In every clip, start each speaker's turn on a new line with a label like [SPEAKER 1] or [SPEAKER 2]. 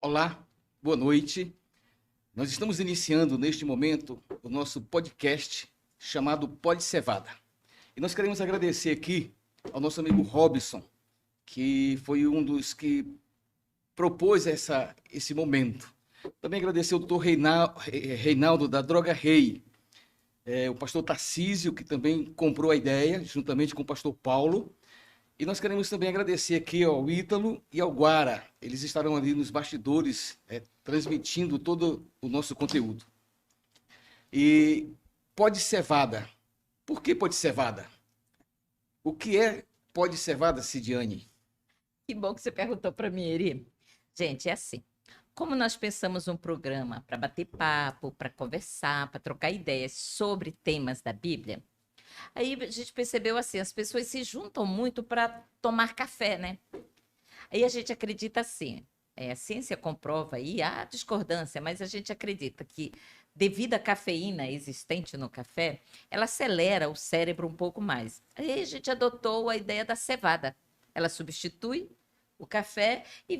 [SPEAKER 1] Olá, boa noite. Nós estamos iniciando neste momento o nosso podcast chamado Pod Cevada. E nós queremos agradecer aqui ao nosso amigo Robson, que foi um dos que propôs esse momento. Também agradecer ao doutor Reinaldo da Droga Rei, o pastor Tarcísio, que também comprou a ideia, juntamente com o pastor Paulo. E nós queremos também agradecer aqui ao Ítalo e ao Guara. Eles estarão ali nos bastidores, transmitindo todo o nosso conteúdo. E Pod Cevada. Por que Pod Cevada? O que é Pod Cevada, Cidiane?
[SPEAKER 2] Que bom que você perguntou para mim, Eri. Gente, é assim. Como nós pensamos um programa para bater papo, para conversar, para trocar ideias sobre temas da Bíblia, aí a gente percebeu assim, as pessoas se juntam muito para tomar café, né? Aí a gente acredita assim, a ciência comprova aí a discordância, mas a gente acredita que devido à cafeína existente no café, ela acelera o cérebro um pouco mais. Aí a gente adotou a ideia da cevada. Ela substitui o café e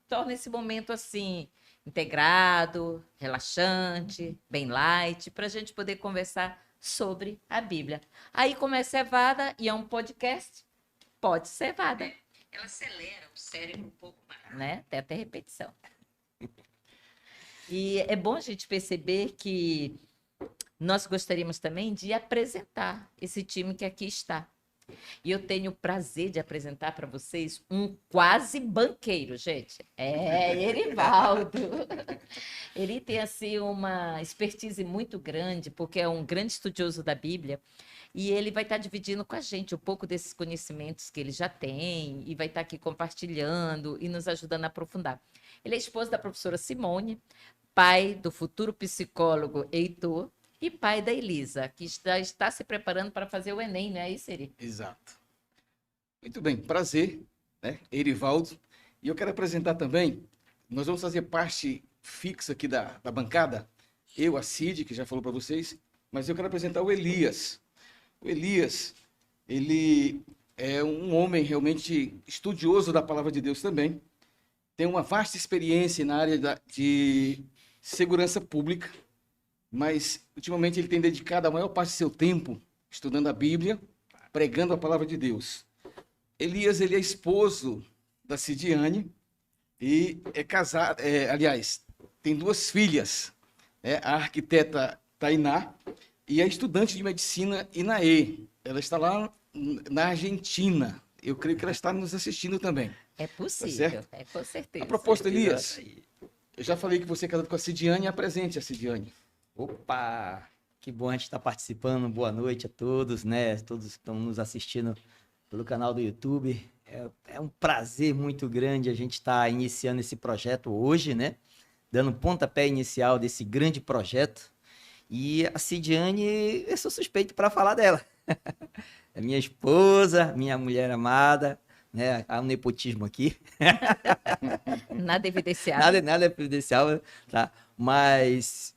[SPEAKER 2] torna esse momento assim, integrado, relaxante, bem light, para a gente poder conversar sobre a Bíblia. Aí, como é cevada e é um podcast, pode cevada. Ela acelera o cérebro um pouco mais, né? Tem até repetição. E é bom a gente perceber que nós gostaríamos também de apresentar esse time que aqui está. E eu tenho o prazer de apresentar para vocês um quase banqueiro, gente. Erivaldo. Ele tem, assim, uma expertise muito grande, porque é um grande estudioso da Bíblia, e ele vai estar dividindo com a gente um pouco desses conhecimentos que ele já tem, e vai estar aqui compartilhando e nos ajudando a aprofundar. Ele é esposo da professora Simone, pai do futuro psicólogo Heitor, e pai da Elisa, que está se preparando para fazer o Enem, não é isso, Eri?
[SPEAKER 1] Exato. Muito bem, prazer, né? Erivaldo. E eu quero apresentar também, nós vamos fazer parte fixa aqui da bancada, eu, a Cid, que já falou para vocês, mas eu quero apresentar o Elias. O Elias, ele é um homem realmente estudioso da palavra de Deus também, tem uma vasta experiência na área de segurança pública, mas ultimamente ele tem dedicado a maior parte do seu tempo estudando a Bíblia, pregando a palavra de Deus. Elias, ele é esposo da Cidiane e é casado, aliás, tem duas filhas, a arquiteta Tainá e a estudante de medicina Inaê. Ela está lá na Argentina. Eu creio que ela está nos assistindo também.
[SPEAKER 2] É possível, com certeza.
[SPEAKER 1] A proposta, Elias, eu já falei que você é casado com a Cidiane, apresente a Cidiane.
[SPEAKER 3] Opa, que bom a gente estar participando. Boa noite a todos, né? Todos que estão nos assistindo pelo canal do YouTube. É um prazer muito grande a gente estar iniciando esse projeto hoje, né? Dando pontapé inicial desse grande projeto. E a Cidiane, eu sou suspeito para falar dela. É minha esposa, minha mulher amada, né? Há um nepotismo aqui.
[SPEAKER 2] Nada evidenciado.
[SPEAKER 3] Nada evidencial, tá? Mas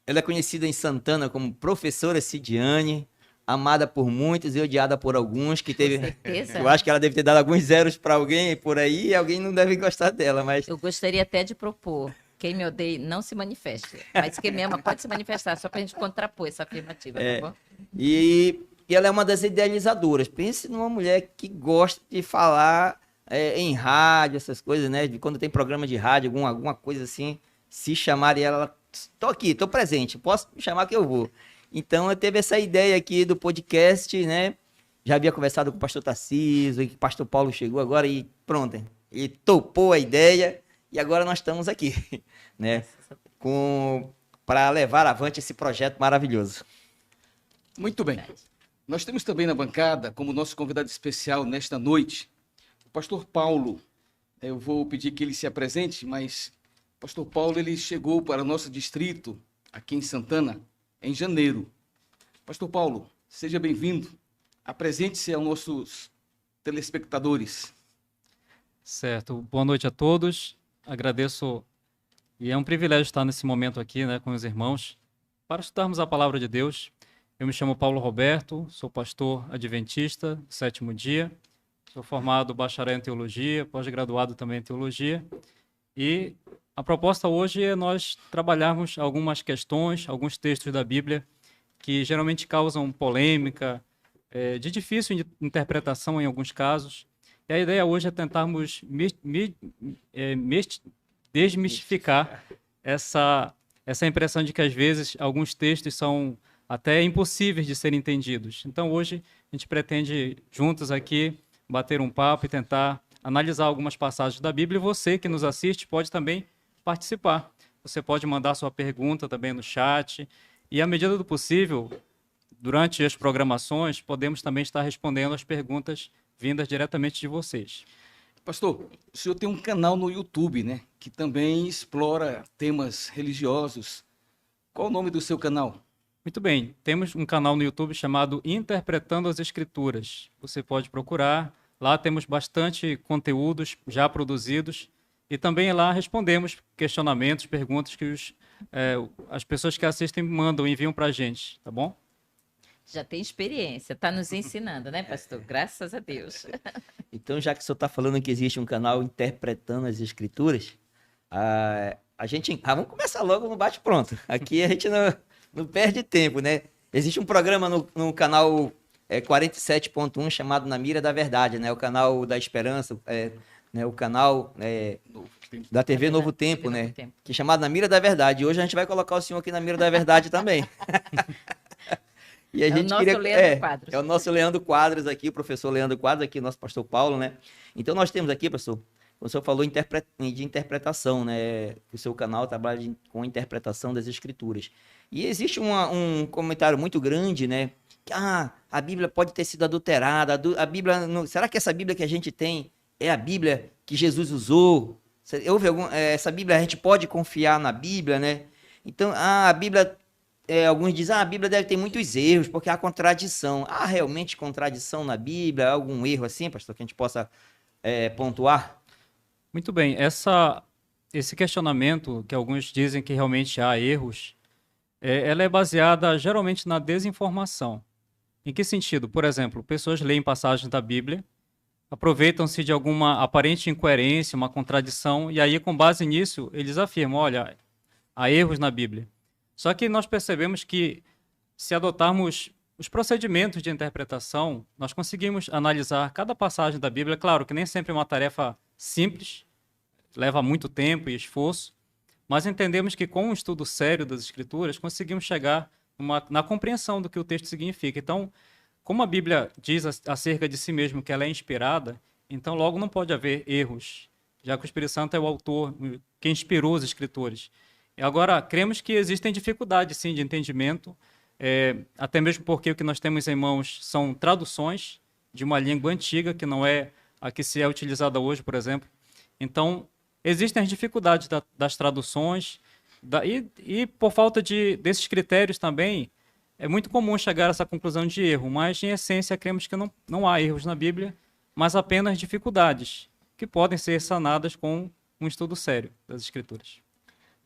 [SPEAKER 3] ela é conhecida em Santana como professora Cidiane, amada por muitos e odiada por alguns, que teve.
[SPEAKER 2] Com certeza.
[SPEAKER 3] Eu acho que ela deve ter dado alguns zeros para alguém por aí e alguém não deve gostar dela, mas
[SPEAKER 2] Eu gostaria até de propor, quem me odeia não se manifeste, mas quem me ama pode se manifestar, só para a gente contrapor essa afirmativa, tá bom?
[SPEAKER 3] E ela é uma das idealizadoras. Pense numa mulher que gosta de falar em rádio, essas coisas, né? De quando tem programa de rádio, alguma coisa assim, se chamarem ela, tô aqui, tô presente, posso me chamar que eu vou. Então eu teve essa ideia aqui do podcast, né? Já havia conversado com o pastor Tarcísio, e que o pastor Paulo chegou agora e pronto, ele topou a ideia e agora nós estamos aqui, né? Para levar avante esse projeto maravilhoso.
[SPEAKER 1] Muito bem. Nós temos também na bancada, como nosso convidado especial nesta noite, o pastor Paulo. Eu vou pedir que ele se apresente, mas o pastor Paulo ele chegou para o nosso distrito, aqui em Santana, em janeiro. Pastor Paulo, seja bem-vindo. Apresente-se aos nossos telespectadores.
[SPEAKER 4] Certo. Boa noite a todos. Agradeço e é um privilégio estar nesse momento aqui, né, com os irmãos, para estudarmos a palavra de Deus. Eu me chamo Paulo Roberto, sou pastor adventista do Sétimo Dia, sou formado bacharel em teologia, pós-graduado também em teologia, E a proposta hoje é nós trabalharmos algumas questões, alguns textos da Bíblia que geralmente causam polêmica, de difícil interpretação em alguns casos. E a ideia hoje é tentarmos desmistificar essa impressão de que às vezes alguns textos são até impossíveis de serem entendidos. Então hoje a gente pretende juntos aqui bater um papo e tentar analisar algumas passagens da Bíblia. E você que nos assiste pode também participar. Você pode mandar sua pergunta também no chat. E à medida do possível, durante as programações, podemos também estar respondendo as perguntas vindas diretamente de vocês.
[SPEAKER 1] Pastor, o senhor tem um canal no YouTube, né? Que também explora temas religiosos. Qual o nome do seu canal?
[SPEAKER 4] Muito bem, temos um canal no YouTube chamado Interpretando as Escrituras. Você pode procurar, lá temos bastante conteúdos já produzidos e também lá respondemos questionamentos, perguntas que as pessoas que assistem mandam, enviam para a gente, tá bom?
[SPEAKER 2] Já tem experiência, está nos ensinando, né, pastor? Graças a Deus.
[SPEAKER 3] Então, já que o senhor está falando que existe um canal Interpretando as Escrituras, a gente... vamos começar logo no bate-pronto. Aqui a gente não perde tempo, né? Existe um programa no canal 47.1 chamado Na Mira da Verdade, né? O canal da Esperança, né? O canal da TV Novo Tempo, né? Que é chamado Na Mira da Verdade. E hoje a gente vai colocar o senhor aqui na Mira da Verdade também. E a gente
[SPEAKER 2] o nosso Leandro Quadros.
[SPEAKER 3] É o nosso Leandro Quadros aqui, o professor Leandro Quadros aqui, nosso pastor Paulo, né? Então nós temos aqui, pastor, o senhor falou de interpretação, né? O seu canal trabalha com interpretação das escrituras. E existe um comentário muito grande, né? Que a Bíblia pode ter sido adulterada, a Bíblia, será que essa Bíblia que a gente tem é a Bíblia que Jesus usou? Essa Bíblia, a gente pode confiar na Bíblia, né? Então, a Bíblia... alguns dizem, a Bíblia deve ter muitos erros, porque há contradição. Há realmente contradição na Bíblia? Há algum erro assim, pastor, que a gente possa pontuar?
[SPEAKER 4] Muito bem, esse questionamento, que alguns dizem que realmente há erros, ela é baseada geralmente na desinformação. Em que sentido? Por exemplo, pessoas leem passagens da Bíblia, aproveitam-se de alguma aparente incoerência, uma contradição, e aí, com base nisso, eles afirmam, olha, há erros na Bíblia. Só que nós percebemos que, se adotarmos os procedimentos de interpretação, nós conseguimos analisar cada passagem da Bíblia. Claro que nem sempre é uma tarefa simples, leva muito tempo e esforço, mas entendemos que, com um estudo sério das Escrituras, conseguimos chegar na compreensão do que o texto significa. Então, como a Bíblia diz acerca de si mesmo que ela é inspirada, então logo não pode haver erros, já que o Espírito Santo é o autor, quem inspirou os Escritores. Agora, cremos que existem dificuldades, sim, de entendimento, até mesmo porque o que nós temos em mãos são traduções de uma língua antiga, que não é a que se é utilizada hoje, por exemplo. Então, existem as dificuldades das traduções, e por falta desses critérios também, é muito comum chegar a essa conclusão de erro, mas, em essência, cremos que não há erros na Bíblia, mas apenas dificuldades, que podem ser sanadas com um estudo sério das Escrituras.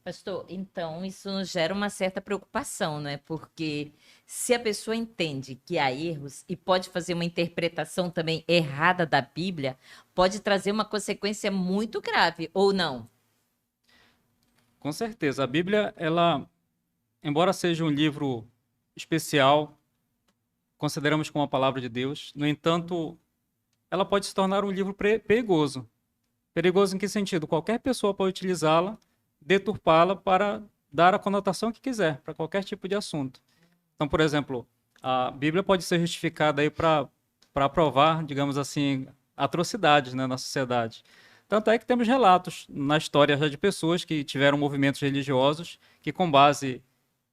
[SPEAKER 2] Pastor, então isso nos gera uma certa preocupação, né? Porque se a pessoa entende que há erros e pode fazer uma interpretação também errada da Bíblia, pode trazer uma consequência muito grave, ou não?
[SPEAKER 4] Com certeza. A Bíblia, ela, embora seja um livro especial, consideramos como a palavra de Deus, no entanto, ela pode se tornar um livro perigoso. Perigoso em que sentido? Qualquer pessoa pode utilizá-la, deturpá-la para dar a conotação que quiser, para qualquer tipo de assunto. Então, por exemplo, a Bíblia pode ser justificada aí para provar, digamos assim, atrocidades, né, na sociedade. Tanto é que temos relatos na história já de pessoas que tiveram movimentos religiosos que, com base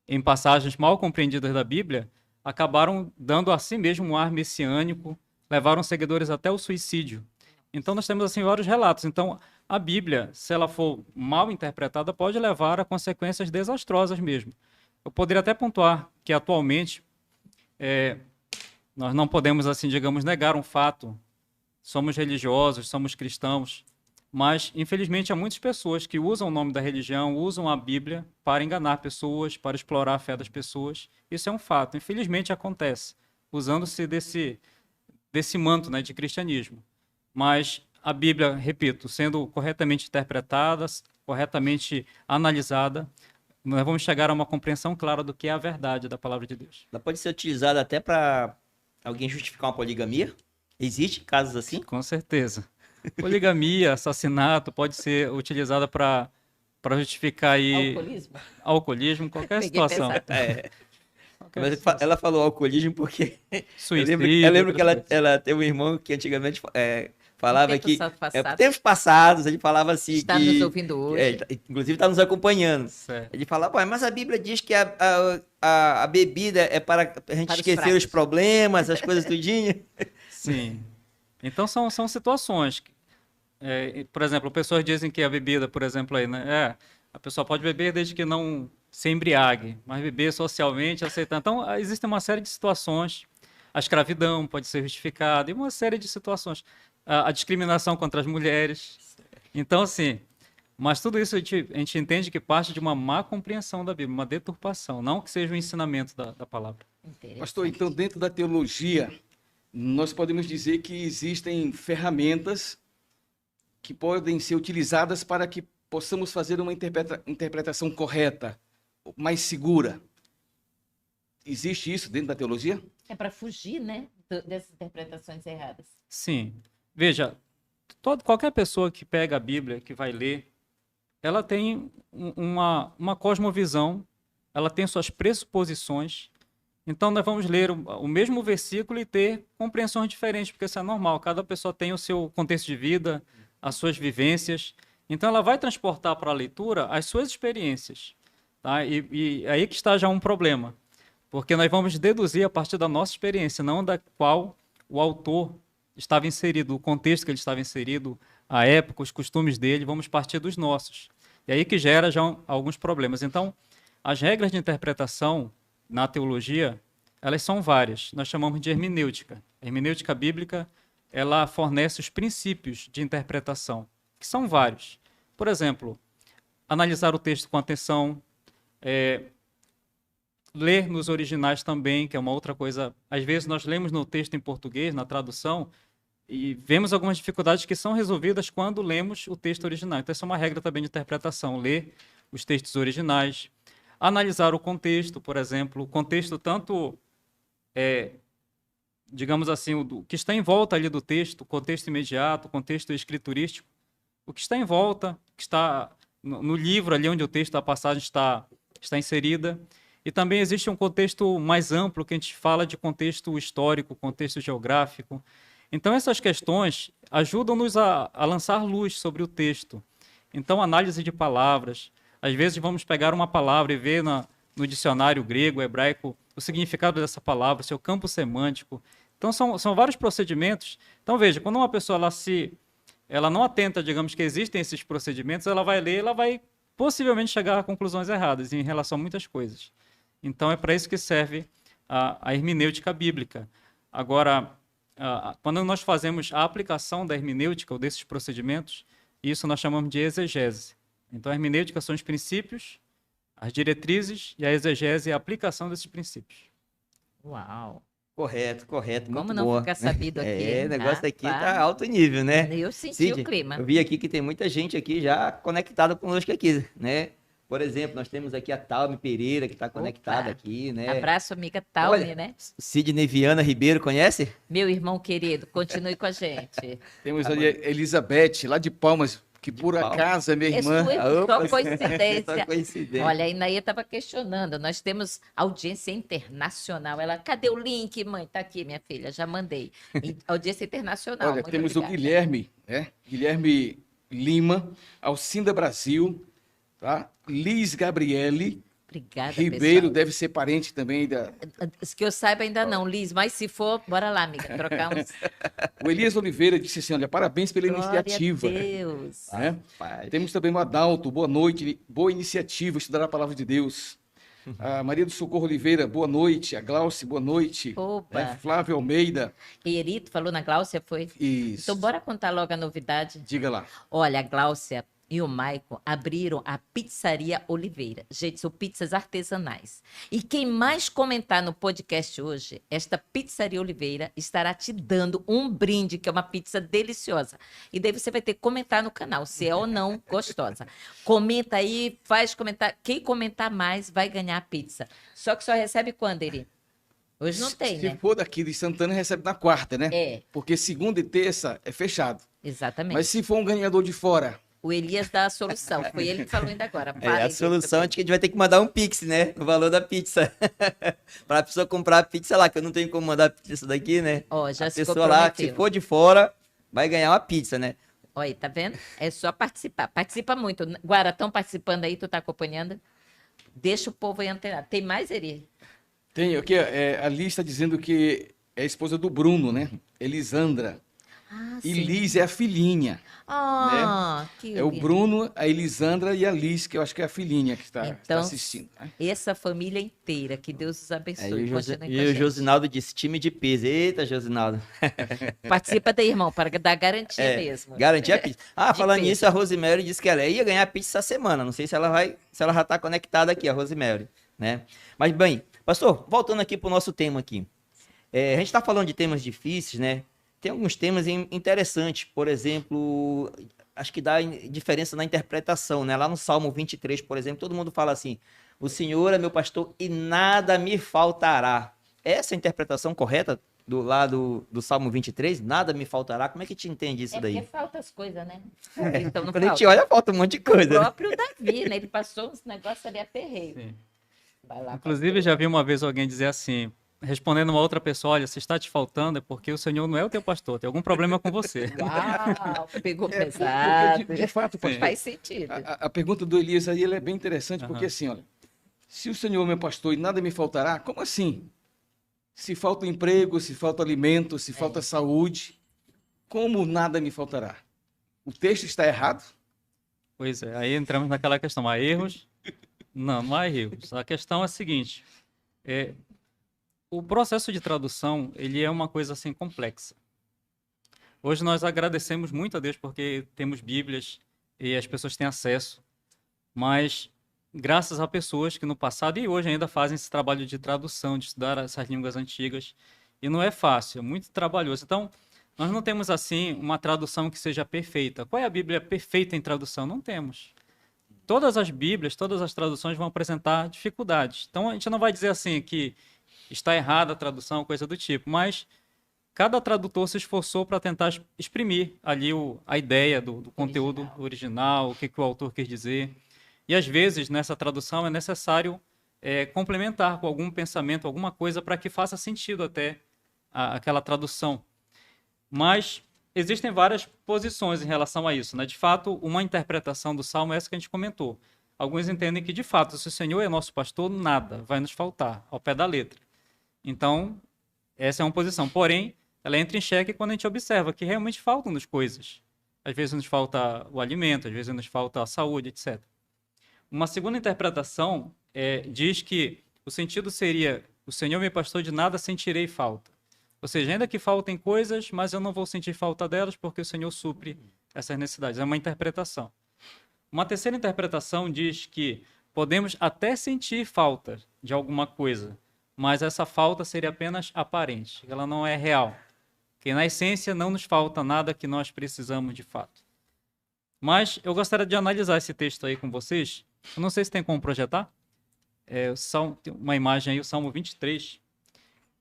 [SPEAKER 4] em passagens mal compreendidas da Bíblia, acabaram dando a si mesmo um ar messiânico, levaram seguidores até o suicídio. Então, nós temos assim vários relatos. Então, a Bíblia, se ela for mal interpretada, pode levar a consequências desastrosas mesmo. Eu poderia até pontuar que, atualmente, nós não podemos, assim, digamos, negar um fato. Somos religiosos, somos cristãos, mas, infelizmente, há muitas pessoas que usam o nome da religião, usam a Bíblia para enganar pessoas, para explorar a fé das pessoas. Isso é um fato. Infelizmente, acontece, usando-se desse manto, né, de cristianismo. Mas a Bíblia, repito, sendo corretamente interpretada, corretamente analisada, nós vamos chegar a uma compreensão clara do que é a verdade da palavra de Deus.
[SPEAKER 3] Ela pode ser utilizada até para alguém justificar uma poligamia? Existe casos assim?
[SPEAKER 4] Com certeza. Poligamia, assassinato, pode ser utilizada para justificar aí
[SPEAKER 2] Alcoolismo?
[SPEAKER 4] alcoolismo, qualquer
[SPEAKER 2] Peguei
[SPEAKER 4] situação.
[SPEAKER 2] pesado.
[SPEAKER 3] É.
[SPEAKER 4] Qualquer
[SPEAKER 3] Mas
[SPEAKER 4] situação.
[SPEAKER 3] ela falou alcoolismo porque
[SPEAKER 4] Suicídio,
[SPEAKER 3] eu lembro que
[SPEAKER 4] outras coisas.
[SPEAKER 3] ela teve um irmão que antigamente falava
[SPEAKER 2] Tempos
[SPEAKER 3] que
[SPEAKER 2] passados.
[SPEAKER 3] tempos passados ele falava assim
[SPEAKER 2] Está
[SPEAKER 3] que
[SPEAKER 2] nos ouvindo hoje.
[SPEAKER 3] inclusive está nos acompanhando.
[SPEAKER 4] Certo.
[SPEAKER 3] Ele falava, "Ué, mas a Bíblia diz que a bebida é para a gente
[SPEAKER 2] Para os
[SPEAKER 3] esquecer
[SPEAKER 2] fracos."
[SPEAKER 3] os problemas, as coisas tudinho.
[SPEAKER 4] Sim. Então são situações. Por exemplo, pessoas dizem que a bebida, por exemplo, aí, né? A pessoa pode beber desde que não se embriague, mas beber socialmente, aceitar. Então, existe uma série de situações. A escravidão pode ser justificada, e uma série de situações. A discriminação contra as mulheres. Então, assim, mas tudo isso a gente entende que parte de uma má compreensão da Bíblia, uma deturpação, não que seja o ensinamento da palavra.
[SPEAKER 1] Pastor, então, dentro da teologia, nós podemos dizer que existem ferramentas que podem ser utilizadas para que possamos fazer uma interpretação correta, mais segura. Existe isso dentro da teologia?
[SPEAKER 2] É para fugir, né, dessas interpretações erradas.
[SPEAKER 4] Sim. Veja, qualquer pessoa que pega a Bíblia, que vai ler, ela tem uma cosmovisão, ela tem suas pressuposições. Então, nós vamos ler o mesmo versículo e ter compreensões diferentes, porque isso é normal. Cada pessoa tem o seu contexto de vida, as suas vivências. Então, ela vai transportar para a leitura as suas experiências. Tá? E aí que está já um problema, porque nós vamos deduzir a partir da nossa experiência, não da qual o autor estava inserido, o contexto que ele estava inserido, a época, os costumes dele, vamos partir dos nossos. E aí que gera já alguns problemas. Então, as regras de interpretação na teologia, elas são várias. Nós chamamos de hermenêutica. A hermenêutica bíblica, ela fornece os princípios de interpretação, que são vários. Por exemplo, analisar o texto com atenção, ler nos originais também, que é uma outra coisa. Às vezes nós lemos no texto em português, na tradução, e vemos algumas dificuldades que são resolvidas quando lemos o texto original. Então, essa é uma regra também de interpretação, ler os textos originais. Analisar o contexto, por exemplo, o contexto tanto, digamos assim, o que está em volta ali do texto, o contexto imediato, o contexto escriturístico, o que está em volta, o que está no livro ali onde o texto, a passagem está inserida. E também existe um contexto mais amplo, que a gente fala de contexto histórico, contexto geográfico. Então, essas questões ajudam-nos a lançar luz sobre o texto. Então, análise de palavras. Às vezes, vamos pegar uma palavra e ver no dicionário grego, hebraico, o significado dessa palavra, seu campo semântico. Então, são vários procedimentos. Então, veja, quando uma pessoa ela não atenta, digamos, que existem esses procedimentos, ela vai ler, ela vai possivelmente chegar a conclusões erradas em relação a muitas coisas. Então, é para isso que serve a hermenêutica bíblica. Agora, quando nós fazemos a aplicação da hermenêutica ou desses procedimentos, isso nós chamamos de exegese. Então, a hermenêutica são os princípios, as diretrizes, e a exegese é a aplicação desses princípios.
[SPEAKER 2] Uau!
[SPEAKER 3] Correto,
[SPEAKER 2] Como
[SPEAKER 3] muito
[SPEAKER 2] não
[SPEAKER 3] boa.
[SPEAKER 2] ficar sabido aqui?
[SPEAKER 3] O negócio aqui
[SPEAKER 2] Rapaz,
[SPEAKER 3] tá alto nível, né?
[SPEAKER 2] Eu senti
[SPEAKER 3] Cid,
[SPEAKER 2] o clima.
[SPEAKER 3] eu vi aqui que tem muita gente aqui já conectada conosco aqui, né? Por exemplo, nós temos aqui a Talme Pereira, que está conectada aqui, né?
[SPEAKER 2] Abraço, amiga Talme,
[SPEAKER 3] Olha,
[SPEAKER 2] né?
[SPEAKER 3] Sidney Viana Ribeiro, conhece?
[SPEAKER 2] Meu irmão querido, continue com a gente.
[SPEAKER 1] Temos ali a Elizabeth, lá de Palmas, que por
[SPEAKER 3] Palmas.
[SPEAKER 1] acaso é minha irmã.
[SPEAKER 2] Só coincidência.
[SPEAKER 3] Só coincidência.
[SPEAKER 2] Olha, a Inaê estava questionando. Nós temos audiência internacional. Ela, cadê o link, mãe? Tá aqui, minha filha, já mandei. Audiência internacional.
[SPEAKER 1] Olha,
[SPEAKER 2] muito
[SPEAKER 1] temos
[SPEAKER 2] obrigada.
[SPEAKER 1] o Guilherme, Guilherme Lima, Alcinda Brasil, tá? Liz Gabriele
[SPEAKER 2] Obrigada,
[SPEAKER 1] Ribeiro,
[SPEAKER 2] pessoal.
[SPEAKER 1] deve ser parente também da...
[SPEAKER 2] Que eu saiba ainda não, Liz, mas se for, bora lá, amiga, trocar uns.
[SPEAKER 1] O Elias Oliveira disse assim, olha, parabéns pela iniciativa.
[SPEAKER 2] Glória a Deus.
[SPEAKER 1] Né?
[SPEAKER 3] Rapaz.
[SPEAKER 1] Temos também o Adalto, boa noite, boa iniciativa, estudar a palavra de Deus. A Maria do Socorro Oliveira, boa noite. A Glauce, boa noite.
[SPEAKER 2] Opa.
[SPEAKER 1] Flávio Almeida,
[SPEAKER 2] Erito falou na Gláucia, foi?
[SPEAKER 1] isso.
[SPEAKER 2] Então, bora contar logo a novidade.
[SPEAKER 1] Diga lá.
[SPEAKER 2] Olha, a Gláucia, e o Maicon abriram a Pizzaria Oliveira. Gente, são pizzas artesanais. E quem mais comentar no podcast hoje, esta Pizzaria Oliveira estará te dando um brinde, que é uma pizza deliciosa. E daí você vai ter que comentar no canal, se é ou não gostosa. Comenta aí, faz comentar. Quem comentar mais vai ganhar a pizza. Só que só recebe quando, Eri? Hoje não tem,
[SPEAKER 1] Se
[SPEAKER 2] né?
[SPEAKER 1] for daqui de Santana, recebe na quarta, né?
[SPEAKER 2] É,
[SPEAKER 1] Porque segunda e terça é fechado.
[SPEAKER 2] exatamente.
[SPEAKER 1] Mas se for um ganhador de fora,
[SPEAKER 2] O Elias dá a solução. Foi ele que falou ainda agora.
[SPEAKER 3] A solução é que a gente vai ter que mandar um Pix, né? O valor da pizza. Para a pessoa comprar a pizza lá, que eu não tenho como mandar a pizza daqui, né?
[SPEAKER 2] Ó, já
[SPEAKER 3] A
[SPEAKER 2] se
[SPEAKER 3] pessoa lá, se
[SPEAKER 2] comprometeu.
[SPEAKER 3] for de fora, vai ganhar uma pizza, né?
[SPEAKER 2] Olha aí, tá vendo? É só participar. Participa muito. Guara, estão participando aí? Tu tá acompanhando? Deixa o povo aí antenado. Tem mais, Eri?
[SPEAKER 1] tem aqui, a Liz está dizendo que é a esposa do Bruno, né? Elisandra.
[SPEAKER 2] Ah,
[SPEAKER 1] E
[SPEAKER 2] sim.
[SPEAKER 1] Liz é a filhinha.
[SPEAKER 2] Ah, que
[SPEAKER 1] É o
[SPEAKER 2] lindo.
[SPEAKER 1] Bruno, a Elisandra e a Liz, que eu acho que é a filhinha que está
[SPEAKER 2] Então,
[SPEAKER 1] assistindo. Né?
[SPEAKER 2] Essa família inteira, que Deus os abençoe.
[SPEAKER 3] Aí
[SPEAKER 2] Continue com
[SPEAKER 3] e
[SPEAKER 2] a
[SPEAKER 3] o
[SPEAKER 2] gente.
[SPEAKER 3] Josinaldo disse time de peso. Eita, Josinaldo.
[SPEAKER 2] Participa daí, irmão, para dar garantia
[SPEAKER 3] É,
[SPEAKER 2] mesmo.
[SPEAKER 3] Garantir a pizza. Ah,
[SPEAKER 2] De
[SPEAKER 3] falando
[SPEAKER 2] peso.
[SPEAKER 3] nisso, a Rosemary disse que ela ia ganhar pizza essa semana. Não sei se ela já tá conectada aqui, a Rosemary, né? Mas bem, pastor, voltando aqui pro nosso tema aqui. A gente tá falando de temas difíceis, né? Tem alguns temas interessantes, por exemplo, acho que dá diferença na interpretação, né? Lá no Salmo 23, por exemplo, todo mundo fala assim: o Senhor é meu pastor e nada me faltará. Essa é a interpretação correta do lado do Salmo 23? Nada me faltará? Como é que te entende isso
[SPEAKER 2] É
[SPEAKER 3] daí?
[SPEAKER 2] porque falta as coisas, né? Então não
[SPEAKER 3] Quando a gente
[SPEAKER 2] falta.
[SPEAKER 3] olha, falta um monte de
[SPEAKER 2] O
[SPEAKER 3] coisa, né?
[SPEAKER 2] próprio Davi, né? Ele passou uns negócios ali aperreio.
[SPEAKER 4] Sim.
[SPEAKER 2] Vai lá,
[SPEAKER 4] Inclusive,
[SPEAKER 2] pastor.
[SPEAKER 4] já vi uma vez alguém dizer assim, respondendo uma outra pessoa: olha, se está te faltando é porque o Senhor não é o teu pastor, tem algum problema com você.
[SPEAKER 2] Uau, pegou
[SPEAKER 1] É,
[SPEAKER 2] pesado.
[SPEAKER 1] porque, de fato, pastor,
[SPEAKER 2] Faz sentido.
[SPEAKER 1] a pergunta do Elias aí ela é bem interessante, porque
[SPEAKER 4] Aham.
[SPEAKER 1] assim, olha, se o Senhor é meu pastor e nada me faltará, como assim? Se falta emprego, se falta alimento, se falta saúde, como nada me faltará? O texto está errado?
[SPEAKER 4] Pois é, aí entramos naquela questão: há erros? Não, não há erros. A questão é a seguinte: o processo de tradução, ele é uma coisa assim complexa. Hoje nós agradecemos muito a Deus porque temos Bíblias e as pessoas têm acesso, mas graças a pessoas que no passado e hoje ainda fazem esse trabalho de tradução, de estudar essas línguas antigas, e não é fácil, é muito trabalhoso. Então, nós não temos assim uma tradução que seja perfeita. Qual é a Bíblia perfeita em tradução? Não temos. Todas as Bíblias, todas as traduções vão apresentar dificuldades. Então, a gente não vai dizer assim que está errada a tradução, coisa do tipo, mas cada tradutor se esforçou para tentar exprimir ali a ideia do conteúdo original, o que o autor quer dizer. E às vezes, nessa tradução, é necessário complementar com algum pensamento, alguma coisa para que faça sentido até aquela tradução. Mas existem várias posições em relação a isso, né? De fato, uma interpretação do Salmo é essa que a gente comentou. Alguns entendem que, de fato, se o Senhor é nosso pastor, nada vai nos faltar, ao pé da letra. Então, essa é uma posição. Porém, ela entra em xeque quando a gente observa que realmente faltam-nos coisas. Às vezes nos falta o alimento, às vezes nos falta a saúde, etc. Uma segunda interpretação diz que o sentido seria: o Senhor me pastor, de nada sentirei falta. Ou seja, ainda que faltem coisas, mas eu não vou sentir falta delas porque o Senhor supre essas necessidades. É uma interpretação. Uma terceira interpretação diz que podemos até sentir falta de alguma coisa, mas essa falta seria apenas aparente, ela não é real. Que na essência não nos falta nada que nós precisamos de fato. Mas eu gostaria de analisar esse texto aí com vocês. Eu não sei se tem como projetar. Tem uma imagem aí, o Salmo 23.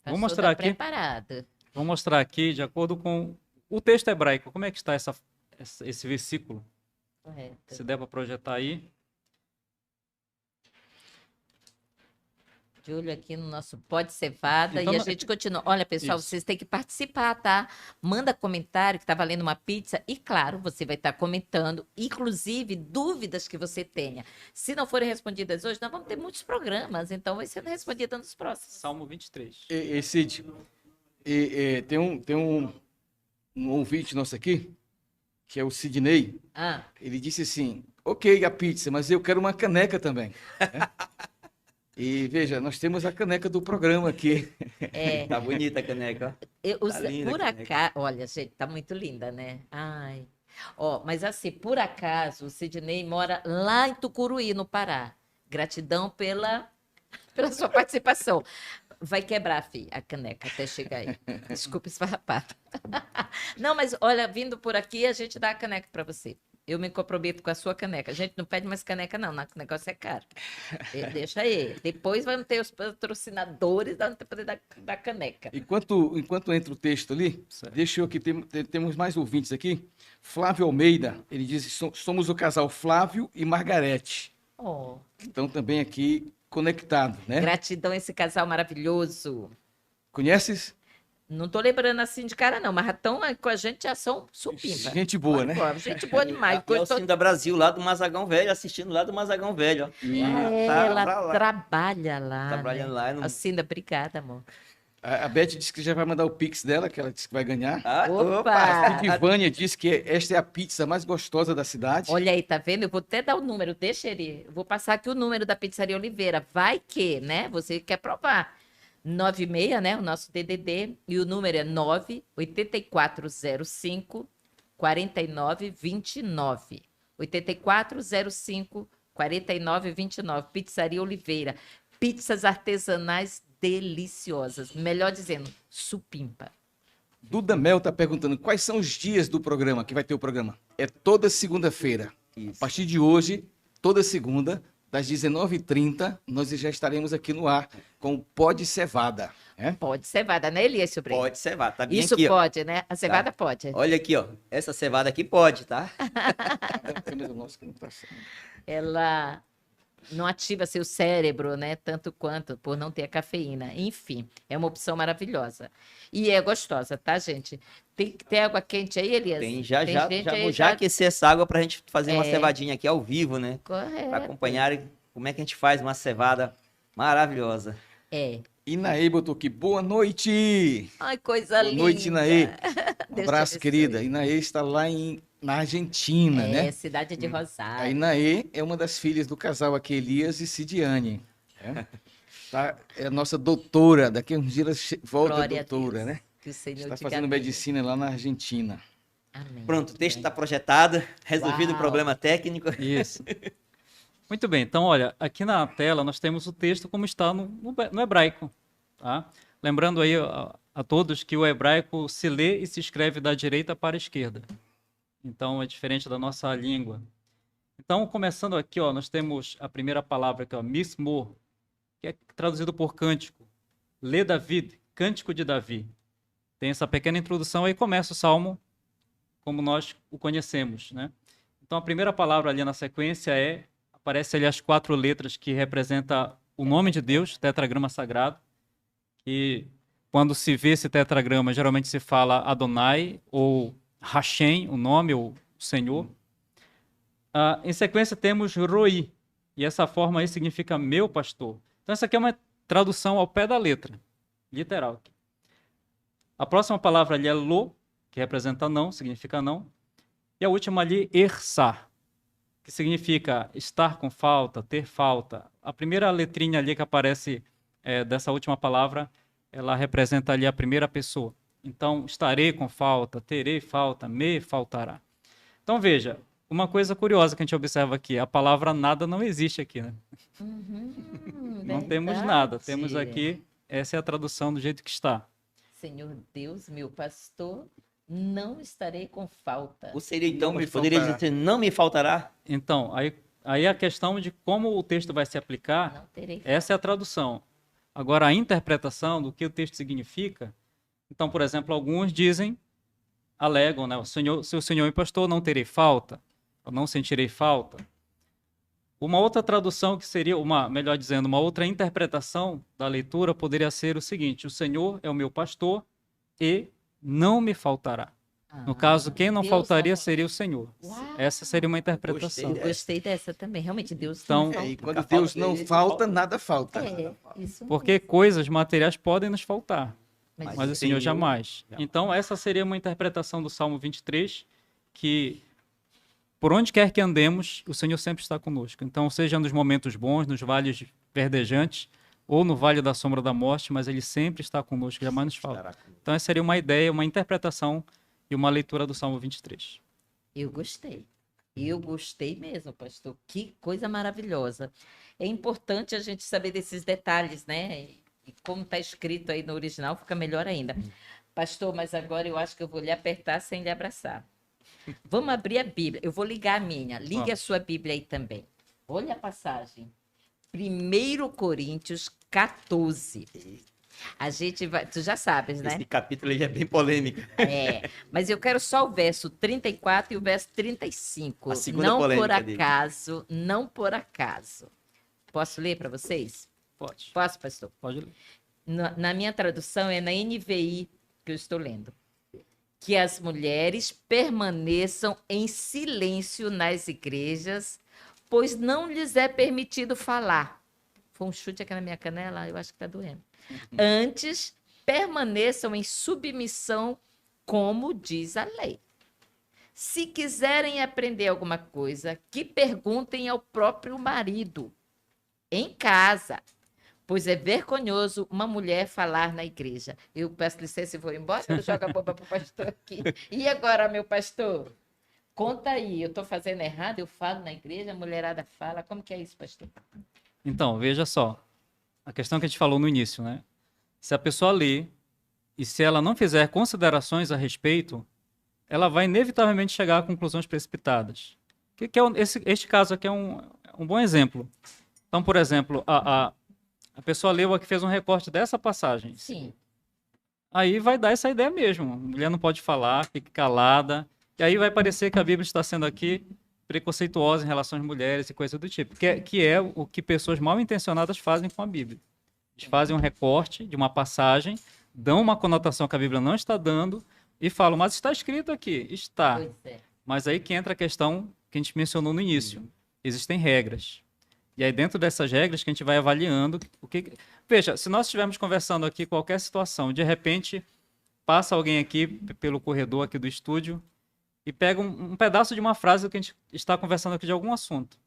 [SPEAKER 4] Vou
[SPEAKER 2] Pastor
[SPEAKER 4] mostrar
[SPEAKER 2] tá
[SPEAKER 4] aqui.
[SPEAKER 2] preparado.
[SPEAKER 4] Vou mostrar aqui, de acordo com o texto hebraico, como é que está esse versículo.
[SPEAKER 2] Correto.
[SPEAKER 4] Se der para projetar aí.
[SPEAKER 2] De olho aqui no nosso Pode Cevada
[SPEAKER 4] Então,
[SPEAKER 2] e a gente continua. Olha, pessoal,
[SPEAKER 4] Isso.
[SPEAKER 2] vocês têm que participar, tá? Manda comentário que tá valendo uma pizza e, claro, você vai estar comentando, inclusive dúvidas que você tenha. Se não forem respondidas hoje, nós vamos ter muitos programas, então vai sendo respondida nos próximos.
[SPEAKER 4] Salmo 23.
[SPEAKER 1] Cid, tem um ouvinte nosso aqui, que é o Sidney.
[SPEAKER 2] Ah,
[SPEAKER 1] Ele disse assim: ok, a pizza, mas eu quero uma caneca também. né? E veja, nós temos a caneca do programa aqui.
[SPEAKER 2] é.
[SPEAKER 3] Tá bonita a caneca, ó.
[SPEAKER 2] Eu,
[SPEAKER 3] Tá linda
[SPEAKER 2] por
[SPEAKER 3] a caneca.
[SPEAKER 2] acaso, olha, gente, tá muito linda, né? Ai. Ó, mas assim, por acaso, o Sidney mora lá em Tucuruí, no Pará. Gratidão pela sua participação. Vai quebrar, filho, a caneca até chegar aí. Desculpa esfarrapada. Não, mas olha, vindo por aqui, a gente dá a caneca para você. Eu me comprometo com a sua caneca. A gente não pede mais caneca, não. O negócio é caro. Deixa aí. Depois vamos ter os patrocinadores da poder dar caneca.
[SPEAKER 1] Enquanto entra o texto ali,
[SPEAKER 4] Certo.
[SPEAKER 1] deixa eu aqui, temos mais ouvintes aqui. Flávio Almeida, ele diz: somos o casal Flávio e Margarete,
[SPEAKER 2] Oh,
[SPEAKER 1] que estão também aqui conectados, né?
[SPEAKER 2] gratidão a esse casal maravilhoso.
[SPEAKER 1] Conheces?
[SPEAKER 2] Não tô lembrando assim de cara, não, mas estão com a gente já são supimpa.
[SPEAKER 1] Gente boa, né?
[SPEAKER 2] Pô, gente boa demais.
[SPEAKER 3] E a Alcinda Brasil, lá do Mazagão Velho, assistindo lá do Mazagão Velho, ó.
[SPEAKER 2] É,
[SPEAKER 3] Tá
[SPEAKER 2] ela
[SPEAKER 3] pra lá.
[SPEAKER 2] trabalha lá.
[SPEAKER 3] Trabalhando
[SPEAKER 2] né?
[SPEAKER 3] lá. Não...
[SPEAKER 2] Alcinda, obrigada, amor.
[SPEAKER 1] A Beth disse que já vai mandar o Pix dela, que ela disse que vai ganhar.
[SPEAKER 3] Ah,
[SPEAKER 2] Opa!
[SPEAKER 1] A Ivânia disse que esta é a pizza mais gostosa da cidade.
[SPEAKER 2] Olha aí, tá vendo? Eu vou até dar o número, deixa ele. Eu vou passar aqui o número da Pizzaria Oliveira. Vai que, né? Você quer provar. 96, né? O nosso DDD. E o número é 98405 4929. 8405 4929. Pizzaria Oliveira. Pizzas artesanais deliciosas. Melhor dizendo, supimpa.
[SPEAKER 1] Duda Mel está perguntando quais são os dias do programa, que vai ter o programa. É toda segunda-feira. A
[SPEAKER 3] Isso.
[SPEAKER 1] partir de hoje, toda segunda, das 19h30, nós já estaremos aqui no ar com o Pó de Cevada. Né?
[SPEAKER 2] Pode cevada, né, Elias, sobrinho?
[SPEAKER 3] Pode cevar, tá bem
[SPEAKER 2] Isso
[SPEAKER 3] aqui, ó.
[SPEAKER 2] pode, né? A cevada pode.
[SPEAKER 3] Olha aqui, ó. Essa cevada aqui pode, tá?
[SPEAKER 2] Ela não ativa seu cérebro, né? Tanto quanto por não ter a cafeína. Enfim, é uma opção maravilhosa. E é gostosa, tá, gente? Tem água quente aí, Elias?
[SPEAKER 3] Tem, já
[SPEAKER 2] gente aí
[SPEAKER 3] vou já aquecer essa água pra gente fazer uma
[SPEAKER 2] É.
[SPEAKER 3] cevadinha aqui ao vivo, né? Pra
[SPEAKER 2] Correto.
[SPEAKER 3] acompanhar como é que a gente faz uma cevada maravilhosa.
[SPEAKER 2] É.
[SPEAKER 1] Inaê botou aqui, boa noite!
[SPEAKER 2] Ai, coisa
[SPEAKER 1] Boa
[SPEAKER 2] linda.
[SPEAKER 1] noite, Inaê. Um
[SPEAKER 2] Deus te
[SPEAKER 1] abraço,
[SPEAKER 2] abençoe.
[SPEAKER 1] querida. Inaê está lá na Argentina,
[SPEAKER 2] É,
[SPEAKER 1] né?
[SPEAKER 2] cidade de
[SPEAKER 1] A
[SPEAKER 2] Rosário.
[SPEAKER 1] Inaê é uma das filhas do casal aqui, Elias e Cidiane. Né? Tá? É a nossa doutora, daqui a uns dias ela volta
[SPEAKER 2] Glória a
[SPEAKER 1] doutora,
[SPEAKER 2] Deus.
[SPEAKER 1] né?
[SPEAKER 2] Que o Senhor
[SPEAKER 1] Está
[SPEAKER 2] te
[SPEAKER 1] fazendo
[SPEAKER 2] abençoe.
[SPEAKER 1] medicina lá na Argentina.
[SPEAKER 2] Amém.
[SPEAKER 3] Pronto, o texto
[SPEAKER 2] Amém.
[SPEAKER 3] está projetado, resolvido o
[SPEAKER 2] Uau.
[SPEAKER 3] problema técnico.
[SPEAKER 4] Isso. Muito bem, então, olha, aqui na tela nós temos o texto como está no hebraico. Tá? Lembrando aí a todos que o hebraico se lê e se escreve da direita para a esquerda. Então, é diferente da nossa língua. Então, começando aqui, ó, nós temos a primeira palavra aqui, ó, mismor, que é traduzido por cântico. Lê David, cântico de Davi. Tem essa pequena introdução, aí começa o salmo como nós o conhecemos, né? Então, a primeira palavra ali na sequência aparece ali as 4 letras que representa o nome de Deus, tetragrama sagrado. E quando se vê esse tetragrama, geralmente se fala Adonai ou Hashem, o nome, ou o Senhor. Em sequência temos Roi, e essa forma aí significa meu pastor. Então essa aqui é uma tradução ao pé da letra, literal. A próxima palavra ali é Lo, que representa não, significa não. E a última ali, Ersar, que significa estar com falta, ter falta. A primeira letrinha ali que aparece dessa última palavra, ela representa ali a primeira pessoa. Então, estarei com falta, terei falta, me faltará. Então, veja, uma coisa curiosa que a gente observa aqui, a palavra nada não existe aqui, né? Não temos nada, temos
[SPEAKER 2] verdade.
[SPEAKER 4] aqui, essa é a tradução do jeito que está.
[SPEAKER 2] Senhor Deus, meu pastor, não estarei com falta.
[SPEAKER 3] Ou seria então,
[SPEAKER 1] Não me
[SPEAKER 3] mas poderia
[SPEAKER 1] faltará.
[SPEAKER 3] dizer, não me faltará?
[SPEAKER 4] Então, aí a questão de como o texto vai se aplicar,
[SPEAKER 2] Não terei
[SPEAKER 4] essa é a tradução. Agora, a interpretação do que o texto significa, então, por exemplo, alguns alegam, né? Se o Senhor me pastor, não terei falta, eu não sentirei falta. Uma outra tradução que seria, melhor dizendo, uma outra interpretação da leitura poderia ser o seguinte: o Senhor é o meu pastor e não me faltará. No caso, quem não
[SPEAKER 2] Deus
[SPEAKER 4] faltaria
[SPEAKER 2] não-
[SPEAKER 4] seria o Senhor.
[SPEAKER 2] Uau!
[SPEAKER 4] Essa seria uma interpretação.
[SPEAKER 2] Eu gostei dessa também. Realmente, Deus
[SPEAKER 4] Então,
[SPEAKER 2] não
[SPEAKER 1] É,
[SPEAKER 2] falta.
[SPEAKER 1] e quando
[SPEAKER 3] Nunca
[SPEAKER 1] Deus
[SPEAKER 3] falta,
[SPEAKER 1] não
[SPEAKER 3] ele
[SPEAKER 1] falta,
[SPEAKER 3] falta.
[SPEAKER 1] nada falta.
[SPEAKER 2] É, isso
[SPEAKER 4] Porque
[SPEAKER 2] mesmo.
[SPEAKER 4] coisas materiais podem nos faltar,
[SPEAKER 2] Mas
[SPEAKER 4] mas o
[SPEAKER 3] o
[SPEAKER 4] Senhor
[SPEAKER 3] Senhor
[SPEAKER 4] jamais.
[SPEAKER 3] jamais.
[SPEAKER 4] Então, essa seria uma interpretação do Salmo 23, que por onde quer que andemos, o Senhor sempre está conosco. Então, seja nos momentos bons, nos vales verdejantes, ou no vale da sombra da morte, mas Ele sempre está conosco, jamais nos falta. Então, essa seria uma ideia, uma interpretação e uma leitura do Salmo 23.
[SPEAKER 2] Eu gostei. Eu gostei mesmo, pastor. Que coisa maravilhosa. É importante a gente saber desses detalhes, né? E como está escrito aí no original, fica melhor ainda. Pastor, mas agora eu acho que eu vou lhe apertar sem lhe abraçar. Vamos abrir a Bíblia. Eu vou ligar a minha. Ligue a sua Bíblia aí também. Olha a passagem. 1 Coríntios 14. A gente vai. Tu já sabes, né?
[SPEAKER 3] Esse capítulo aí é bem polêmico.
[SPEAKER 2] É, mas eu quero só o verso 34 e o verso 35.
[SPEAKER 3] A segunda
[SPEAKER 2] Não por
[SPEAKER 3] polêmica dele.
[SPEAKER 2] acaso, não por acaso. Posso ler para vocês?
[SPEAKER 4] Pode.
[SPEAKER 2] Posso, pastor?
[SPEAKER 4] Pode ler.
[SPEAKER 2] Na minha tradução é na NVI que eu estou lendo. Que as mulheres permaneçam em silêncio nas igrejas, pois não lhes é permitido falar. Foi um chute aqui na minha canela, eu acho que está doendo. Antes, permaneçam em submissão, como diz a lei. Se quiserem aprender alguma coisa, que perguntem ao próprio marido, em casa, pois é vergonhoso uma mulher falar na igreja. Eu peço licença e vou embora, eu jogo a bomba para o pastor aqui. E agora, meu pastor? Conta aí, eu estou fazendo errado, eu falo na igreja, a mulherada fala. Como que é isso, pastor?
[SPEAKER 4] Então, veja só. A questão que a gente falou no início, né? Se a pessoa lê e se ela não fizer considerações a respeito, ela vai inevitavelmente chegar a conclusões precipitadas. Este caso aqui é um bom exemplo. Então, por exemplo, a pessoa leu aqui, fez um recorte dessa passagem.
[SPEAKER 2] Sim.
[SPEAKER 4] Aí vai dar essa ideia mesmo. A mulher não pode falar, fique calada. E aí vai parecer que a Bíblia está sendo aqui preconceituosa em relação às mulheres e coisa do tipo. Que é o que pessoas mal intencionadas fazem com a Bíblia. Eles fazem um recorte de uma passagem, dão uma conotação que a Bíblia não está dando e falam, mas está escrito aqui. Está.
[SPEAKER 2] Pois é.
[SPEAKER 4] Mas aí que entra a questão que a gente mencionou no início. Existem regras. E aí dentro dessas regras que a gente vai avaliando o que... Veja, se nós estivermos conversando aqui qualquer situação, de repente passa alguém aqui pelo corredor aqui do estúdio e pega um pedaço de uma frase que a gente está conversando aqui de algum assunto.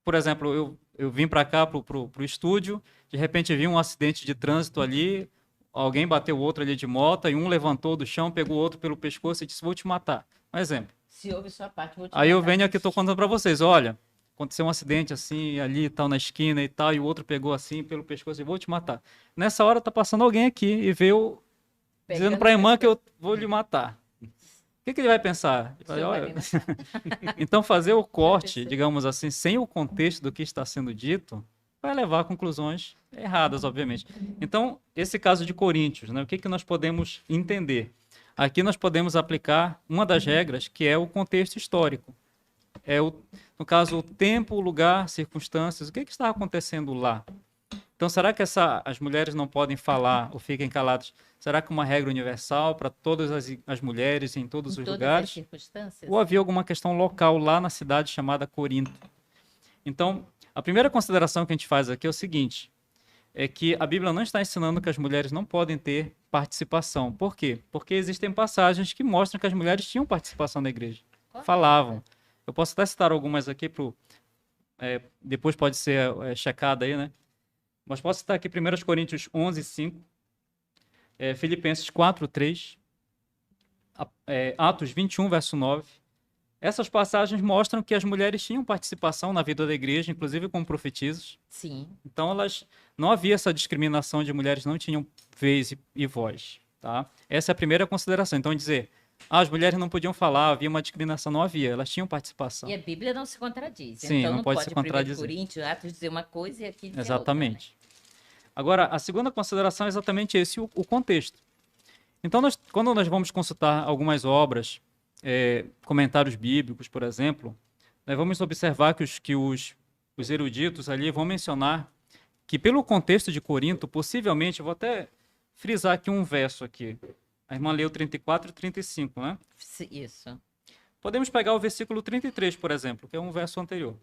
[SPEAKER 4] Por exemplo, eu vim para cá, para o estúdio, de repente vi um acidente de trânsito ali, alguém bateu o outro ali de moto, e um levantou do chão, pegou o outro pelo pescoço e disse, vou te matar. Um exemplo.
[SPEAKER 2] Se ouve sua parte, vou te
[SPEAKER 4] Aí eu
[SPEAKER 2] matar.
[SPEAKER 4] venho aqui e estou contando para vocês, olha, aconteceu um acidente assim, ali e tal, na esquina e tal, e o outro pegou assim pelo pescoço e vou te matar. Nessa hora tá passando alguém aqui e veio dizendo
[SPEAKER 2] Pegando
[SPEAKER 4] para a irmã
[SPEAKER 2] pescoço.
[SPEAKER 4] que eu vou lhe matar. O que ele vai pensar? Ele
[SPEAKER 2] O
[SPEAKER 4] vai,
[SPEAKER 2] senhor vai
[SPEAKER 4] olha,
[SPEAKER 2] me matar.
[SPEAKER 4] então, fazer o corte,
[SPEAKER 2] pensei.
[SPEAKER 4] digamos assim, sem o contexto do que está sendo dito, vai levar a conclusões erradas, obviamente. Então, esse caso de Coríntios, né, o que nós podemos entender? Aqui nós podemos aplicar uma das regras, que é o contexto histórico. No caso, o tempo, o lugar, circunstâncias, o que está acontecendo lá? Então, será que as mulheres não podem falar ou fiquem caladas? Será que uma regra universal para todas as mulheres em todos
[SPEAKER 2] Em
[SPEAKER 4] os
[SPEAKER 2] todas
[SPEAKER 4] lugares?
[SPEAKER 2] as circunstâncias.
[SPEAKER 4] Ou havia alguma questão local lá na cidade chamada Corinto? Então, a primeira consideração que a gente faz aqui é o seguinte, é que a Bíblia não está ensinando que as mulheres não podem ter participação. Por quê? Porque existem passagens que mostram que as mulheres tinham participação na igreja.
[SPEAKER 2] Correto.
[SPEAKER 4] Falavam. Eu posso até citar algumas aqui, depois pode ser checada aí, né? Mas posso citar aqui 1 Coríntios 11, 5, Filipenses 4, 3, Atos 21, verso 9. Essas passagens mostram que as mulheres tinham participação na vida da igreja, inclusive como profetisas.
[SPEAKER 2] Sim.
[SPEAKER 4] Então, não havia essa discriminação de mulheres não tinham vez e voz. Tá? Essa é a primeira consideração. Então, dizer, as mulheres não podiam falar, havia uma discriminação, não havia, elas tinham participação.
[SPEAKER 2] E a Bíblia não se contradiz.
[SPEAKER 4] Sim,
[SPEAKER 2] então
[SPEAKER 4] não pode se
[SPEAKER 2] 1
[SPEAKER 4] contradizer.
[SPEAKER 2] Coríntios, Atos dizer uma coisa e aqui dizer
[SPEAKER 4] Exatamente.
[SPEAKER 2] outra, né?
[SPEAKER 4] Agora, a segunda consideração é exatamente esse, o contexto. Então, quando nós vamos consultar algumas obras, comentários bíblicos, por exemplo, nós vamos observar que os eruditos ali vão mencionar que, pelo contexto de Corinto, possivelmente, eu vou até frisar aqui um verso aqui. A irmã leu 34 e 35, né?
[SPEAKER 2] Isso.
[SPEAKER 4] Podemos pegar o versículo 33, por exemplo, que é um verso anterior,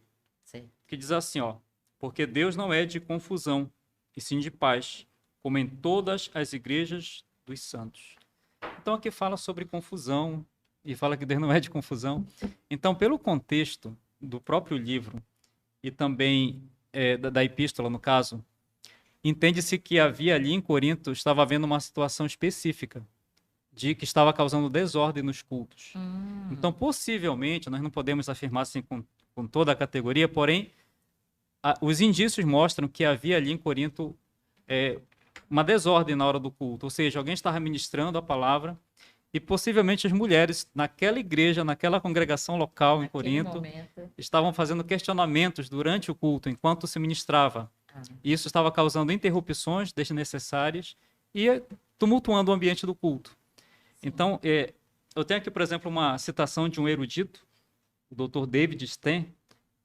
[SPEAKER 2] Sim.
[SPEAKER 4] que diz assim, ó, porque Deus não é de confusão, e sim de paz, como em todas as igrejas dos santos. Então aqui fala sobre confusão, e fala que Deus não é de confusão. Então, pelo contexto do próprio livro, e também da epístola, no caso, entende-se que havia ali em Corinto, estava havendo uma situação específica de que estava causando desordem nos cultos.
[SPEAKER 2] Hum.
[SPEAKER 4] Então, possivelmente, nós não podemos afirmar assim com toda a categoria, porém, os indícios mostram que havia ali em Corinto uma desordem na hora do culto, ou seja, alguém estava ministrando a palavra e possivelmente as mulheres naquela igreja, naquela congregação local em
[SPEAKER 2] Naquele
[SPEAKER 4] Corinto,
[SPEAKER 2] momento.
[SPEAKER 4] estavam fazendo questionamentos durante o culto, enquanto se ministrava. E isso estava causando interrupções desnecessárias e tumultuando o ambiente do culto. Então, eu tenho aqui, por exemplo, uma citação de um erudito, o Dr. David Steen.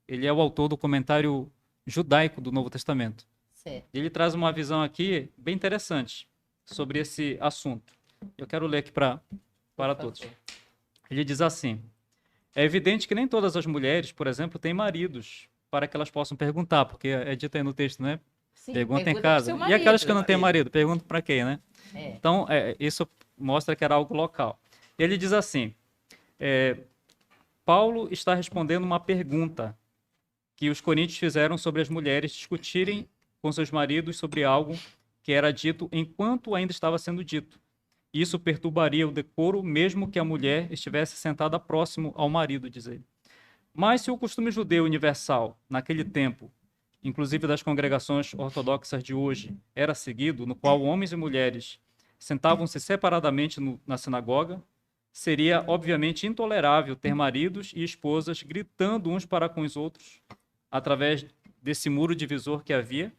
[SPEAKER 4] Ele é o autor do comentário judaico do Novo Testamento.
[SPEAKER 2] Certo.
[SPEAKER 4] Ele traz uma visão aqui bem interessante sobre esse assunto. Eu quero ler aqui para todos. Ele diz assim: é evidente que nem todas as mulheres, por exemplo, têm maridos para que elas possam perguntar, porque é dito aí no texto, né?
[SPEAKER 2] Sim,
[SPEAKER 4] Pergunta em
[SPEAKER 2] pro
[SPEAKER 4] casa.
[SPEAKER 2] seu
[SPEAKER 4] E aquelas que
[SPEAKER 2] marido.
[SPEAKER 4] não têm marido, pergunta para quem, né?
[SPEAKER 2] É.
[SPEAKER 4] Então, isso mostra que era algo local. Ele diz assim: Paulo está respondendo uma pergunta que os coríntios fizeram sobre as mulheres discutirem com seus maridos sobre algo que era dito enquanto ainda estava sendo dito. Isso perturbaria o decoro, mesmo que a mulher estivesse sentada próximo ao marido, diz ele. Mas se o costume judeu universal, naquele tempo, inclusive das congregações ortodoxas de hoje, era seguido, no qual homens e mulheres sentavam-se separadamente na sinagoga, seria obviamente intolerável ter maridos e esposas gritando uns para com os outros através desse muro divisor que havia.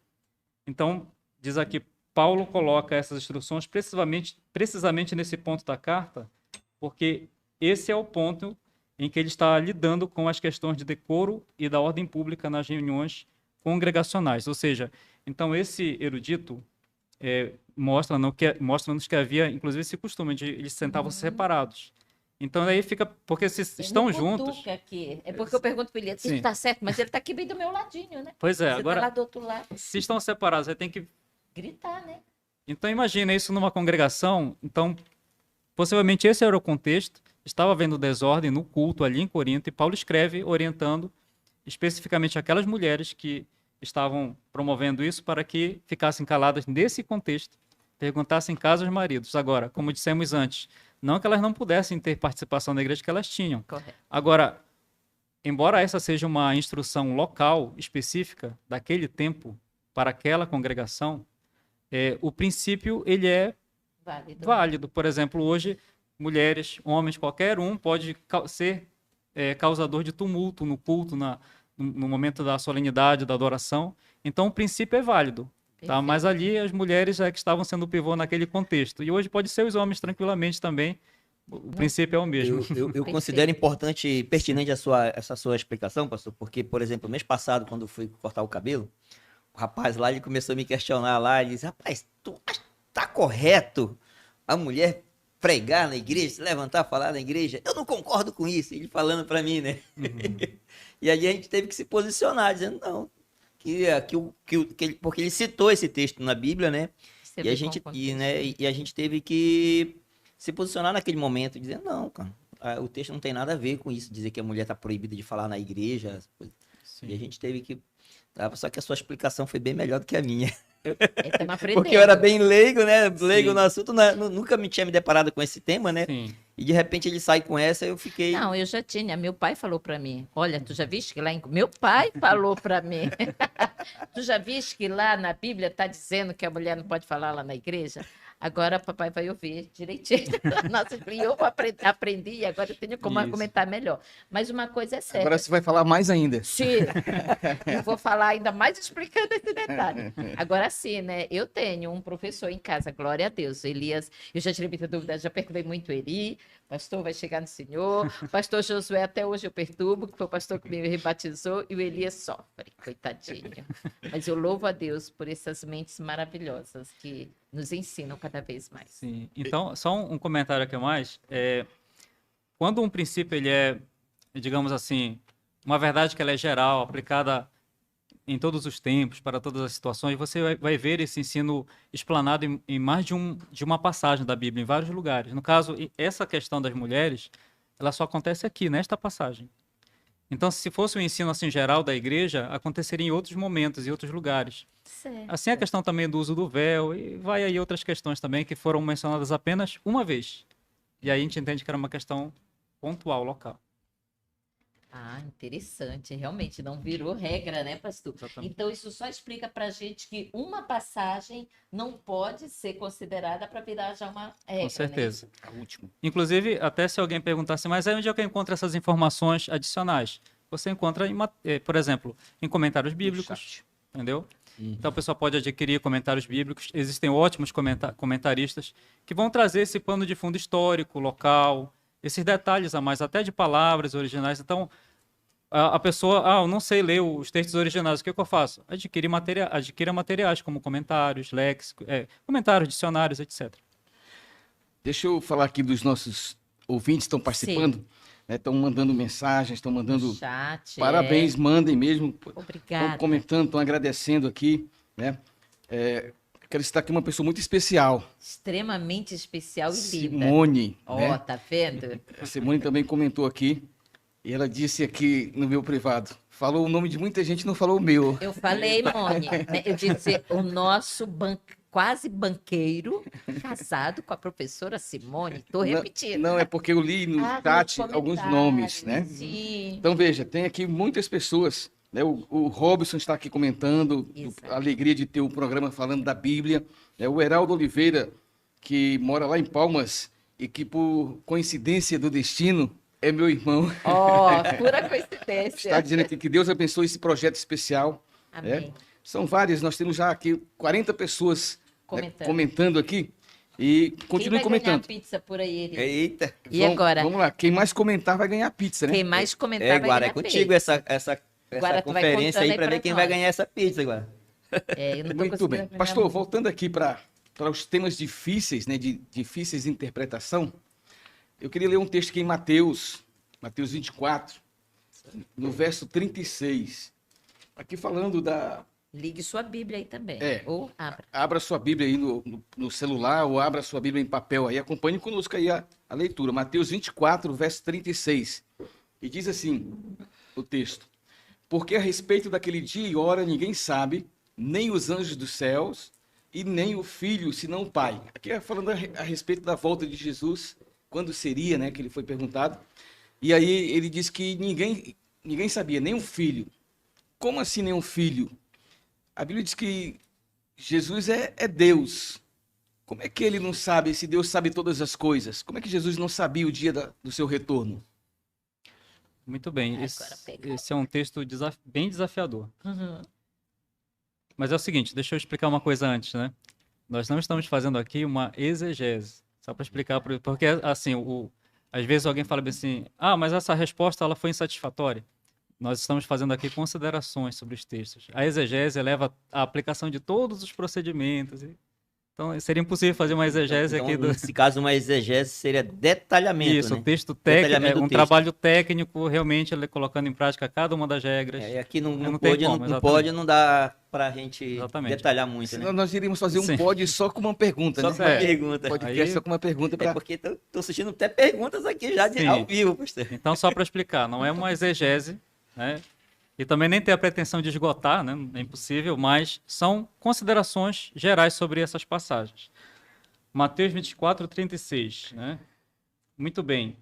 [SPEAKER 4] Então, diz aqui, Paulo coloca essas instruções precisamente nesse ponto da carta, porque esse é o ponto em que ele está lidando com as questões de decoro e da ordem pública nas reuniões congregacionais. Ou seja, então esse erudito mostra-nos que havia, inclusive, esse costume de eles sentavam separados. Então, daí fica... Porque se estão
[SPEAKER 2] Me
[SPEAKER 4] juntos...
[SPEAKER 2] cutuca aqui. É porque eu pergunto para ele, isso
[SPEAKER 4] Sim.
[SPEAKER 2] está certo, mas ele está aqui bem do meu ladinho, né?
[SPEAKER 4] Pois é,
[SPEAKER 2] Você
[SPEAKER 4] agora,
[SPEAKER 2] tá lá do outro lado.
[SPEAKER 4] se estão separados, aí tem que...
[SPEAKER 2] Gritar, né?
[SPEAKER 4] Então, imagina isso numa congregação. Então, possivelmente esse era o contexto. Estava havendo desordem no culto ali em Corinto, e Paulo escreve orientando especificamente aquelas mulheres que estavam promovendo isso para que ficassem caladas nesse contexto, perguntassem caso aos maridos. Agora, como dissemos antes, não que elas não pudessem ter participação da igreja, que elas tinham.
[SPEAKER 2] Correto.
[SPEAKER 4] Agora, embora essa seja uma instrução local, específica, daquele tempo, para aquela congregação, o princípio ele é válido. Por exemplo, hoje, mulheres, homens, qualquer um pode ser causador de tumulto no culto, no momento da solenidade, da adoração. Então, o princípio é válido. Tá? Mas ali as mulheres que estavam sendo o pivô naquele contexto. E hoje pode ser os homens tranquilamente também. O princípio é o mesmo.
[SPEAKER 3] Eu considero importante e pertinente essa sua explicação, pastor, porque, por exemplo, mês passado, quando eu fui cortar o cabelo, o rapaz lá, ele começou a me questionar lá, ele disse, rapaz, tá correto a mulher pregar na igreja, se levantar, falar na igreja? Eu não concordo com isso, ele falando para mim, né? Uhum. E aí a gente teve que se posicionar, dizendo, não, porque ele citou esse texto na Bíblia, né? E a gente teve que se posicionar naquele momento, dizendo, não, cara, o texto não tem nada a ver com isso, dizer que a mulher está proibida de falar na igreja. E a gente teve que... Só que a sua explicação foi bem melhor do que a minha. Porque eu era bem leigo, né? Leigo no assunto, nunca tinha me deparado com esse tema, né?
[SPEAKER 4] Sim.
[SPEAKER 3] E de repente ele sai com essa, eu fiquei...
[SPEAKER 2] Não, eu já tinha. Meu pai falou para mim, olha, tu já viste que lá... Meu pai falou para mim. Tu já viste que lá na Bíblia está dizendo que a mulher não pode falar lá na igreja? Agora papai vai ouvir direitinho. Nossa, eu aprendi e agora eu tenho como argumentar melhor. Mas uma coisa é certa.
[SPEAKER 1] Agora você vai falar mais ainda.
[SPEAKER 2] Sim, eu vou falar ainda mais explicando esse detalhe. Agora sim, né? Eu tenho um professor em casa, glória a Deus, Elias. Eu já tirei muita dúvida, já perturbei muito ele. Pastor vai chegar no Senhor. Pastor Josué, até hoje eu perturbo, que foi o pastor que me rebatizou, e o Elias sofre, coitadinho. Mas eu louvo a Deus por essas mentes maravilhosas que nos ensinam cada vez mais.
[SPEAKER 4] Sim. Então, só um comentário aqui a mais. Quando um princípio ele é, digamos assim, uma verdade que ela é geral, aplicada em todos os tempos, para todas as situações, você vai ver esse ensino explanado em mais de uma passagem da Bíblia, em vários lugares. No caso, essa questão das mulheres, ela só acontece aqui, nesta passagem. Então, se fosse um ensino assim geral da igreja, aconteceria em outros momentos e outros lugares.
[SPEAKER 2] Certo.
[SPEAKER 4] Assim, a questão também do uso do véu, e vai aí outras questões também que foram mencionadas apenas uma vez E aí a gente entende que era uma questão pontual, local.
[SPEAKER 2] Ah, interessante. Realmente não virou regra, né, pastor?
[SPEAKER 4] Exatamente.
[SPEAKER 2] Então, isso só explica para a gente que uma passagem não pode ser considerada para virar já uma regra,
[SPEAKER 4] Com certeza.
[SPEAKER 1] A última.
[SPEAKER 4] Inclusive, até se alguém perguntasse, mas aí onde é que eu encontro essas informações adicionais? Você encontra, por exemplo, em comentários
[SPEAKER 1] No
[SPEAKER 4] bíblicos,
[SPEAKER 1] chat.
[SPEAKER 4] entendeu? Então, a pessoa pode adquirir comentários bíblicos. Existem ótimos comentaristas que vão trazer esse pano de fundo histórico, local, esses detalhes a mais, até de palavras originais. Então, a pessoa, eu não sei ler os textos originais, o que eu faço? Adquira materiais como comentários, léxicos, comentários, dicionários, etc.
[SPEAKER 1] Deixa eu falar aqui dos nossos ouvintes que estão participando. Estão mandando mensagens, estão mandando
[SPEAKER 2] No chat.
[SPEAKER 1] parabéns, mandem mesmo. Estão
[SPEAKER 2] Obrigada.
[SPEAKER 1] comentando, estão agradecendo aqui, né? Quero citar aqui uma pessoa muito especial,
[SPEAKER 2] Extremamente especial e linda.
[SPEAKER 1] Simone.
[SPEAKER 2] Ó,
[SPEAKER 1] Né?
[SPEAKER 2] tá vendo?
[SPEAKER 1] A Simone também comentou aqui, e ela disse aqui no meu privado, falou o nome de muita gente, não falou o meu.
[SPEAKER 2] Eu falei, Mone, né? Eu disse o nosso quase banqueiro casado com a professora Simone. Estou repetindo.
[SPEAKER 1] Não, é porque eu li no chat
[SPEAKER 2] nos
[SPEAKER 1] alguns
[SPEAKER 2] comentários,
[SPEAKER 1] nomes, né?
[SPEAKER 2] Sim.
[SPEAKER 1] Então, veja, tem aqui muitas pessoas, né? O Robson está aqui comentando
[SPEAKER 2] Exato.
[SPEAKER 1] a alegria de ter o programa falando da Bíblia. Né? O Heraldo Oliveira, que mora lá em Palmas e que, por coincidência do destino, é meu irmão.
[SPEAKER 2] Ó, pura coincidência.
[SPEAKER 1] Está dizendo aqui que Deus abençoe esse projeto especial.
[SPEAKER 2] Amém.
[SPEAKER 1] São várias, nós temos já aqui 40 pessoas né,
[SPEAKER 2] Comentando.
[SPEAKER 1] comentando aqui. E continue
[SPEAKER 2] Quem vai ganhar
[SPEAKER 1] comentando.
[SPEAKER 2] pizza por aí, Eri?
[SPEAKER 3] Eita.
[SPEAKER 2] E agora?
[SPEAKER 1] Vamos lá, quem mais comentar vai ganhar pizza, né?
[SPEAKER 2] Quem mais comentar vai
[SPEAKER 3] Guara,
[SPEAKER 2] ganhar
[SPEAKER 3] é contigo
[SPEAKER 2] pizza.
[SPEAKER 3] essa
[SPEAKER 2] Guara, tu vai
[SPEAKER 3] conferência
[SPEAKER 2] contando
[SPEAKER 3] aí
[SPEAKER 2] aí
[SPEAKER 3] pra ver
[SPEAKER 2] pra
[SPEAKER 3] quem
[SPEAKER 2] nós.
[SPEAKER 3] vai ganhar essa pizza, Guara.
[SPEAKER 2] Eu não tô
[SPEAKER 1] Muito
[SPEAKER 2] conseguindo
[SPEAKER 1] bem.
[SPEAKER 2] acompanhar
[SPEAKER 1] Pastor,
[SPEAKER 2] muito.
[SPEAKER 1] voltando aqui para os temas difíceis, né, de difíceis de interpretação, eu queria ler um texto aqui em Mateus 24, no verso 36. Aqui falando da...
[SPEAKER 2] Ligue sua Bíblia aí também.
[SPEAKER 1] É.
[SPEAKER 2] Ou abra.
[SPEAKER 1] Abra sua Bíblia aí no celular ou abra sua Bíblia em papel aí. Acompanhe conosco aí a leitura. Mateus 24, verso 36. E diz assim o texto. Porque a respeito daquele dia e hora ninguém sabe, nem os anjos dos céus e nem o Filho, senão o Pai. Aqui é falando a respeito da volta de Jesus, quando seria, né, que ele foi perguntado. E aí ele diz que ninguém sabia, nem o Filho. Como assim nem o Filho? A Bíblia diz que Jesus é Deus. Como é que ele não sabe, se Deus sabe todas as coisas? Como é que Jesus não sabia o dia do seu retorno?
[SPEAKER 4] Muito bem.
[SPEAKER 2] Agora pega.
[SPEAKER 4] Esse é um texto bem desafiador.
[SPEAKER 2] Uhum.
[SPEAKER 4] Mas é o seguinte, deixa eu explicar uma coisa antes, né? Nós não estamos fazendo aqui uma exegese. Só para explicar, porque assim, às vezes alguém fala bem assim, mas essa resposta ela foi insatisfatória. Nós estamos fazendo aqui considerações sobre os textos. A exegese leva à aplicação de todos os procedimentos. Então, seria impossível fazer uma exegese
[SPEAKER 3] Então,
[SPEAKER 4] aqui do...
[SPEAKER 3] nesse caso, uma exegese seria detalhamento,
[SPEAKER 4] Isso,
[SPEAKER 3] né?
[SPEAKER 4] o texto técnico,
[SPEAKER 3] Detalhamento do texto.
[SPEAKER 4] trabalho técnico, realmente ele colocando em prática cada uma das regras.
[SPEAKER 3] E aqui não
[SPEAKER 4] Não tem
[SPEAKER 3] pode,
[SPEAKER 4] como,
[SPEAKER 3] não
[SPEAKER 4] exatamente.
[SPEAKER 3] pode, não dá pra gente
[SPEAKER 4] Exatamente.
[SPEAKER 3] detalhar muito,
[SPEAKER 1] Senão
[SPEAKER 3] né?
[SPEAKER 1] nós iríamos fazer um
[SPEAKER 4] Sim.
[SPEAKER 1] pod só com uma pergunta,
[SPEAKER 3] Só
[SPEAKER 1] né?
[SPEAKER 3] com uma
[SPEAKER 4] É.
[SPEAKER 3] pergunta.
[SPEAKER 1] Podcast
[SPEAKER 4] Aí-
[SPEAKER 1] só com uma pergunta
[SPEAKER 3] É
[SPEAKER 1] para...
[SPEAKER 3] porque tô assistindo até perguntas aqui já
[SPEAKER 4] Sim.
[SPEAKER 3] ao vivo, pastor.
[SPEAKER 4] Então, só para explicar, não é uma exegese, né? E também nem tem a pretensão de esgotar, né? É impossível, mas são considerações gerais sobre essas passagens. Mateus 24, 36, né? Muito bem.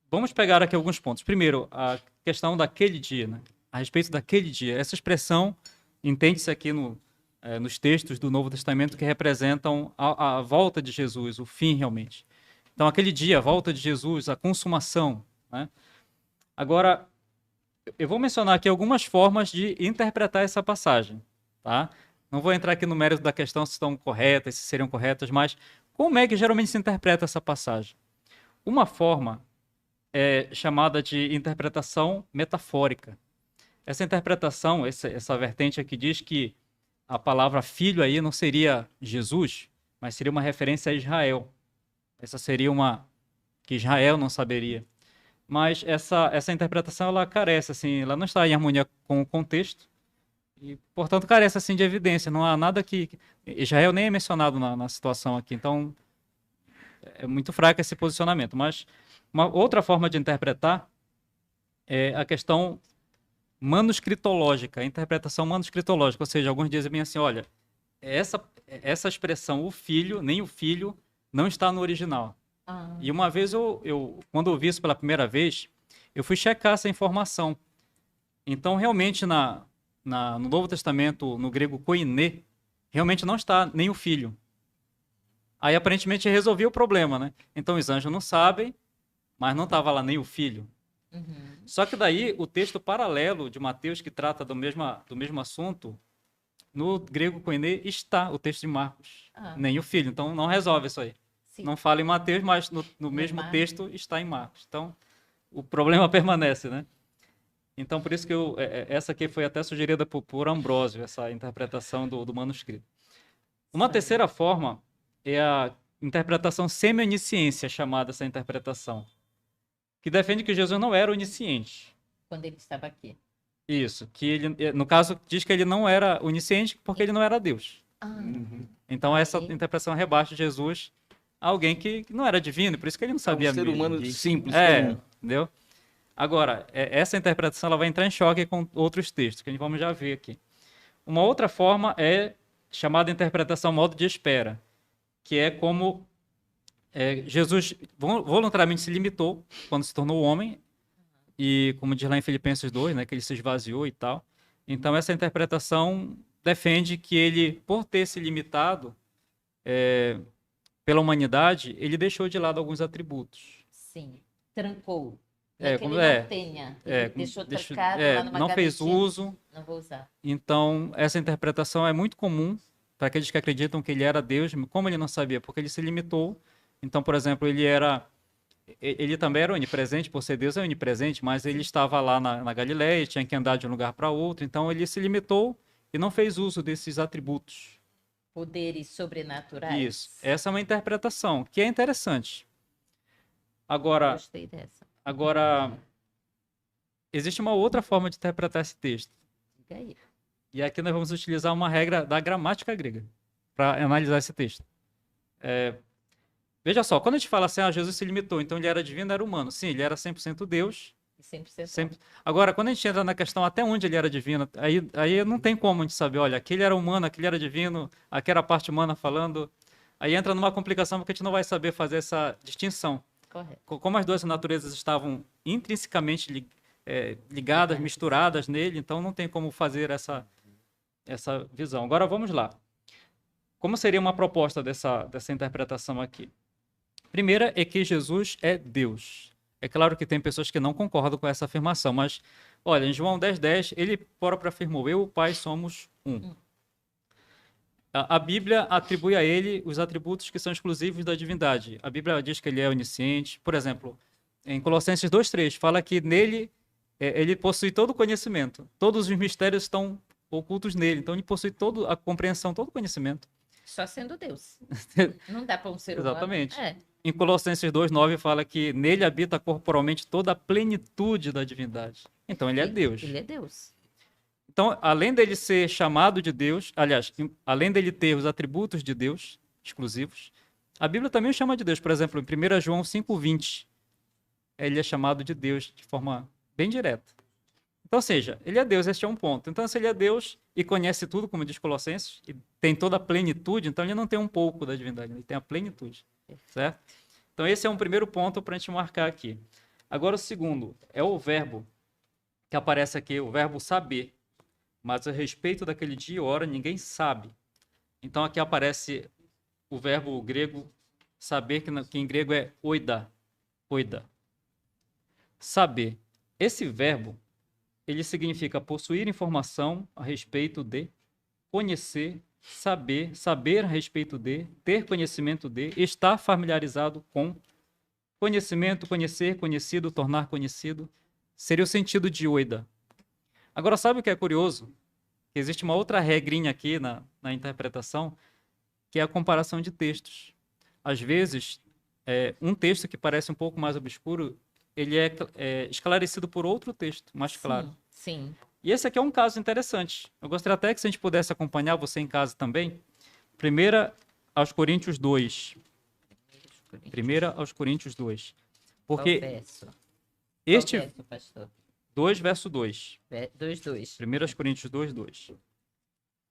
[SPEAKER 4] Vamos pegar aqui alguns pontos. Primeiro, a questão daquele dia, né? A respeito daquele dia. Essa expressão entende-se aqui nos textos do Novo Testamento que representam a volta de Jesus, o fim realmente. Então, aquele dia, a volta de Jesus, a consumação, né? Agora, eu vou mencionar aqui algumas formas de interpretar essa passagem, tá? Não vou entrar aqui no mérito da questão se estão corretas, se seriam corretas, mas como é que geralmente se interpreta essa passagem? Uma forma é chamada de interpretação metafórica. Essa interpretação, essa vertente aqui diz que a palavra filho aí não seria Jesus, mas seria uma referência a Israel. Essa seria uma que Israel não saberia. Mas essa interpretação ela carece, assim, ela não está em harmonia com o contexto e, portanto, carece assim de evidência. Não há nada que Israel nem é mencionado na situação aqui. Então, é muito fraco esse posicionamento. Mas uma outra forma de interpretar é a questão manuscritológica, a interpretação manuscritológica. Ou seja, alguns dizem bem assim, olha, essa expressão, o filho, nem o filho, não está no original.
[SPEAKER 2] Ah,
[SPEAKER 4] E uma vez, quando eu vi isso pela primeira vez, eu fui checar essa informação. Então, realmente, no Novo Testamento, no grego koiné, realmente não está nem o filho. Aí, aparentemente, resolveu o problema, né? Então, os anjos não sabem, mas não estava lá nem o filho.
[SPEAKER 2] uhum.
[SPEAKER 4] Só que daí, o texto paralelo de Mateus, que trata do mesmo assunto, no grego koiné está o texto de Marcos,
[SPEAKER 2] Ah,
[SPEAKER 4] nem o filho. Então, não resolve isso aí.
[SPEAKER 2] sim.
[SPEAKER 4] Não fala em Mateus, mas no mesmo
[SPEAKER 2] Marcos.
[SPEAKER 4] texto está em Marcos. Então, o problema permanece, né? Então, por isso que essa aqui foi até sugerida por Ambrósio, essa interpretação do manuscrito. Uma
[SPEAKER 2] Sim.
[SPEAKER 4] terceira forma é a interpretação semi-onisciência, chamada essa interpretação, que defende que Jesus não era onisciente.
[SPEAKER 2] Quando ele estava aqui.
[SPEAKER 4] Isso, que ele, no caso, diz que ele não era onisciente porque ele não era Deus.
[SPEAKER 2] Ah,
[SPEAKER 4] Então, essa
[SPEAKER 2] Aí.
[SPEAKER 4] interpretação rebaixa Jesus a alguém que não era divino, por isso que ele não sabia
[SPEAKER 1] um ser
[SPEAKER 4] mesmo.
[SPEAKER 1] humano simples. comum.
[SPEAKER 4] Entendeu? Agora, essa interpretação ela vai entrar em choque com outros textos, que a gente vamos já ver aqui. Uma outra forma é chamada interpretação modo de espera, que é como Jesus voluntariamente se limitou quando se tornou homem, e como diz lá em Filipenses 2, né, que ele se esvaziou e tal. Então, essa interpretação defende que ele, por ter se limitado pela humanidade, ele deixou de lado alguns atributos.
[SPEAKER 2] sim. Trancou. Não
[SPEAKER 4] É,
[SPEAKER 2] é que ele
[SPEAKER 4] como-
[SPEAKER 2] não tenha. Ele deixou trancado lá numa
[SPEAKER 4] não fez
[SPEAKER 2] gavetinha.
[SPEAKER 4] uso.
[SPEAKER 2] Não vou usar.
[SPEAKER 4] Então, essa interpretação é muito comum para aqueles que acreditam que ele era Deus. Como ele não sabia? Porque ele se limitou. Então, por exemplo, ele também era onipresente, por ser Deus é onipresente, mas ele estava lá na Galileia, tinha que andar de um lugar para outro. Então, ele se limitou e não fez uso desses atributos.
[SPEAKER 2] Poderes sobrenaturais.
[SPEAKER 4] Isso. Essa é uma interpretação que é interessante. Agora,
[SPEAKER 2] Gostei dessa.
[SPEAKER 4] existe uma outra forma de interpretar esse texto.
[SPEAKER 2] Diga aí.
[SPEAKER 4] E aqui nós vamos utilizar uma regra da gramática grega para analisar esse texto. Veja só, quando a gente fala assim, Jesus se limitou, então ele era divino, era humano. Sim, ele era 100% Deus.
[SPEAKER 2] E 100%.
[SPEAKER 4] Sempre... Agora, quando a gente entra na questão até onde ele era divino, aí não tem como a gente saber, olha, aquele era humano, aquele era divino, aqui era a parte humana falando. Aí entra numa complicação porque a gente não vai saber fazer essa distinção.
[SPEAKER 2] Correto.
[SPEAKER 4] Como as duas naturezas estavam intrinsecamente ligadas, misturadas nele, então não tem como fazer essa visão. Agora vamos lá. Como seria uma proposta dessa interpretação aqui? Primeira é que Jesus é Deus. É claro que tem pessoas que não concordam com essa afirmação, mas, olha, em João 10:10, ele próprio afirmou, eu e o Pai somos um. A Bíblia atribui a ele os atributos que são exclusivos da divindade. A Bíblia diz que ele é onisciente. Por exemplo, em Colossenses 2:3, fala que nele ele possui todo o conhecimento. Todos os mistérios estão ocultos nele. Então, ele possui toda a compreensão, todo o conhecimento.
[SPEAKER 2] Só sendo Deus. Não dá para um ser humano.
[SPEAKER 4] Exatamente.
[SPEAKER 2] É.
[SPEAKER 4] Em Colossenses 2:9 fala que nele habita corporalmente toda a plenitude da divindade. Então, ele é Deus.
[SPEAKER 2] Ele é Deus.
[SPEAKER 4] Então, além dele ser chamado de Deus, aliás, além dele ter os atributos de Deus exclusivos, a Bíblia também o chama de Deus. Por exemplo, em 1 João 5:20, ele é chamado de Deus de forma bem direta. Então, ou seja, ele é Deus, este é um ponto. Então, se ele é Deus e conhece tudo, como diz Colossenses, e tem toda a plenitude, então ele não tem um pouco da divindade, ele tem a plenitude, certo? Então, esse é um primeiro ponto para a gente marcar aqui. Agora, o segundo é o verbo que aparece aqui, o verbo saber. Mas a respeito daquele dia e hora, ninguém sabe. Então, aqui aparece o verbo grego saber, que em grego é oida. Oida. Saber. Esse verbo, ele significa possuir informação a respeito de, conhecer, saber a respeito de, ter conhecimento de, estar familiarizado com, conhecimento, conhecer, conhecido, tornar conhecido. Seria o sentido de oida. Agora, sabe o que é curioso? Que existe uma outra regrinha aqui na interpretação, que é a comparação de textos. Às vezes, um texto que parece um pouco mais obscuro, ele é esclarecido por outro texto, mais claro.
[SPEAKER 2] Sim.
[SPEAKER 4] E esse aqui é um caso interessante. Eu gostaria até que se a gente pudesse acompanhar, você em casa também, 1 aos Coríntios 2. 1 aos Coríntios 2. Porque
[SPEAKER 2] Qual verso?
[SPEAKER 4] este...
[SPEAKER 2] Qual verso, pastor?
[SPEAKER 4] 2, verso 2.
[SPEAKER 2] 2:2.
[SPEAKER 4] 1 Coríntios 2, 2.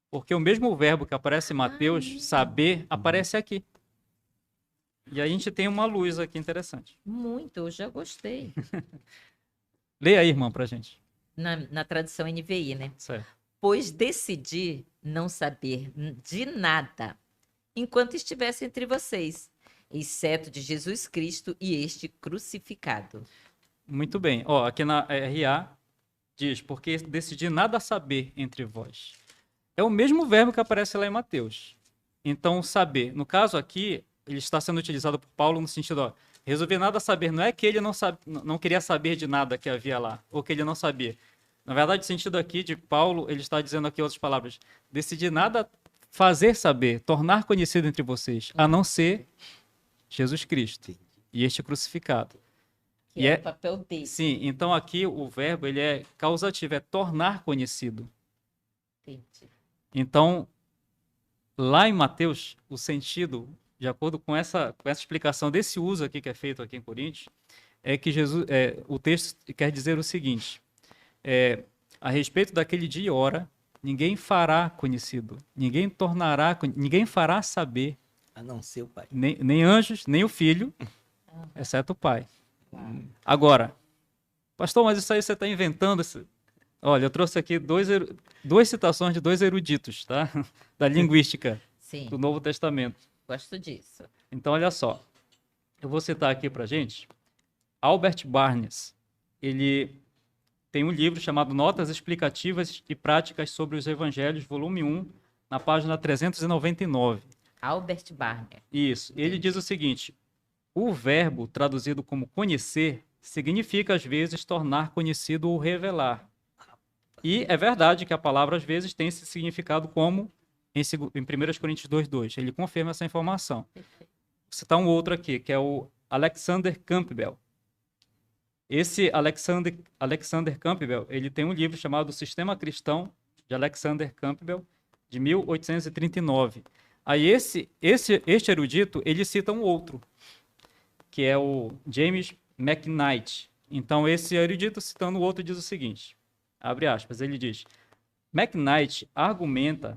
[SPEAKER 4] Porque o mesmo verbo que aparece em Mateus, saber, aparece aqui. E a gente tem uma luz aqui interessante.
[SPEAKER 2] Muito, eu já gostei.
[SPEAKER 4] Leia aí, irmã, pra gente.
[SPEAKER 2] Na tradução NVI, né?
[SPEAKER 4] Certo.
[SPEAKER 2] Pois decidi não saber de nada enquanto estivesse entre vocês, exceto de Jesus Cristo e este crucificado.
[SPEAKER 4] Muito bem. Ó, aqui na RA diz, porque decidi nada saber entre vós. É o mesmo verbo que aparece lá em Mateus. Então, saber. No caso aqui, ele está sendo utilizado por Paulo no sentido, ó, resolver nada saber. Não é que ele não queria saber de nada que havia lá, ou que ele não sabia. Na verdade, o sentido aqui de Paulo, ele está dizendo aqui outras palavras. Decidi nada fazer saber, tornar conhecido entre vocês, a não ser Jesus Cristo e este crucificado.
[SPEAKER 2] Que
[SPEAKER 4] E
[SPEAKER 2] é
[SPEAKER 4] é-
[SPEAKER 2] o papel dele.
[SPEAKER 4] Sim, então aqui o verbo ele é causativo, é tornar conhecido.
[SPEAKER 2] Entendi.
[SPEAKER 4] Então, lá em Mateus, o sentido, de acordo com essa explicação desse uso aqui que é feito aqui em Coríntios, é que o texto quer dizer o seguinte: a respeito daquele dia e hora, ninguém fará conhecido, ninguém fará saber,
[SPEAKER 3] A não ser o pai.
[SPEAKER 4] nem anjos, nem o filho, exceto o pai. Agora, pastor, mas isso aí você está inventando. Olha, eu trouxe aqui duas citações de dois eruditos, tá? Da linguística
[SPEAKER 2] Sim,
[SPEAKER 4] do Novo Testamento.
[SPEAKER 2] gosto disso.
[SPEAKER 4] Então, olha só. Eu vou citar aqui pra gente. Albert Barnes. Ele tem um livro chamado Notas Explicativas e Práticas sobre os Evangelhos, volume 1, na página 399.
[SPEAKER 2] Albert Barner.
[SPEAKER 4] Isso. Ele diz o seguinte: o verbo traduzido como conhecer significa, às vezes, tornar conhecido ou revelar. E é verdade que a palavra, às vezes, tem esse significado como em 1 Coríntios 2:2. Ele confirma essa informação. Vou citar um outro aqui, que é o Alexander Campbell. Esse Alexander Campbell, ele tem um livro chamado Sistema Cristão, de Alexander Campbell, de 1839. Aí este erudito, ele cita um outro, que é o James McKnight. Então, esse erudito, citando o outro, diz o seguinte, abre aspas, ele diz: McKnight argumenta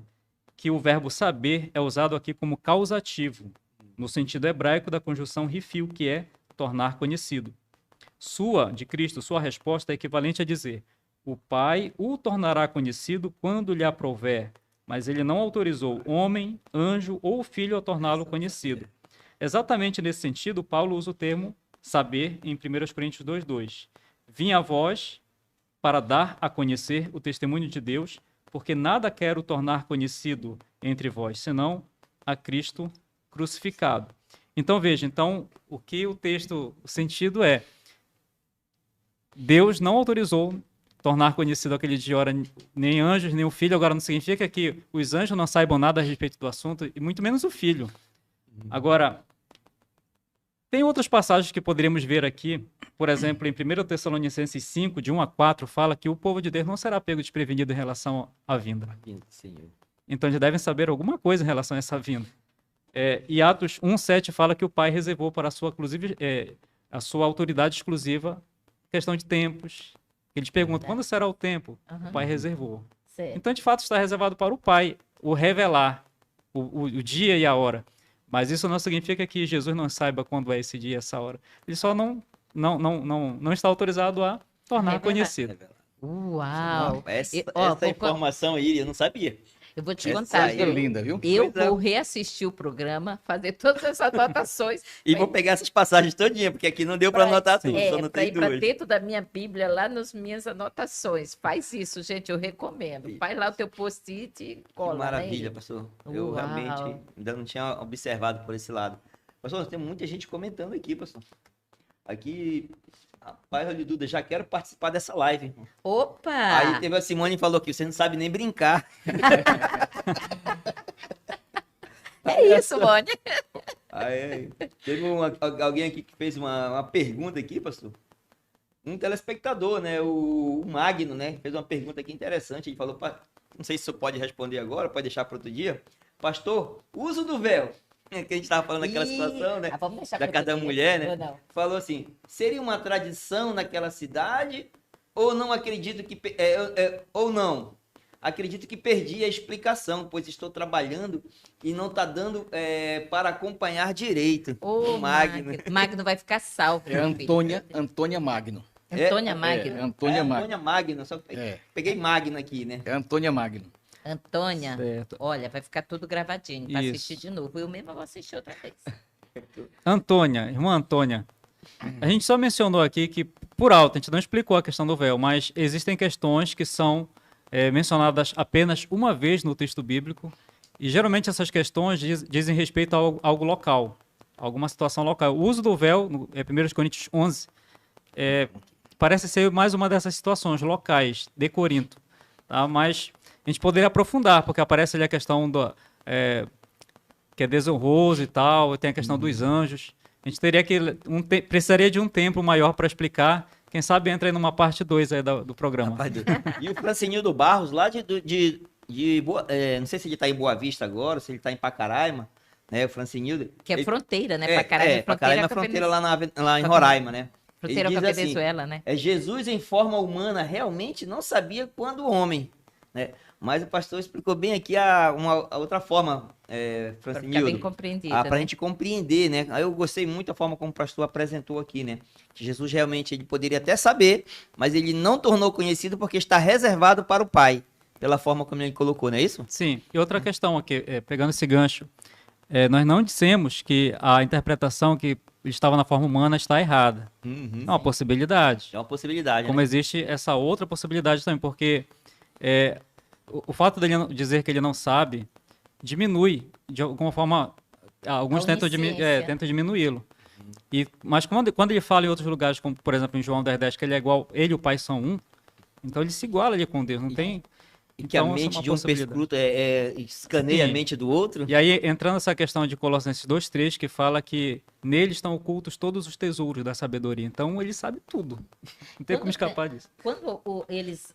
[SPEAKER 4] que o verbo saber é usado aqui como causativo, no sentido hebraico da conjunção rifil, que é tornar conhecido. De Cristo, sua resposta é equivalente a dizer: o Pai o tornará conhecido quando lhe aprouver, mas ele não autorizou homem, anjo ou filho a torná-lo conhecido. Exatamente nesse sentido, Paulo usa o termo saber em 1 Coríntios 2:2. Vim a vós para dar a conhecer o testemunho de Deus, porque nada quero tornar conhecido entre vós, senão a Cristo crucificado. Então, veja, o que o sentido é: Deus não autorizou tornar conhecido aquele dia e hora nem anjos, nem o filho. Agora, não significa que os anjos não saibam nada a respeito do assunto, e muito menos o filho. Agora, tem outras passagens que poderíamos ver aqui. Por exemplo, em 1 Tessalonicenses 5, de 1 a 4, fala que o povo de Deus não será pego desprevenido em relação à vinda.
[SPEAKER 3] Senhor.
[SPEAKER 4] Então, eles devem saber alguma coisa em relação a essa vinda. E Atos 1,7 fala que o Pai reservou para a sua autoridade exclusiva questão de tempos. Eles perguntam, quando será o tempo? O Pai reservou.
[SPEAKER 2] Certo.
[SPEAKER 4] Então, de fato, está reservado para o Pai o revelar o dia e a hora. Mas isso não significa que Jesus não saiba quando é esse dia e essa hora. Ele só não está autorizado a tornar
[SPEAKER 2] Revelar.
[SPEAKER 4] conhecido.
[SPEAKER 2] Uau!
[SPEAKER 3] Essa
[SPEAKER 2] Ó,
[SPEAKER 3] informação aí eu não sabia.
[SPEAKER 2] Eu vou te
[SPEAKER 3] Essa
[SPEAKER 2] contar,
[SPEAKER 3] aí
[SPEAKER 1] Coisa
[SPEAKER 2] viu?
[SPEAKER 1] linda, viu?
[SPEAKER 2] Eu
[SPEAKER 3] Pois é.
[SPEAKER 2] vou reassistir o programa, fazer todas essas anotações.
[SPEAKER 3] E vou pegar essas passagens todinhas, porque aqui não deu para anotar tudo, só
[SPEAKER 2] Para
[SPEAKER 3] anotei
[SPEAKER 2] ir para
[SPEAKER 3] duas.
[SPEAKER 2] dentro da minha Bíblia, lá nas minhas anotações. Faz isso, gente, eu recomendo. Faz lá o teu post-it e
[SPEAKER 3] Que
[SPEAKER 2] cola.
[SPEAKER 3] maravilha,
[SPEAKER 2] né?
[SPEAKER 3] pastor. Eu
[SPEAKER 2] Uau.
[SPEAKER 3] realmente ainda não tinha observado por esse lado. Pastor, tem muita gente comentando aqui, pastor. Aqui, rapaz, olha, Duda, já quero participar dessa live.
[SPEAKER 2] Opa!
[SPEAKER 3] Aí teve a Simone que falou que você não sabe nem brincar.
[SPEAKER 2] É isso, Mônica.
[SPEAKER 3] Aí, teve alguém aqui que fez uma pergunta aqui, pastor. Um telespectador, né? O Magno, né? Fez uma pergunta aqui interessante. Ele falou, não sei se você pode responder agora, pode deixar para outro dia. Pastor, uso do véu. Que a gente estava falando daquela situação, né?
[SPEAKER 2] Vamos deixar
[SPEAKER 3] Da
[SPEAKER 2] pra
[SPEAKER 3] casa da
[SPEAKER 2] outro dia.
[SPEAKER 3] mulher, né?
[SPEAKER 2] Ou não?
[SPEAKER 3] Falou assim, seria uma tradição naquela cidade ou não acredito que... ou não? acredito que perdi a explicação, pois estou trabalhando e não está dando para acompanhar direito.
[SPEAKER 2] Ô,
[SPEAKER 3] O Magno.
[SPEAKER 2] Magno vai ficar salvo.
[SPEAKER 1] É Antônia Magno.
[SPEAKER 2] Antônia
[SPEAKER 1] É
[SPEAKER 2] Magno.
[SPEAKER 1] Antônia Magno.
[SPEAKER 3] Antônia Magno, só
[SPEAKER 1] É,
[SPEAKER 3] peguei Magno aqui, né?
[SPEAKER 1] é Antônia Magno.
[SPEAKER 2] Antônia,
[SPEAKER 4] Certo.
[SPEAKER 2] olha, vai ficar tudo gravadinho para
[SPEAKER 4] Isso.
[SPEAKER 2] assistir de novo. Eu mesma vou assistir outra vez.
[SPEAKER 4] Antônia, irmã Antônia, a gente só mencionou aqui que, por alto, a gente não explicou a questão do véu, mas existem questões que são mencionadas apenas uma vez no texto bíblico, e geralmente essas questões dizem respeito a algo local, alguma situação local. O uso do véu, no 1 Coríntios 11, parece ser mais uma dessas situações locais, de Corinto, tá? Mas a gente poderia aprofundar, porque aparece ali a questão do... que é desonroso e tal, tem a questão dos anjos. A gente teria que precisaria de um tempo maior para explicar. Quem sabe entra aí numa parte 2 aí do programa.
[SPEAKER 3] E o Francinildo Barros, lá não sei se ele está em Boa Vista agora, se ele está em Pacaraima, né? O Francinildo.
[SPEAKER 2] Que é
[SPEAKER 3] ele-
[SPEAKER 2] fronteira, né?
[SPEAKER 3] Pacaraima é fronteira lá em Roraima, né?
[SPEAKER 2] Fronteira
[SPEAKER 3] Ele
[SPEAKER 2] com a
[SPEAKER 3] diz assim,
[SPEAKER 2] Venezuela, né?
[SPEAKER 3] Jesus em forma humana realmente não sabia quando o homem, né? Mas o pastor explicou bem aqui a outra forma,
[SPEAKER 2] Para ficar bem
[SPEAKER 3] Francinildo.
[SPEAKER 2] compreendida.
[SPEAKER 3] Para a
[SPEAKER 2] né?
[SPEAKER 3] gente compreender, né? Aí eu gostei muito da forma como o pastor apresentou aqui, né? Que Jesus realmente ele poderia até saber, mas ele não tornou conhecido porque está reservado para o Pai, pela forma como ele colocou, não é isso?
[SPEAKER 4] Sim, e outra questão aqui, pegando esse gancho, nós não dissemos que a interpretação que estava na forma humana está errada. É uma possibilidade.
[SPEAKER 3] É uma possibilidade,
[SPEAKER 4] Como
[SPEAKER 3] né?
[SPEAKER 4] existe essa outra possibilidade também, porque o fato dele dizer que ele não sabe diminui, de alguma forma, alguns
[SPEAKER 2] onisciência.
[SPEAKER 4] tentam diminuí-lo. Mas quando ele fala em outros lugares, como por exemplo em João 10:10, que ele é igual, ele e o Pai são um, então ele se iguala ali com Deus, não tem...
[SPEAKER 3] E que a
[SPEAKER 4] Então, essa é
[SPEAKER 3] mente
[SPEAKER 4] uma
[SPEAKER 3] de um
[SPEAKER 4] possibilidade.
[SPEAKER 3] perscruto escaneia
[SPEAKER 4] Sim.
[SPEAKER 3] a mente do outro.
[SPEAKER 4] E aí, entrando nessa questão de Colossenses 2:3, que fala que nele estão ocultos todos os tesouros da sabedoria. Então, ele sabe tudo. Não tem como escapar disso.
[SPEAKER 2] Quando eles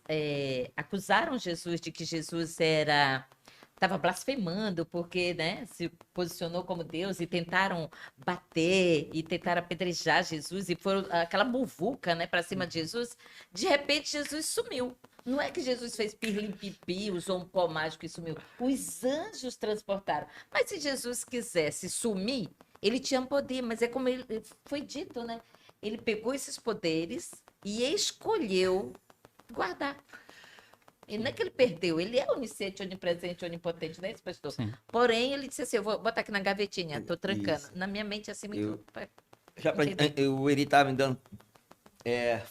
[SPEAKER 2] acusaram Jesus de que Jesus estava blasfemando porque, né, se posicionou como Deus e tentaram bater e tentaram apedrejar Jesus e foram aquela muvuca, né, para cima de Jesus, de repente Jesus sumiu. Não é que Jesus fez pirlim-pipi, usou um pó mágico e sumiu. Os anjos transportaram. Mas se Jesus quisesse sumir, ele tinha poder, mas é como foi dito, né? Ele pegou esses poderes e escolheu guardar. E não é que ele perdeu, ele é onisciente, onipresente, onipotente, não é isso, pastor?
[SPEAKER 4] Sim.
[SPEAKER 2] Porém, ele disse assim, eu vou botar aqui na gavetinha, tô trancando.
[SPEAKER 3] Isso.
[SPEAKER 2] Na minha mente, assim, muito...
[SPEAKER 3] O Eri tava me dando.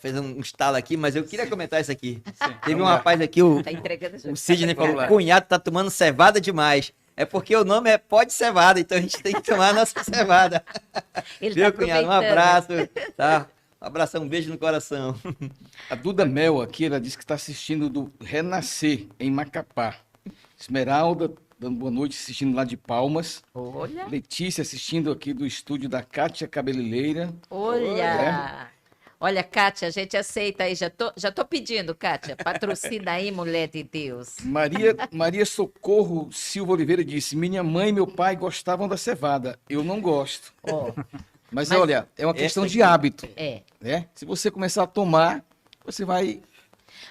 [SPEAKER 3] Fez um estalo aqui, mas eu queria comentar isso aqui.
[SPEAKER 4] Sim.
[SPEAKER 3] Teve um rapaz aqui,
[SPEAKER 2] Tá entregando
[SPEAKER 3] o Sidney falou:
[SPEAKER 1] Vamos lá.
[SPEAKER 3] cunhado tá tomando cevada demais. É porque o nome é pó de cevada, então a gente tem que tomar a nossa cevada.
[SPEAKER 2] Ele
[SPEAKER 3] Viu,
[SPEAKER 2] tá
[SPEAKER 3] cunhado? Um
[SPEAKER 2] aproveitando.
[SPEAKER 3] abraço, tá? Um abração, um beijo no coração.
[SPEAKER 1] A Duda Mel aqui, ela disse que está assistindo do Renascer, em Macapá. Esmeralda, dando boa noite, assistindo lá de Palmas.
[SPEAKER 2] Olha,
[SPEAKER 1] Letícia assistindo aqui do estúdio da Kátia Cabeleireira.
[SPEAKER 2] olha. Olha, Kátia, a gente aceita aí. Já tô pedindo, Kátia. Patrocina aí, mulher de Deus.
[SPEAKER 1] Maria Socorro Silva Oliveira disse: minha mãe e meu pai gostavam da cevada. Eu não gosto.
[SPEAKER 2] Ó,
[SPEAKER 1] Mas,
[SPEAKER 2] Mas
[SPEAKER 1] olha, é uma questão
[SPEAKER 3] essa
[SPEAKER 1] de
[SPEAKER 3] aqui-
[SPEAKER 1] hábito,
[SPEAKER 2] é.
[SPEAKER 1] né? Se você começar a tomar, você vai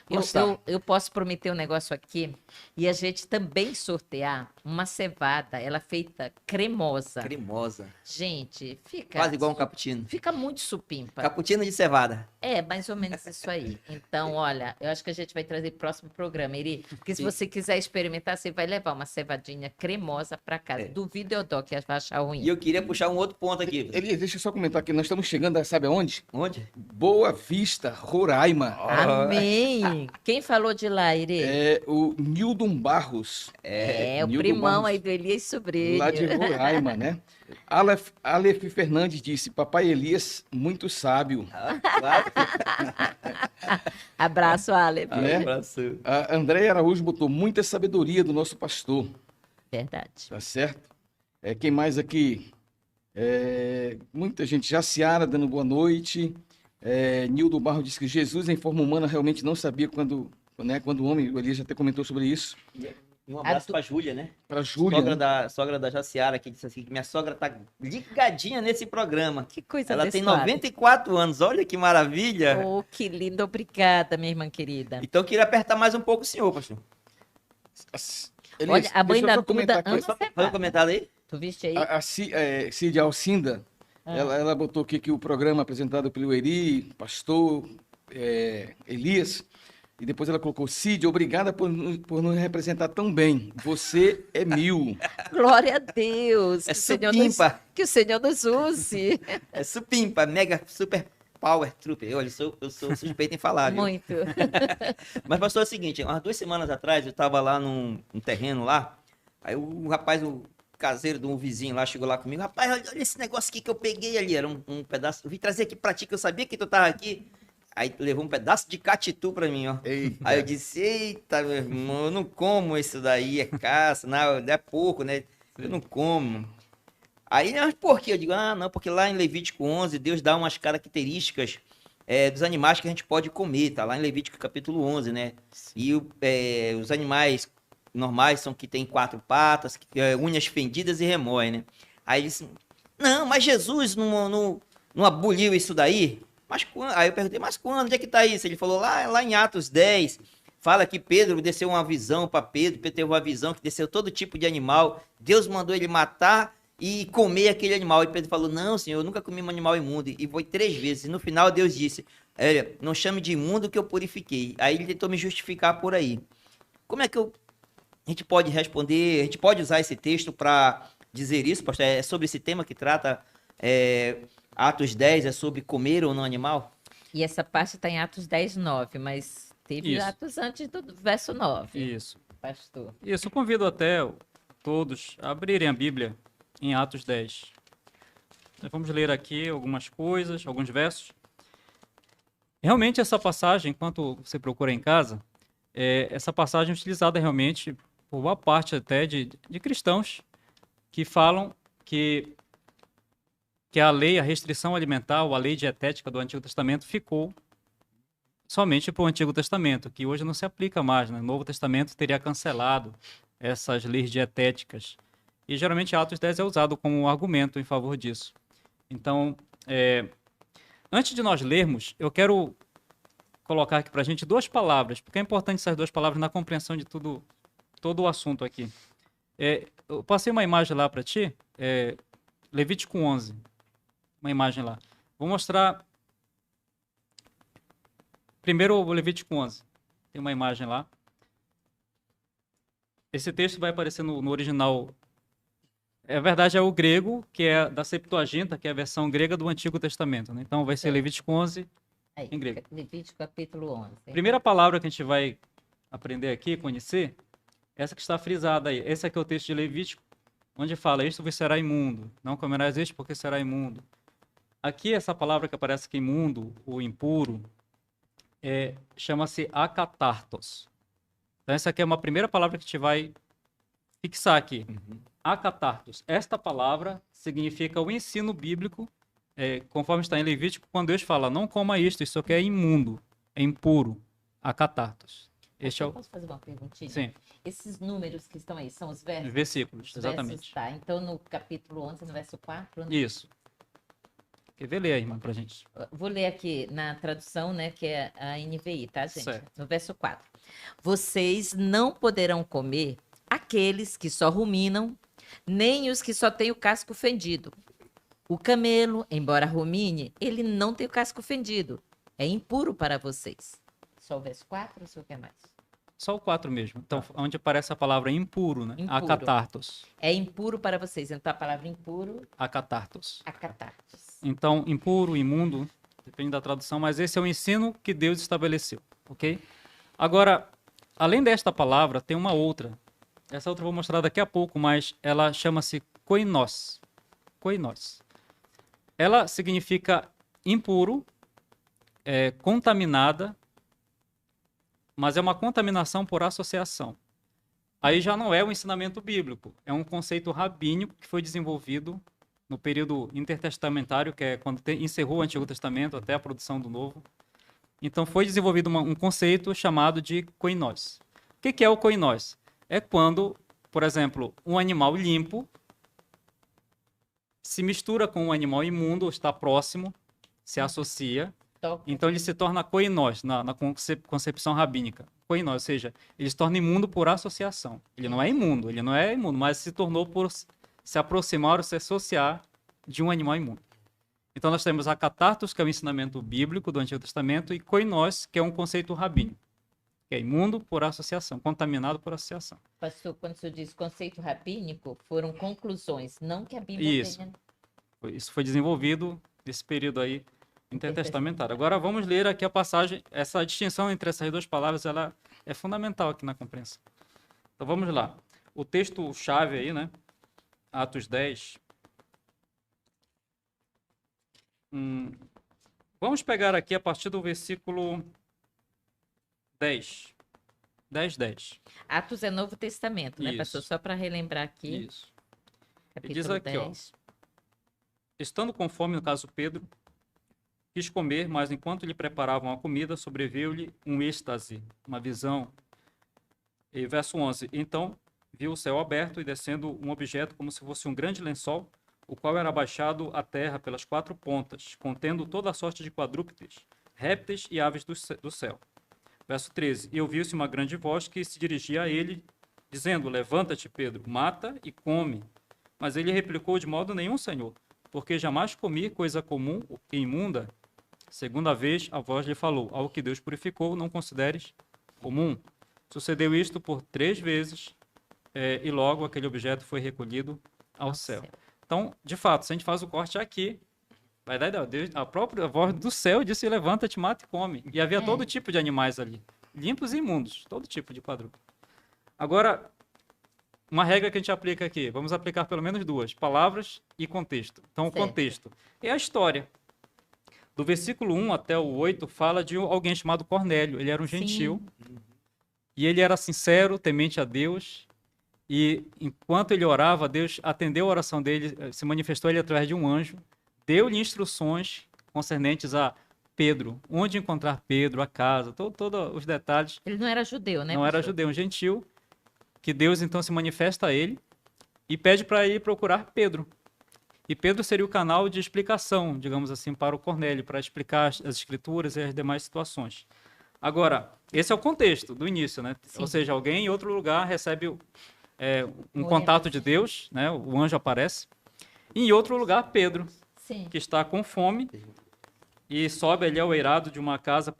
[SPEAKER 1] gostar.
[SPEAKER 2] Eu posso prometer um negócio aqui e a gente também sortear uma cevada, ela feita cremosa.
[SPEAKER 3] Cremosa.
[SPEAKER 2] Gente, fica.
[SPEAKER 3] Quase igual um cappuccino.
[SPEAKER 2] Fica muito supimpa.
[SPEAKER 3] Cappuccino de cevada.
[SPEAKER 2] É, mais ou menos isso aí. Então, olha, eu acho que a gente vai trazer próximo programa, Eri. Porque se
[SPEAKER 3] Sim.
[SPEAKER 2] você quiser experimentar, você vai levar uma cevadinha cremosa para casa. Duvido eu dó que vai achar ruim.
[SPEAKER 3] E eu queria puxar um outro ponto aqui.
[SPEAKER 1] Elias, deixa eu só comentar aqui. Nós estamos chegando, sabe aonde?
[SPEAKER 3] Onde?
[SPEAKER 1] Boa Vista, Roraima.
[SPEAKER 2] Amém! Quem falou de lá, Eri?
[SPEAKER 1] É o Nildon Barros.
[SPEAKER 2] É, o
[SPEAKER 1] Nildon
[SPEAKER 2] primão
[SPEAKER 1] Barros,
[SPEAKER 2] aí do Elias Sobrinho.
[SPEAKER 1] lá de Roraima, né? Aleph Fernandes disse: Papai Elias, muito sábio.
[SPEAKER 3] Claro.
[SPEAKER 2] Abraço, Aleph.
[SPEAKER 1] Né?
[SPEAKER 3] Abraço.
[SPEAKER 1] A Andréia Araújo botou muita sabedoria do nosso pastor.
[SPEAKER 2] Verdade.
[SPEAKER 1] Tá certo? Quem mais aqui? Muita gente. Jaciara dando boa noite. Nildo Barro disse que Jesus, em forma humana, realmente não sabia quando o homem, o Elias já até comentou sobre isso.
[SPEAKER 3] Um abraço pra Júlia, né?
[SPEAKER 1] Para Júlia.
[SPEAKER 3] Sogra da Jaciara, que disse assim, que minha sogra tá ligadinha nesse programa.
[SPEAKER 2] Que coisa
[SPEAKER 3] Ela tem
[SPEAKER 2] abençoada.
[SPEAKER 3] 94 anos, olha que maravilha.
[SPEAKER 2] Oh, que lindo. Obrigada, minha irmã querida.
[SPEAKER 3] Então eu queria apertar mais um pouco o senhor, pastor.
[SPEAKER 2] Olha, a mãe
[SPEAKER 1] deixa eu
[SPEAKER 2] da
[SPEAKER 1] só comentar
[SPEAKER 2] Duda
[SPEAKER 1] aqui.
[SPEAKER 2] ama
[SPEAKER 3] Faz um
[SPEAKER 2] Separa.
[SPEAKER 3] comentário aí.
[SPEAKER 2] Tu viste aí?
[SPEAKER 1] Cid Alcinda,
[SPEAKER 2] Ah.
[SPEAKER 1] ela botou aqui que o programa apresentado pelo Eri, pastor Elias, e depois ela colocou: Cid, obrigada por nos representar tão bem. Você é 1000.
[SPEAKER 2] Glória a Deus.
[SPEAKER 3] É
[SPEAKER 2] Que o Senhor
[SPEAKER 3] supimpa.
[SPEAKER 2] que o Senhor nos use.
[SPEAKER 3] É supimpa, mega, super power trooper. Olha, eu sou suspeito em falar, viu?
[SPEAKER 2] Muito.
[SPEAKER 3] Mas, pastor, é o seguinte, umas 2 semanas atrás, eu tava lá num terreno lá, aí o rapaz, o caseiro de um vizinho lá, chegou lá comigo: rapaz, olha esse negócio aqui que eu peguei ali, era um pedaço, eu vim trazer aqui pra ti, que eu sabia que tu tava aqui. Aí levou um pedaço de catitu pra mim, ó.
[SPEAKER 1] Eita.
[SPEAKER 3] Aí eu disse: eita, meu irmão, eu não como isso daí, é caça, não, é pouco, né? Eu não como. Aí, mas por quê? Eu digo: ah, não, porque lá em Levítico 11, Deus dá umas características dos animais que a gente pode comer, tá lá em Levítico capítulo 11, né? E os animais normais são que tem 4 patas, unhas fendidas e remói, né? Aí ele disse: não, mas Jesus não aboliu isso daí? Mas quando? Aí eu perguntei: mas quando? Onde é que tá isso? Ele falou: lá em Atos 10, fala que Pedro desceu uma visão para Pedro teve uma visão que desceu todo tipo de animal, Deus mandou ele matar e comer aquele animal. E Pedro falou: não, Senhor, eu nunca comi um animal imundo. E foi 3 vezes. E no final Deus disse: não chame de imundo que eu purifiquei. Aí ele tentou me justificar por aí. Como é que a gente pode responder, a gente pode usar esse texto para dizer isso, pastor? É sobre esse tema que trata Atos 10, é sobre comer ou não animal?
[SPEAKER 2] E essa parte está em Atos 10, 9, mas teve
[SPEAKER 4] Isso.
[SPEAKER 2] Atos antes do verso 9,
[SPEAKER 4] Isso.
[SPEAKER 2] pastor.
[SPEAKER 4] Isso, eu convido até todos a abrirem a Bíblia em Atos 10. Nós vamos ler aqui algumas coisas, alguns versos. Realmente essa passagem, enquanto você procura em casa, essa passagem é utilizada realmente por boa parte até de cristãos que falam que a lei, a restrição alimentar, ou a lei dietética do Antigo Testamento ficou somente para o Antigo Testamento, que hoje não se aplica mais, né? O Novo Testamento teria cancelado essas leis dietéticas. E geralmente Atos 10 é usado como argumento em favor disso. Então, antes de nós lermos, eu quero colocar aqui para a gente 2 palavras, porque é importante essas 2 palavras na compreensão de todo o assunto aqui. Eu passei uma imagem lá para ti, Levítico 11, uma imagem lá. Vou mostrar primeiro o Levítico 11, tem uma imagem lá. Esse texto vai aparecer no original. É verdade, é o grego, que é da Septuaginta, que é a versão grega do Antigo Testamento, né? Então vai ser Levítico 11
[SPEAKER 2] Aí,
[SPEAKER 4] em grego.
[SPEAKER 2] Levítico capítulo 11.
[SPEAKER 4] Primeira palavra que a gente vai aprender aqui, conhecer, essa que está frisada aí. Esse aqui é o texto de Levítico, onde fala: isto vos será imundo, não comerás isto porque será imundo. Aqui, essa palavra que aparece aqui, imundo ou impuro, chama-se akatartos. Então essa aqui é uma primeira palavra que a gente vai fixar aqui. Akatartos. Esta palavra significa o ensino bíblico, conforme está em Levítico, quando Deus fala: não coma isto, isso aqui é imundo, é impuro. Akatartos. Este é o...
[SPEAKER 2] Posso fazer uma perguntinha?
[SPEAKER 4] Sim,
[SPEAKER 2] Esses números que estão aí são os versos?
[SPEAKER 4] versículos,
[SPEAKER 2] Os
[SPEAKER 4] exatamente.
[SPEAKER 2] versos, tá. Então, no capítulo 11, no verso 4...
[SPEAKER 4] Isso. Quer ver? Ler aí, irmã, pra gente.
[SPEAKER 2] Vou ler aqui na tradução, né, que é a NVI, tá, gente?
[SPEAKER 4] Certo.
[SPEAKER 2] No verso 4. Vocês não poderão comer aqueles que só ruminam, nem os que só têm o casco fendido. O camelo, embora rumine, ele não tem o casco fendido. É impuro para vocês. Só o verso 4 ou o senhor quer mais?
[SPEAKER 4] Só o 4 mesmo. Então, onde aparece a palavra impuro, né?
[SPEAKER 2] Impuro.
[SPEAKER 4] Akatartos.
[SPEAKER 2] É impuro para vocês. Então, a palavra impuro,
[SPEAKER 4] Akatartos.
[SPEAKER 2] acatartes.
[SPEAKER 4] Então, impuro, imundo, depende da tradução, mas esse é o ensino que Deus estabeleceu, ok? Agora, além desta palavra, tem uma outra. Essa outra eu vou mostrar daqui a pouco, mas ela chama-se koinos. Koinos. Ela significa impuro, contaminada, mas é uma contaminação por associação. Aí já não é o ensinamento bíblico, é um conceito rabínico que foi desenvolvido no período intertestamentário, que é quando encerrou o Antigo Testamento até a produção do Novo. Então foi desenvolvido um conceito chamado de koinos. O que é o koinos? É quando, por exemplo, um animal limpo se mistura com um animal imundo, está próximo, se associa,
[SPEAKER 2] Toca.
[SPEAKER 4] Então ele se torna koinós na concepção rabínica. Koinós, ou seja, ele se torna imundo por associação. Ele não é imundo, mas se tornou por se aproximar ou se associar de um animal imundo. Então nós temos a catartos, que é o ensinamento bíblico do Antigo Testamento, e koinós, que é um conceito rabínico, que é imundo por associação, contaminado por associação.
[SPEAKER 2] Pastor, quando o senhor diz conceito rabínico, foram conclusões, não que a Bíblia
[SPEAKER 4] Isso.
[SPEAKER 2] tenha.
[SPEAKER 4] Isso foi desenvolvido nesse período aí intertestamentário. Agora vamos ler aqui a passagem. Essa distinção entre essas duas palavras, ela é fundamental aqui na compreensão. Então vamos lá. O texto-chave aí, né? Atos 10. Vamos pegar aqui a partir do versículo 10. 10.
[SPEAKER 2] Atos é Novo Testamento, né,
[SPEAKER 4] Isso.
[SPEAKER 2] pastor? Só para relembrar aqui.
[SPEAKER 4] Isso.
[SPEAKER 2] Capítulo
[SPEAKER 4] diz aqui, ó.
[SPEAKER 2] 10.
[SPEAKER 4] Estando com fome, no caso Pedro, quis comer, mas enquanto lhe preparavam a comida, sobreveio-lhe um êxtase, uma visão. E verso 11. Então viu o céu aberto e descendo um objeto como se fosse um grande lençol, o qual era abaixado à terra pelas 4 pontas, contendo toda a sorte de quadrúpedes, répteis e aves do céu. Verso 13. E ouviu-se uma grande voz que se dirigia a ele, dizendo: Levanta-te, Pedro, mata e come. Mas ele replicou: De modo nenhum, Senhor, porque jamais comi coisa comum e imunda. Segunda vez a voz lhe falou: Ao que Deus purificou, não consideres comum. Sucedeu isto por 3 vezes, e logo aquele objeto foi recolhido ao céu. Então, de fato, se a gente faz o corte aqui, vai dar ideia. Deus, a própria voz do céu disse: Levanta-te, mata e come. E havia todo tipo de animais ali, limpos e imundos, todo tipo de quadrúpede. Agora, uma regra que a gente aplica aqui, vamos aplicar pelo menos 2, palavras e contexto. Então, o contexto é a história. Do versículo 1 até o 8, fala de alguém chamado Cornélio. Ele era um gentil. E ele era sincero, temente a Deus. E enquanto ele orava, Deus atendeu a oração dele, se manifestou ele através de um anjo, deu-lhe instruções concernentes a Pedro, onde encontrar Pedro, a casa, todos os detalhes.
[SPEAKER 2] Ele não era judeu, né?
[SPEAKER 4] Não era judeu, um gentil, que Deus então se manifesta a ele e pede para ele procurar Pedro. E Pedro seria o canal de explicação, digamos assim, para o Cornélio, para explicar as escrituras e as demais situações. Agora, esse é o contexto do início, né?
[SPEAKER 2] Sim.
[SPEAKER 4] Ou seja, alguém em outro lugar recebe um contato de Deus, né? O anjo aparece. E em outro lugar, Pedro,
[SPEAKER 2] Sim.
[SPEAKER 4] que está com fome e sobe ali ao eirado de uma casa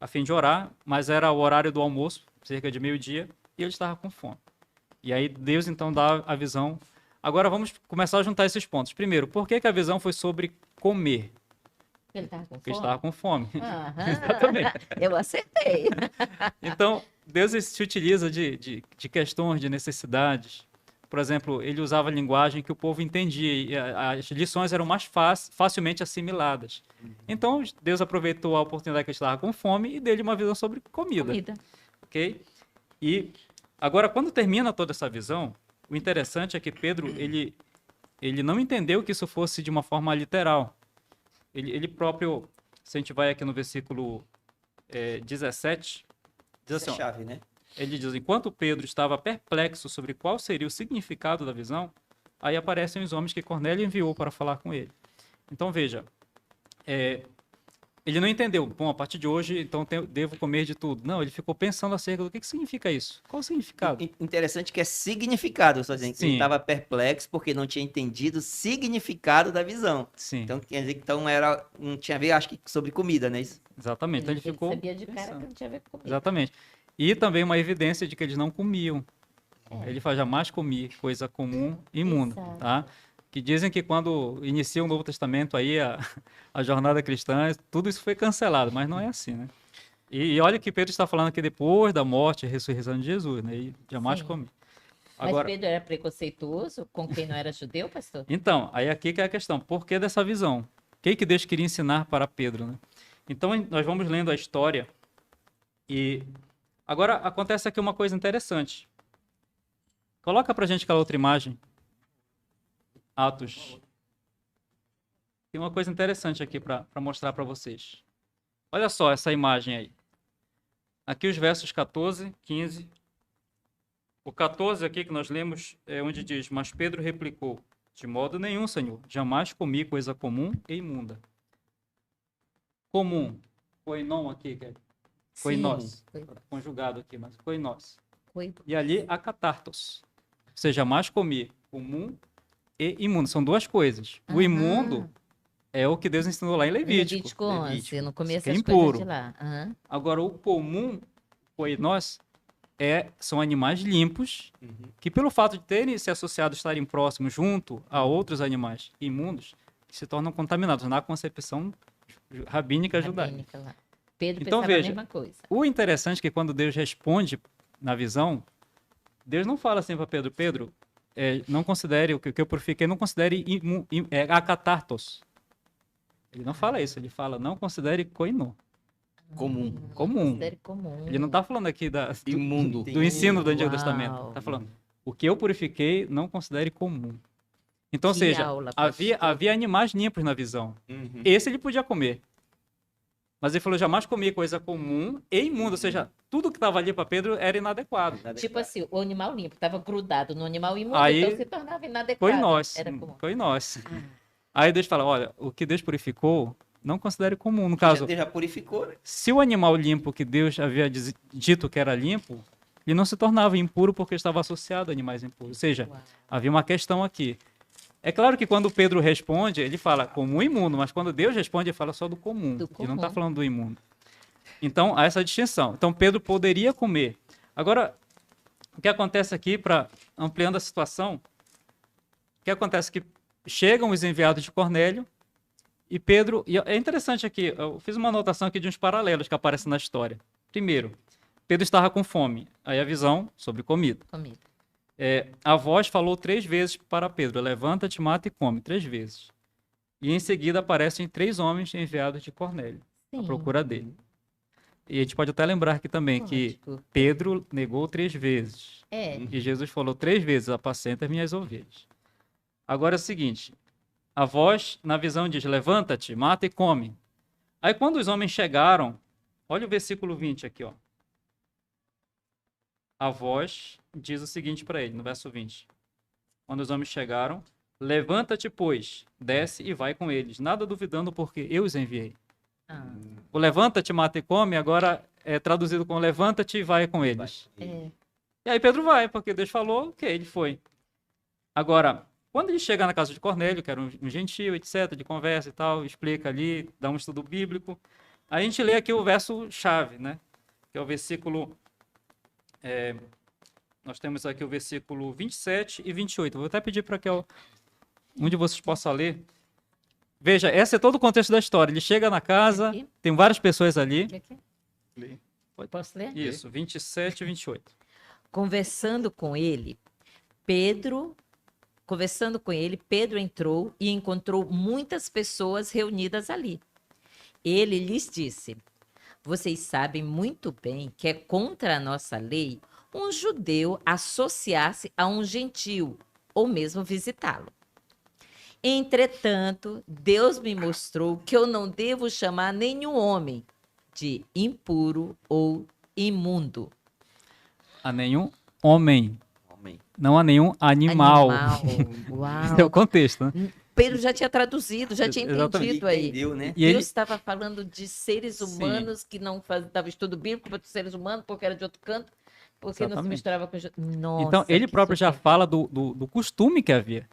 [SPEAKER 4] a fim de orar, mas era o horário do almoço, cerca de meio-dia, e ele estava com fome. E aí Deus então dá a visão. Agora vamos começar a juntar esses pontos. Primeiro, por que a visão foi sobre comer?
[SPEAKER 2] Ele estava com
[SPEAKER 4] Porque
[SPEAKER 2] fome?
[SPEAKER 4] estava com fome.
[SPEAKER 2] Aham.
[SPEAKER 4] Exatamente.
[SPEAKER 2] Eu acertei.
[SPEAKER 4] Então, Deus se utiliza de questões, de necessidades. Por exemplo, ele usava a linguagem que o povo entendia e as lições eram mais facilmente assimiladas. Então, Deus aproveitou a oportunidade que ele estava com fome e deu-lhe uma visão sobre comida. Ok? E agora, quando termina toda essa visão, o interessante é que Pedro, ele não entendeu que isso fosse de uma forma literal. Ele próprio, se a gente vai aqui no versículo 17, diz assim,
[SPEAKER 3] Essa é chave, né?
[SPEAKER 4] ele diz: enquanto Pedro estava perplexo sobre qual seria o significado da visão, aí aparecem os homens que Cornélio enviou para falar com ele. Então veja, ele não entendeu. Bom, a partir de hoje, então devo comer de tudo. Não, ele ficou pensando acerca do que significa isso. Qual o significado?
[SPEAKER 3] Interessante que é significado, só dizendo que ele
[SPEAKER 4] Sim.
[SPEAKER 3] estava perplexo porque não tinha entendido o significado da visão.
[SPEAKER 4] Sim,
[SPEAKER 3] Então, quer dizer que não tinha a ver, acho que, sobre comida, né? Isso?
[SPEAKER 4] exatamente. Então ele ficou
[SPEAKER 2] sabia de cara
[SPEAKER 4] pensando.
[SPEAKER 2] que não tinha a ver comigo.
[SPEAKER 4] Exatamente. E também uma evidência de que eles não comiam. Ele fala: jamais comi coisa comum e imunda,
[SPEAKER 2] Exato.
[SPEAKER 4] tá? Que dizem que quando inicia o Novo Testamento aí, a jornada cristã, tudo isso foi cancelado, mas não é assim, né? E olha que Pedro está falando aqui depois da morte e ressurreição de Jesus, né? E jamais
[SPEAKER 2] Sim.
[SPEAKER 4] comi.
[SPEAKER 2] Mas
[SPEAKER 4] Agora,
[SPEAKER 2] Pedro era preconceituoso com quem não era judeu, pastor?
[SPEAKER 4] então, aí aqui que é a questão. Por que dessa visão? O que Deus queria ensinar para Pedro, né? Então, nós vamos lendo a história e agora acontece aqui uma coisa interessante. Coloca pra gente aquela outra imagem. Atos. Tem uma coisa interessante aqui para mostrar para vocês. Olha só essa imagem aí. Aqui os versos 14, 15. O 14 aqui que nós lemos é onde diz: mas Pedro replicou: de modo nenhum, Senhor, jamais comi coisa comum e imunda. comum. Koinon aqui, que é koinós.
[SPEAKER 2] Foi-
[SPEAKER 4] Conjugado aqui, mas koinós.
[SPEAKER 2] foi-
[SPEAKER 4] E ali, akatartos. Ou seja, mais comer, comum e imundo. São duas coisas. O
[SPEAKER 2] Aham.
[SPEAKER 4] imundo é o que Deus ensinou lá em Levítico.
[SPEAKER 2] Levítico 11,
[SPEAKER 3] Levítico.
[SPEAKER 2] no começo
[SPEAKER 4] Isso aqui é
[SPEAKER 2] as coisas
[SPEAKER 4] impuro.
[SPEAKER 2] de lá. Aham.
[SPEAKER 4] Agora, o comum, koinós, são animais limpos, que pelo fato de terem se associado, estarem próximos junto a outros animais imundos, se tornam contaminados na concepção rabínica judaica.
[SPEAKER 2] Rabínica lá. Pedro
[SPEAKER 4] Então,
[SPEAKER 2] pensava
[SPEAKER 4] veja,
[SPEAKER 2] a mesma coisa.
[SPEAKER 4] O interessante é que quando Deus responde na visão, Deus não fala assim para Pedro, Pedro, não considere o que eu purifiquei, não considere akatartos. Ele não fala isso, ele fala, não considere koinô,
[SPEAKER 1] Comum.
[SPEAKER 4] comum.
[SPEAKER 2] Considere comum.
[SPEAKER 4] Ele não está falando aqui
[SPEAKER 1] Imundo.
[SPEAKER 4] do ensino do Antigo
[SPEAKER 2] Uau.
[SPEAKER 4] Testamento. Está falando, o que eu purifiquei, não considere comum. Então, ou
[SPEAKER 2] Que
[SPEAKER 4] seja,
[SPEAKER 2] aula,
[SPEAKER 4] havia
[SPEAKER 2] pastor.
[SPEAKER 4] animais limpos na visão. Esse ele podia comer. Mas ele falou, jamais comi coisa comum e imunda. Ou seja, tudo que estava ali para Pedro era inadequado.
[SPEAKER 2] Tipo assim, o animal limpo estava grudado no animal imundo,
[SPEAKER 4] Aí,
[SPEAKER 2] então se tornava inadequado.
[SPEAKER 4] Foi nós.
[SPEAKER 2] Era comum.
[SPEAKER 4] Foi nós.
[SPEAKER 2] Ah.
[SPEAKER 4] Aí Deus fala, olha, o que Deus purificou, não considere comum. No caso,
[SPEAKER 3] Deus já purificou, né?
[SPEAKER 4] se o animal limpo que Deus havia dito que era limpo, ele não se tornava impuro porque estava associado a animais impuros. Ou seja,
[SPEAKER 2] Uau.
[SPEAKER 4] havia uma questão aqui. É claro que quando Pedro responde, ele fala comum e imundo, mas quando Deus responde, ele fala só do comum.
[SPEAKER 2] Do
[SPEAKER 4] Ele não está
[SPEAKER 2] comum.
[SPEAKER 4] falando do imundo. Então, há essa distinção. Então, Pedro poderia comer. Agora, o que acontece aqui, ampliando a situação, o que acontece é que chegam os enviados de Cornélio e Pedro... E é interessante aqui, eu fiz uma anotação aqui de uns paralelos que aparecem na história. Primeiro, Pedro estava com fome. Aí a visão sobre comida.
[SPEAKER 2] Comida.
[SPEAKER 4] A voz falou 3 vezes para Pedro, levanta-te, mata e come, 3 vezes. E em seguida aparecem 3 homens enviados de Cornélio, à
[SPEAKER 2] Sim.
[SPEAKER 4] procura dele. E a gente pode até lembrar aqui também que
[SPEAKER 2] Lógico.
[SPEAKER 4] Pedro negou 3 vezes. E Jesus falou 3 vezes, apacenta as minhas ovelhas. Agora é o seguinte, a voz na visão diz, levanta-te, mata e come. Aí quando os homens chegaram, olha o versículo 20 aqui, ó. A voz diz o seguinte para ele, no verso 20. Quando os homens chegaram, levanta-te, pois, desce e vai com eles, nada duvidando porque eu os enviei.
[SPEAKER 2] Ah,
[SPEAKER 4] O levanta-te, mata e come, agora é traduzido com levanta-te e vai com eles.
[SPEAKER 2] é.
[SPEAKER 4] E aí Pedro vai, porque Deus falou que ele foi. Agora, quando ele chega na casa de Cornélio, que era um gentio, etc., de conversa e tal, explica ali, dá um estudo bíblico, aí a gente lê aqui o verso-chave, né? Que é o versículo... nós temos aqui o versículo 27 e 28. Vou até pedir para que um de vocês possa ler. Veja, esse é todo o contexto da história. Ele chega na casa,
[SPEAKER 2] Aqui?
[SPEAKER 4] tem várias pessoas ali.
[SPEAKER 2] E aqui?
[SPEAKER 1] Lê.
[SPEAKER 2] Posso ler?
[SPEAKER 4] Isso, 27 e 28.
[SPEAKER 2] Conversando com ele, Pedro entrou e encontrou muitas pessoas reunidas ali. Ele lhes disse: vocês sabem muito bem que é contra a nossa lei um judeu associar-se a um gentio ou mesmo visitá-lo. Entretanto, Deus me mostrou que eu não devo chamar nenhum homem de impuro ou imundo.
[SPEAKER 4] A nenhum homem,
[SPEAKER 3] Homem.
[SPEAKER 4] não a nenhum animal.
[SPEAKER 2] Uau.
[SPEAKER 4] É o contexto, né?
[SPEAKER 2] Pedro já tinha traduzido, já tinha
[SPEAKER 4] Exatamente.
[SPEAKER 2] entendido aí.
[SPEAKER 3] Entendeu, né?
[SPEAKER 4] E ele,
[SPEAKER 2] Deus estava falando de seres
[SPEAKER 4] Sim.
[SPEAKER 2] humanos que não davam estudo bíblico para seres humanos, porque era de outro canto, porque não se
[SPEAKER 4] Exatamente.
[SPEAKER 2] misturava com... Nossa,
[SPEAKER 4] então, ele
[SPEAKER 2] que
[SPEAKER 4] próprio já
[SPEAKER 2] super.
[SPEAKER 4] fala do costume que havia.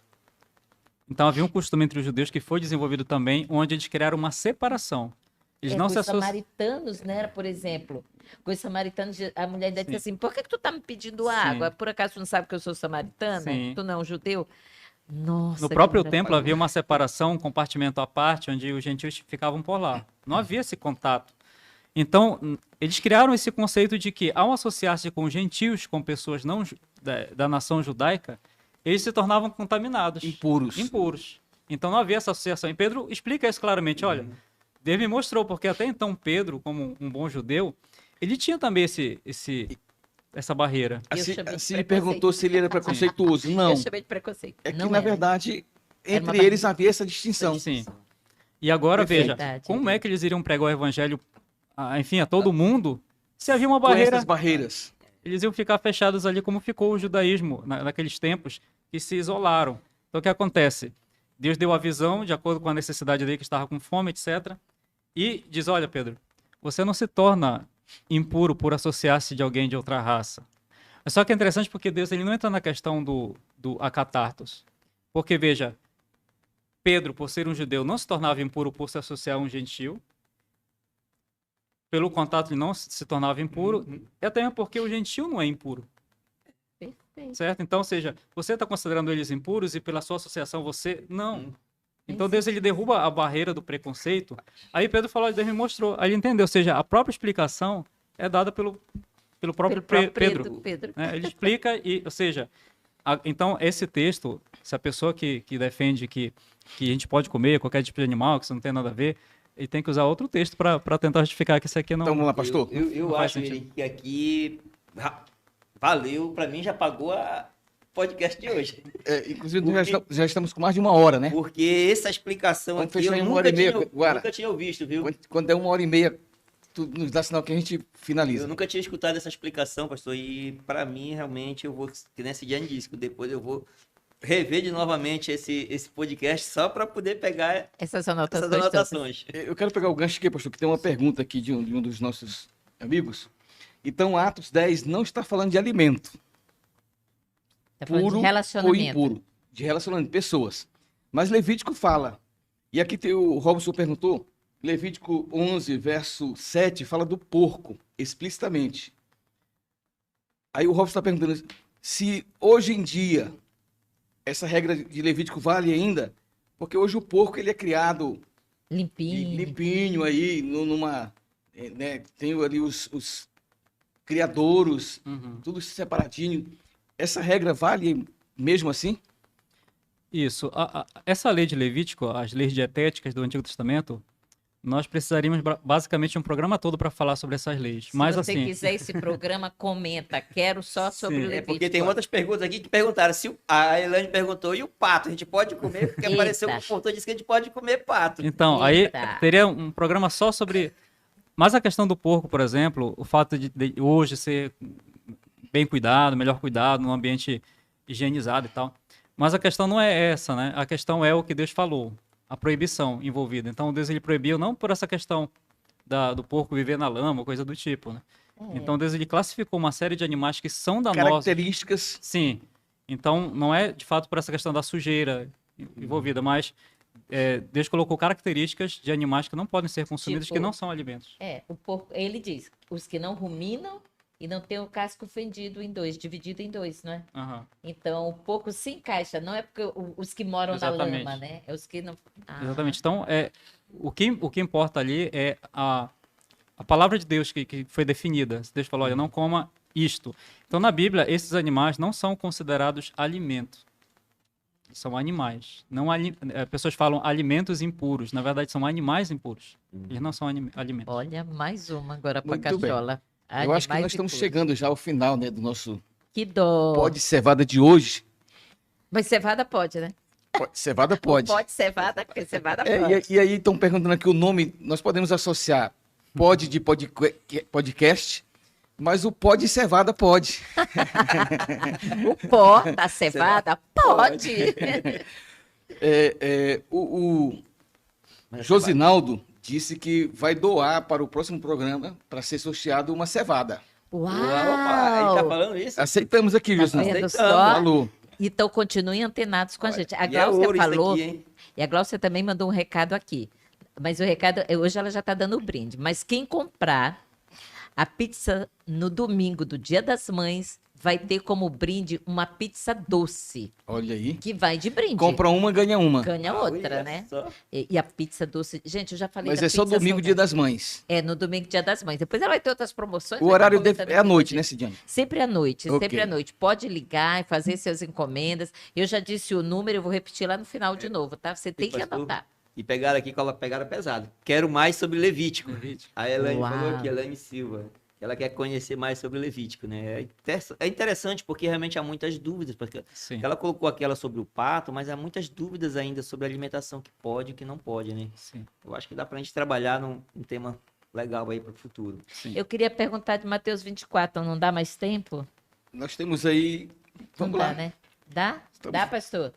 [SPEAKER 4] Então, havia um costume entre os judeus que foi desenvolvido também, onde eles criaram uma separação. Eles não
[SPEAKER 2] com
[SPEAKER 4] se
[SPEAKER 2] os
[SPEAKER 4] associam.
[SPEAKER 2] samaritanos, né? Por exemplo, com os samaritanos, a mulher ainda disse
[SPEAKER 4] Sim.
[SPEAKER 2] assim, por que tu tá me pedindo
[SPEAKER 4] Sim.
[SPEAKER 2] água? Por acaso tu não sabe que eu sou samaritana?
[SPEAKER 4] Sim.
[SPEAKER 2] Tu não é um judeu? Nossa,
[SPEAKER 4] No
[SPEAKER 2] que
[SPEAKER 4] próprio
[SPEAKER 2] mulher
[SPEAKER 4] templo
[SPEAKER 2] falou.
[SPEAKER 4] havia uma separação, um compartimento à parte, onde os gentios ficavam por lá. Não havia esse contato. Então, eles criaram esse conceito de que, ao associar-se com gentios, com pessoas não da nação judaica, eles se tornavam contaminados,
[SPEAKER 1] Impuros.
[SPEAKER 4] impuros. Então, não havia essa associação. E Pedro explica isso claramente. Olha, Deus me mostrou, porque até então Pedro, como um bom judeu, ele tinha também essa barreira.
[SPEAKER 2] Eu
[SPEAKER 1] Assim,
[SPEAKER 2] chamei de
[SPEAKER 1] assim ele
[SPEAKER 2] preconceito.
[SPEAKER 1] perguntou se ele era preconceituoso. Não.
[SPEAKER 2] Eu chamei de preconceito.
[SPEAKER 1] É que,
[SPEAKER 2] Não
[SPEAKER 1] na
[SPEAKER 2] era.
[SPEAKER 1] verdade,
[SPEAKER 2] Era uma
[SPEAKER 1] entre eles havia essa distinção.
[SPEAKER 4] Sim. E agora, veja,
[SPEAKER 2] Verdade.
[SPEAKER 4] como é que eles iriam pregar o evangelho, enfim, a todo mundo, se havia uma
[SPEAKER 1] Com
[SPEAKER 4] barreira?
[SPEAKER 1] essas barreiras.
[SPEAKER 4] Eles iam ficar fechados ali como ficou o judaísmo naqueles tempos que se isolaram. Então, o que acontece? Deus deu a visão de acordo com a necessidade dele, que estava com fome, etc. E diz, olha, Pedro, você não se torna impuro por associar-se de alguém de outra raça. É só que é interessante porque Deus ele não entra na questão do acatartos. Porque, veja, Pedro, por ser um judeu, não se tornava impuro por se associar a um gentil. Pelo contato, ele não se tornava impuro. E até mesmo porque o gentil não é impuro.
[SPEAKER 2] Perfeito.
[SPEAKER 4] Certo? Então, ou seja, você está considerando eles impuros e pela sua associação você não. Então Deus ele derruba a barreira do preconceito. Aí Pedro falou, Deus me mostrou. Aí ele entendeu, ou seja, a própria explicação é dada pelo próprio Pedro. Né? Ele explica, ou seja, então esse texto, se a pessoa que defende que a gente pode comer qualquer tipo de animal, que isso não tem nada a ver, ele tem que usar outro texto para tentar justificar que isso aqui não...
[SPEAKER 1] Então vamos lá, pastor.
[SPEAKER 3] Eu
[SPEAKER 4] Não faz
[SPEAKER 3] acho
[SPEAKER 4] sentido.
[SPEAKER 3] que aqui valeu, para mim já pagou a podcast de hoje.
[SPEAKER 1] Inclusive, nós já estamos com mais de 1 hora, né?
[SPEAKER 3] Porque essa explicação
[SPEAKER 1] Vamos
[SPEAKER 3] aqui
[SPEAKER 1] fechar
[SPEAKER 3] eu
[SPEAKER 1] em 1h30, Guara.
[SPEAKER 3] nunca tinha visto, viu?
[SPEAKER 1] Quando é 1h30, tu nos dá sinal que a gente finaliza.
[SPEAKER 3] Eu nunca tinha escutado essa explicação, pastor, e para mim, realmente, eu vou, que nesse dia disse, depois eu vou rever de novamente esse podcast só para poder pegar
[SPEAKER 2] Essas
[SPEAKER 3] essas
[SPEAKER 2] anotações.
[SPEAKER 3] anotações.
[SPEAKER 1] Eu quero pegar o gancho aqui, pastor, que tem uma pergunta aqui de um dos nossos amigos. Então, Atos 10 não está falando de alimento,
[SPEAKER 2] Tá falando
[SPEAKER 1] puro
[SPEAKER 2] de
[SPEAKER 1] ou
[SPEAKER 2] relacionamento.
[SPEAKER 1] impuro, de relacionamento, pessoas. Mas Levítico fala. E aqui o Robson perguntou, Levítico 11, verso 7, fala do porco, explicitamente. Aí o Robson está perguntando se hoje em dia essa regra de Levítico vale ainda, porque hoje o porco ele é criado
[SPEAKER 2] Limpinho.
[SPEAKER 1] limpinho aí, né, tem ali os criadouros,
[SPEAKER 4] Uhum.
[SPEAKER 1] tudo separadinho. Essa regra vale mesmo assim?
[SPEAKER 4] Isso. Essa lei de Levítico, as leis dietéticas do Antigo Testamento, nós precisaríamos basicamente de um programa todo para falar sobre essas leis.
[SPEAKER 2] Se
[SPEAKER 4] Mas
[SPEAKER 2] você
[SPEAKER 4] assim,
[SPEAKER 2] quiser esse programa, comenta. Quero só sobre o
[SPEAKER 4] Sim,
[SPEAKER 3] É
[SPEAKER 2] Levítico.
[SPEAKER 3] porque tem outras perguntas aqui que perguntaram. A Elaine perguntou, e o pato? A gente pode comer? Porque
[SPEAKER 2] Eita.
[SPEAKER 3] apareceu um portão disse que a gente pode comer pato.
[SPEAKER 4] então, aí
[SPEAKER 2] Eita.
[SPEAKER 4] teria um programa só sobre. Mas a questão do porco, por exemplo, o fato de hoje ser bem cuidado, melhor cuidado, num ambiente higienizado e tal. Mas a questão não é essa, né? A questão é o que Deus falou, a proibição envolvida. Então, Deus ele proibiu não por essa questão do porco viver na lama, coisa do tipo, né? Então, Deus ele classificou uma série de animais que são danosos.
[SPEAKER 1] Características.
[SPEAKER 4] Sim. Então, não é de fato por essa questão da sujeira envolvida, mas Deus colocou características de animais que não podem ser consumidos,
[SPEAKER 2] Tipo-
[SPEAKER 4] que não são alimentos.
[SPEAKER 2] O porco, ele diz, os que não ruminam e não tem o casco fendido em dois, dividido em dois, não é?
[SPEAKER 4] Aham.
[SPEAKER 2] Então, o porco se encaixa, não é porque os que moram
[SPEAKER 4] Exatamente.
[SPEAKER 2] na lama, né? É os que não... Ah,
[SPEAKER 4] Exatamente. Então, o que importa ali é a palavra de Deus que foi definida. Deus falou, olha, não coma isto. Então, na Bíblia, esses animais não são considerados alimentos. São animais. Não pessoas falam alimentos impuros. Na verdade, são animais impuros. Eles não são alimentos.
[SPEAKER 2] Olha, mais uma agora para
[SPEAKER 1] Muito bem.
[SPEAKER 2] cachola.
[SPEAKER 1] Eu acho que nós estamos
[SPEAKER 2] impuros.
[SPEAKER 1] chegando já ao final, né, do nosso
[SPEAKER 2] Que dó.
[SPEAKER 1] Pode Cevada de hoje.
[SPEAKER 2] Mas cevada pode, né?
[SPEAKER 1] Cevada pode.
[SPEAKER 2] Pode cevada, porque cevada
[SPEAKER 1] É,
[SPEAKER 2] pode.
[SPEAKER 1] e aí estão perguntando aqui o nome, nós podemos associar pode de podcast, mas o pode Cevada pode.
[SPEAKER 2] O pó da cevada pode.
[SPEAKER 1] O Josinaldo disse que vai doar para o próximo programa para ser sorteado uma cevada.
[SPEAKER 3] Opa, ele tá
[SPEAKER 2] Uau!
[SPEAKER 3] falando isso?
[SPEAKER 1] Aceitamos aqui,
[SPEAKER 2] Tá
[SPEAKER 1] Josinaldo.
[SPEAKER 2] vendo
[SPEAKER 3] Aceitamos.
[SPEAKER 2] só?
[SPEAKER 1] Falou.
[SPEAKER 2] Então, continuem antenados com a gente. A
[SPEAKER 3] E é
[SPEAKER 2] Gláucia
[SPEAKER 3] ouro isso
[SPEAKER 2] falou,
[SPEAKER 3] aqui, hein?
[SPEAKER 2] e a Gláucia também mandou um recado aqui. Mas o recado, hoje ela já está dando o brinde. Mas quem comprar a pizza no domingo do Dia das Mães vai ter como brinde uma pizza doce,
[SPEAKER 1] Olha aí.
[SPEAKER 2] que vai de brinde.
[SPEAKER 1] Compra uma, ganha uma.
[SPEAKER 2] Ganha outra,
[SPEAKER 3] Olha
[SPEAKER 2] né?
[SPEAKER 3] só.
[SPEAKER 2] E a pizza doce. Gente, eu já falei
[SPEAKER 1] Mas
[SPEAKER 2] da
[SPEAKER 1] é só
[SPEAKER 2] pizza
[SPEAKER 1] domingo,
[SPEAKER 2] salgada.
[SPEAKER 1] Dia das Mães.
[SPEAKER 2] É, no domingo, Dia das Mães. Depois ela vai ter outras promoções.
[SPEAKER 1] O
[SPEAKER 2] né,
[SPEAKER 1] horário
[SPEAKER 2] que eu vou
[SPEAKER 1] é à noite,
[SPEAKER 2] comentando
[SPEAKER 1] né,
[SPEAKER 2] aqui.
[SPEAKER 1] Cidiane?
[SPEAKER 2] Sempre à noite,
[SPEAKER 1] Ok.
[SPEAKER 2] sempre à noite. Pode ligar e fazer suas encomendas. Eu já disse o número, eu vou repetir lá no final de novo, tá? Você tem que
[SPEAKER 3] pastor.
[SPEAKER 2] anotar.
[SPEAKER 3] E pegaram aqui, pegaram pesado. Quero mais sobre Levítico. A Elaine falou
[SPEAKER 2] Uau.
[SPEAKER 3] aqui, Elaine Silva, que ela quer conhecer mais sobre Levítico, né? É interessante porque realmente há muitas dúvidas, porque
[SPEAKER 4] Sim.
[SPEAKER 3] ela colocou aquela sobre o pato, mas há muitas dúvidas ainda sobre a alimentação que pode e que não pode, né?
[SPEAKER 4] Sim.
[SPEAKER 3] Eu acho que dá pra gente trabalhar num tema legal aí para o futuro.
[SPEAKER 4] Sim.
[SPEAKER 2] Eu queria perguntar de Mateus 24, não dá mais tempo?
[SPEAKER 1] Nós temos aí.
[SPEAKER 2] Não
[SPEAKER 1] Vamos
[SPEAKER 2] dá,
[SPEAKER 1] lá.
[SPEAKER 2] né? Dá?
[SPEAKER 1] Estamos-
[SPEAKER 2] Dá, pastor?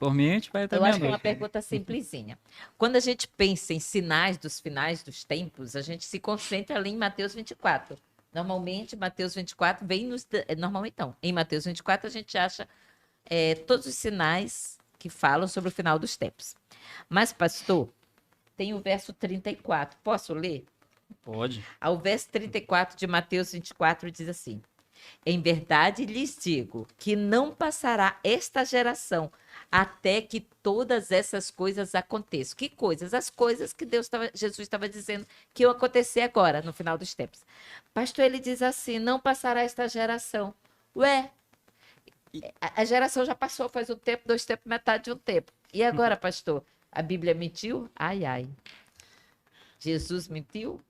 [SPEAKER 4] Por mim, a gente vai até
[SPEAKER 2] Eu acho que é uma
[SPEAKER 4] meia-noite.
[SPEAKER 2] pergunta simplesinha. Quando a gente pensa em sinais dos finais dos tempos, a gente se concentra ali em Mateus 24. Normalmente, Mateus 24 vem nos. Normalmente não. Em Mateus 24, a gente acha todos os sinais que falam sobre o final dos tempos. Mas, pastor, tem o verso 34. Posso ler?
[SPEAKER 4] Pode.
[SPEAKER 2] O verso 34 de Mateus 24 diz assim: Em verdade lhes digo que não passará esta geração até que todas essas coisas aconteçam. Que coisas? As coisas que Jesus estava dizendo que iam acontecer agora, no final dos tempos. Pastor, ele diz assim: não passará esta geração. Ué, a geração já passou faz um tempo, 2 tempos, metade de um tempo. E agora, pastor? A Bíblia mentiu? Ai, ai. Jesus mentiu?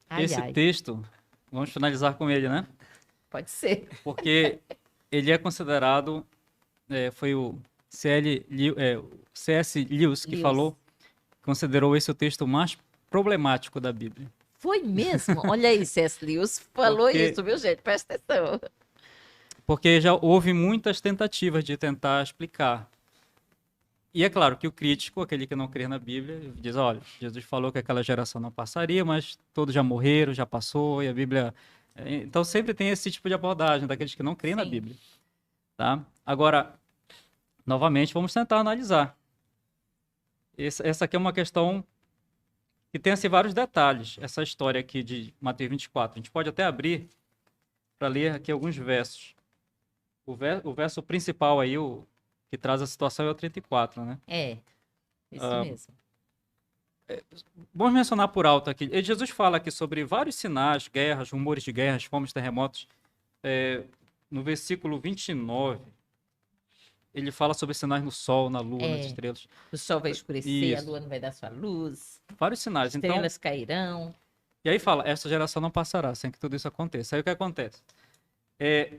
[SPEAKER 2] Ai,
[SPEAKER 4] Esse
[SPEAKER 2] ai.
[SPEAKER 4] texto, vamos finalizar com ele, né?
[SPEAKER 2] Pode ser.
[SPEAKER 4] Porque ele é considerado, foi o C.S. Lewis que
[SPEAKER 2] Lewis.
[SPEAKER 4] falou, considerou esse o texto mais problemático da Bíblia.
[SPEAKER 2] Foi mesmo? Olha aí, C.S. Lewis falou
[SPEAKER 4] Porque-
[SPEAKER 2] isso, viu, gente? Presta atenção.
[SPEAKER 4] Porque já houve muitas tentativas de tentar explicar. E é claro que o crítico, aquele que não crê na Bíblia, diz, olha, Jesus falou que aquela geração não passaria, mas todos já morreram, já passou, e a Bíblia... Então sempre tem esse tipo de abordagem daqueles que não creem na
[SPEAKER 2] Sim.
[SPEAKER 4] Bíblia. Tá? Agora, novamente, vamos tentar analisar. Essa aqui é uma questão que tem assim, vários detalhes, essa história aqui de Mateus 24. A gente pode até abrir para ler aqui alguns versos. O verso principal aí, o que traz a situação é o 34, né?
[SPEAKER 2] É, isso
[SPEAKER 4] Ah,
[SPEAKER 2] mesmo.
[SPEAKER 4] Vamos mencionar por alto aqui. Jesus fala aqui sobre vários sinais, guerras, rumores de guerras, fomes, terremotos. No versículo 29, ele fala sobre sinais no sol, na lua, nas estrelas.
[SPEAKER 2] O sol vai escurecer,
[SPEAKER 4] Isso.
[SPEAKER 2] a lua não vai dar sua luz,
[SPEAKER 4] Vários sinais. Então,
[SPEAKER 2] estrelas cairão.
[SPEAKER 4] e aí fala, essa geração não passará sem que tudo isso aconteça. Aí o que acontece?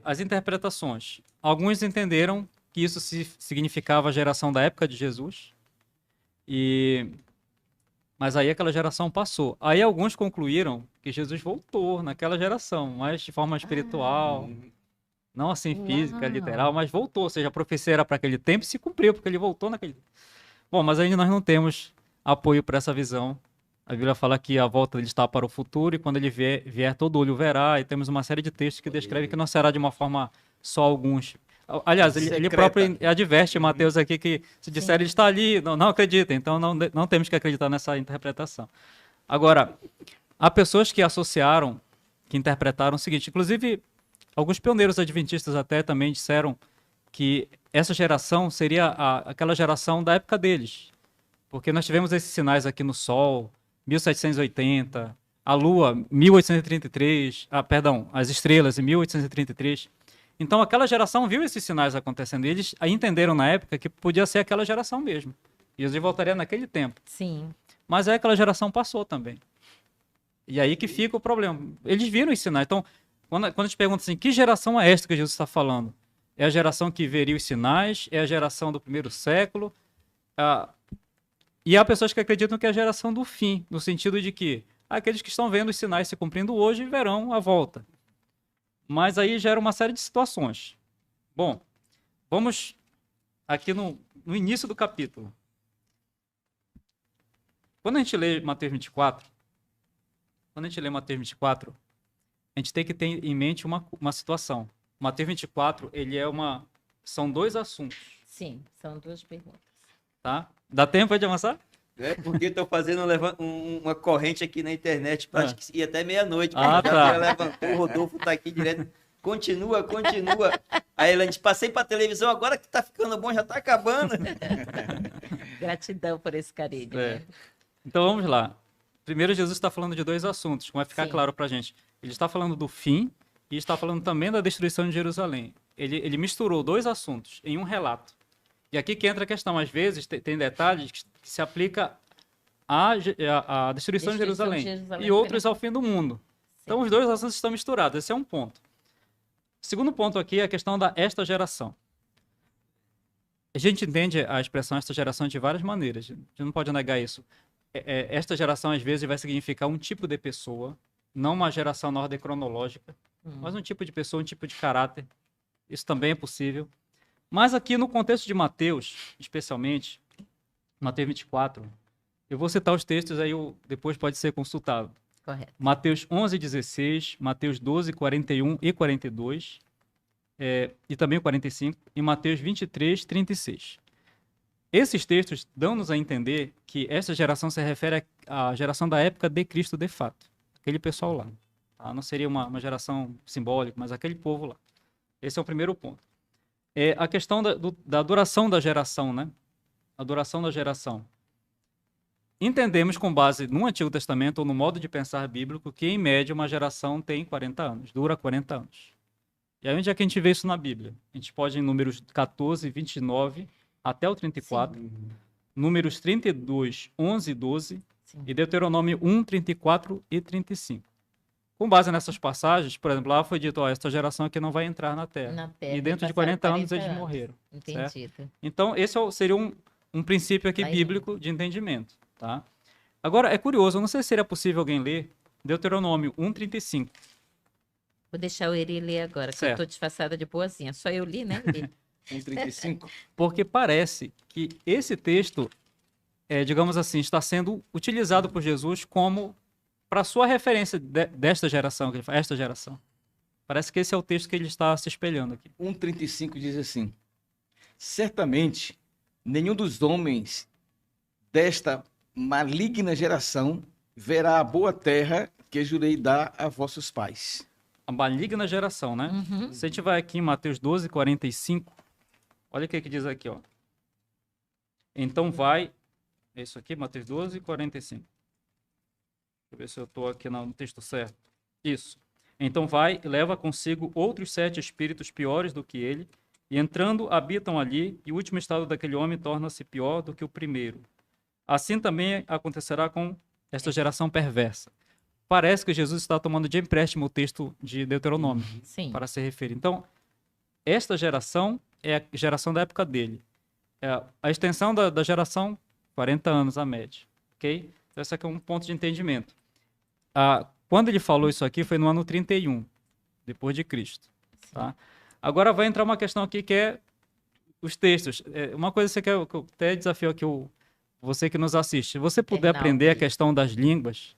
[SPEAKER 4] As interpretações. Alguns entenderam que isso significava a geração da época de Jesus. Mas aí aquela geração passou. Aí alguns concluíram que Jesus voltou naquela geração, mas de forma espiritual. Não assim física,
[SPEAKER 2] Uau.
[SPEAKER 4] literal, mas voltou. Ou seja, a profecia era para aquele tempo e se cumpriu, porque ele voltou naquele. Bom, mas ainda nós não temos apoio para essa visão. A Bíblia fala que a volta dele está para o futuro e quando ele vier, todo olho verá. E temos uma série de textos que descrevem que não será de uma forma só alguns. Aliás, ele
[SPEAKER 1] Secreta.
[SPEAKER 4] próprio adverte Mateus aqui que se disser ele está ali, não acreditem. Então não temos que acreditar nessa interpretação. Agora, há pessoas que associaram, que interpretaram o seguinte, inclusive alguns pioneiros adventistas até também disseram que essa geração seria aquela geração da época deles. Porque nós tivemos esses sinais aqui no Sol, 1780, a Lua, 1833, as estrelas em 1833. Então aquela geração viu esses sinais acontecendo e eles aí entenderam na época que podia ser aquela geração mesmo. Jesus voltaria naquele tempo.
[SPEAKER 2] Sim.
[SPEAKER 4] Mas aí aquela geração passou também. E aí que fica o problema. Eles viram os sinais. Então, quando a gente pergunta assim, que geração é esta que Jesus está falando? É a geração que veria os sinais? É a geração do primeiro século? E há pessoas que acreditam que é a geração do fim, no sentido de que aqueles que estão vendo os sinais se cumprindo hoje verão a volta. Mas aí gera uma série de situações. Bom, vamos aqui no início do capítulo. Quando a gente lê Mateus 24, a gente tem que ter em mente uma situação. Mateus 24, são 2 assuntos,
[SPEAKER 2] Sim, são 2 perguntas.
[SPEAKER 4] tá? Dá tempo de avançar?
[SPEAKER 3] Porque estou fazendo uma corrente aqui na internet, acho que ia até meia-noite.
[SPEAKER 4] Ah,
[SPEAKER 3] mas
[SPEAKER 4] tá.
[SPEAKER 3] já levantou, o Rodolfo tá aqui direto. Continua. Aí ela disse, passei pra televisão, agora que tá ficando bom, já tá acabando.
[SPEAKER 2] Gratidão por esse carinho.
[SPEAKER 4] É.
[SPEAKER 2] Né?
[SPEAKER 4] Então vamos lá. Primeiro, Jesus está falando de 2 assuntos, como vai ficar
[SPEAKER 2] Sim.
[SPEAKER 4] claro pra gente. Ele está falando do fim e está falando também da destruição de Jerusalém. Ele misturou 2 assuntos em um relato. E aqui que entra a questão, às vezes tem detalhes que se aplica à destruição de Jerusalém e outros ao fim do mundo. Então os 2 assuntos estão misturados, esse é um ponto. O segundo ponto aqui é a questão da esta geração. A gente entende a expressão esta geração de várias maneiras, a gente não pode negar isso. Esta geração às vezes vai significar um tipo de pessoa, não uma geração na ordem cronológica, mas um tipo de pessoa, um tipo de caráter. Isso também é possível. Mas aqui no contexto de Mateus, especialmente, Mateus 24, eu vou citar os textos, aí depois pode ser consultado.
[SPEAKER 2] Correto.
[SPEAKER 4] Mateus 11:16, Mateus 12:41 e 42, e também o 45, e Mateus 23:36. Esses textos dão-nos a entender que essa geração se refere à geração da época de Cristo de fato. Aquele pessoal lá. Tá? Não seria uma geração simbólica, mas aquele povo lá. Esse é o primeiro ponto. A questão da duração da geração, né? A duração da geração. Entendemos com base no Antigo Testamento ou no modo de pensar bíblico que, em média, uma geração tem 40 anos, dura 40 anos. E aí onde é que a gente vê isso na Bíblia? A gente pode em Números 14, 29 até o 34, Números 32, 11 e 12,
[SPEAKER 2] Sim.
[SPEAKER 4] e Deuteronômio 1, 34 e 35. Com base nessas passagens, por exemplo, lá foi dito, esta geração aqui não vai entrar na Terra.
[SPEAKER 2] Na Terra,
[SPEAKER 4] E dentro de
[SPEAKER 2] passaram
[SPEAKER 4] 40 anos eles
[SPEAKER 2] 40
[SPEAKER 4] morreram.
[SPEAKER 2] Entendido.
[SPEAKER 4] Então, esse seria um princípio aqui
[SPEAKER 2] Aí.
[SPEAKER 4] bíblico de entendimento. Tá? Agora, é curioso, eu não sei se seria possível alguém ler Deuteronômio 1, 35.
[SPEAKER 2] Vou deixar o Eri ler agora, que eu
[SPEAKER 4] Certo.
[SPEAKER 2] tô disfarçada de boazinha. Só eu li, né, Eri?
[SPEAKER 1] 1,35.
[SPEAKER 4] Porque parece que esse texto, digamos assim, está sendo utilizado por Jesus como para sua referência desta geração, que ele fala, esta geração. Parece que esse é o texto que ele está se espelhando aqui.
[SPEAKER 1] 1,35 diz assim: certamente nenhum dos homens desta maligna geração verá a boa terra que jurei dar a vossos pais.
[SPEAKER 4] A maligna geração, né?
[SPEAKER 2] Uhum.
[SPEAKER 4] Se a gente vai aqui em Mateus 12, 45, olha o que diz aqui, ó. Então vai, é isso aqui, Mateus 12, 45. Deixa eu ver se eu estou aqui no texto certo. Isso. Então vai e leva consigo outros 7 espíritos piores do que ele, e entrando habitam ali, e o último estado daquele homem torna-se pior do que o primeiro. Assim também acontecerá com esta geração perversa. Parece que Jesus está tomando de empréstimo o texto de Deuteronômio
[SPEAKER 2] Sim.
[SPEAKER 4] para se referir. Então, esta geração é a geração da época dele. A extensão da geração, 40 anos a média. Ok? Então, esse aqui é um ponto de entendimento. Quando ele falou isso aqui, foi no ano 31, depois de Cristo. Tá? Agora vai entrar uma questão aqui que é os textos. Uma coisa que eu até desafio aqui você que nos assiste. Se você puder aprender a questão das línguas,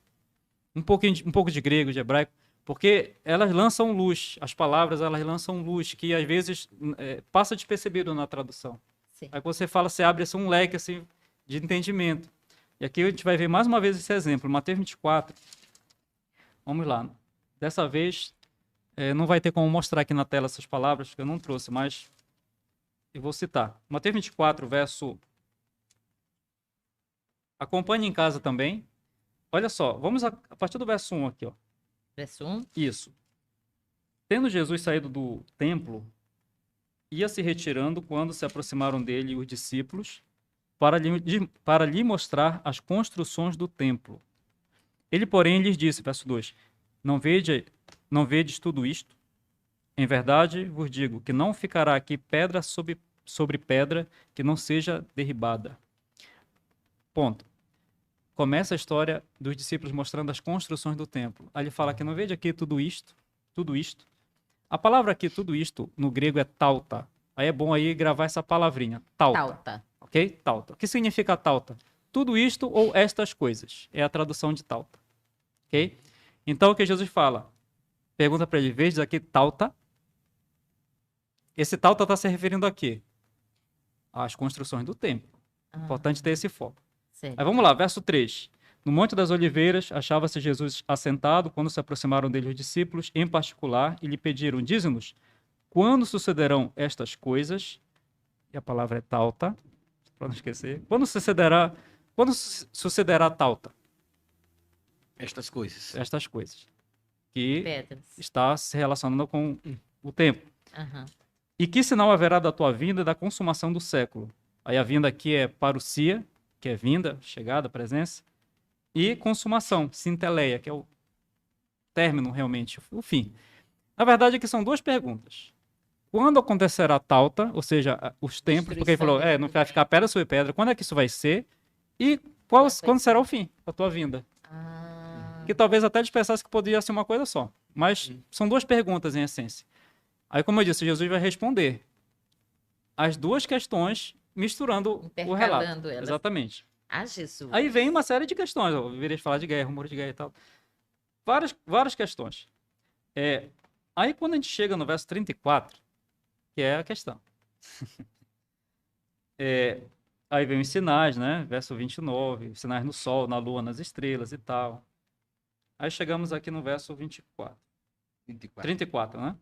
[SPEAKER 4] um pouco de grego, de hebraico, porque elas lançam luz, as palavras elas lançam luz, que às vezes passa despercebido na tradução.
[SPEAKER 2] Sim.
[SPEAKER 4] Aí quando você fala, você abre assim, um leque assim, de entendimento. E aqui a gente vai ver mais uma vez esse exemplo, Mateus 24. Vamos lá. Dessa vez, não vai ter como mostrar aqui na tela essas palavras, que eu não trouxe, mas eu vou citar. Mateus 24, verso... Acompanhe em casa também. Olha só, vamos a partir do verso 1 aqui, ó.
[SPEAKER 2] Verso 1.
[SPEAKER 4] Isso. Tendo Jesus saído do templo, ia se retirando quando se aproximaram dele os discípulos para lhe mostrar as construções do templo. Ele, porém, lhes disse, verso 2, não vedes tudo isto? Em verdade vos digo que não ficará aqui pedra sobre pedra que não seja derribada. Ponto. Começa a história dos discípulos mostrando as construções do templo. Aí ele fala que não vede aqui tudo isto. A palavra aqui, tudo isto, no grego é tauta. Aí é bom aí gravar essa palavrinha, tauta.
[SPEAKER 2] Tauta.
[SPEAKER 4] Ok? Tauta. O que significa tauta? Tudo isto ou estas coisas. É a tradução de tauta. Ok? Então o que Jesus fala? Pergunta para ele, veja aqui tauta. Esse tauta está se referindo a quê? Às construções do templo. Importante ter esse foco.
[SPEAKER 2] Certo.
[SPEAKER 4] Aí vamos lá, verso 3. No Monte das Oliveiras, achava-se Jesus assentado quando se aproximaram dele os discípulos, em particular, e lhe pediram, dize-nos, quando sucederão estas coisas? E a palavra é tauta, para não esquecer. Quando sucederá tauta?
[SPEAKER 1] Estas coisas.
[SPEAKER 4] Estas coisas. Que
[SPEAKER 2] Pedras.
[SPEAKER 4] está se relacionando com o tempo.
[SPEAKER 2] Aham.
[SPEAKER 4] E que sinal haverá da tua vinda e da consumação do século? Aí a vinda aqui é parousia, que é vinda, chegada, presença, e consumação, sinteleia, que é o término realmente, o fim. Na verdade, aqui são duas perguntas. Quando acontecerá a tauta, ou seja, os tempos, porque ele falou, não vai ficar pedra sobre pedra, quando é que isso vai ser? E quando será o fim da tua vinda? Que talvez até eles pensassem que poderia ser uma coisa só. Mas são duas perguntas em essência. Aí, como eu disse, Jesus vai responder. as duas questões misturando o relato.
[SPEAKER 2] Intercalando elas.
[SPEAKER 4] Exatamente.
[SPEAKER 2] Ah, Jesus.
[SPEAKER 4] Aí vem uma série de questões. Eu virei falar de guerra, rumor de guerra e tal. Várias questões. Aí quando a gente chega no verso 34, que é a questão. Aí vem os sinais, né? Verso 29, sinais no sol, na lua, nas estrelas e tal. Aí chegamos aqui no verso 24. 34, né?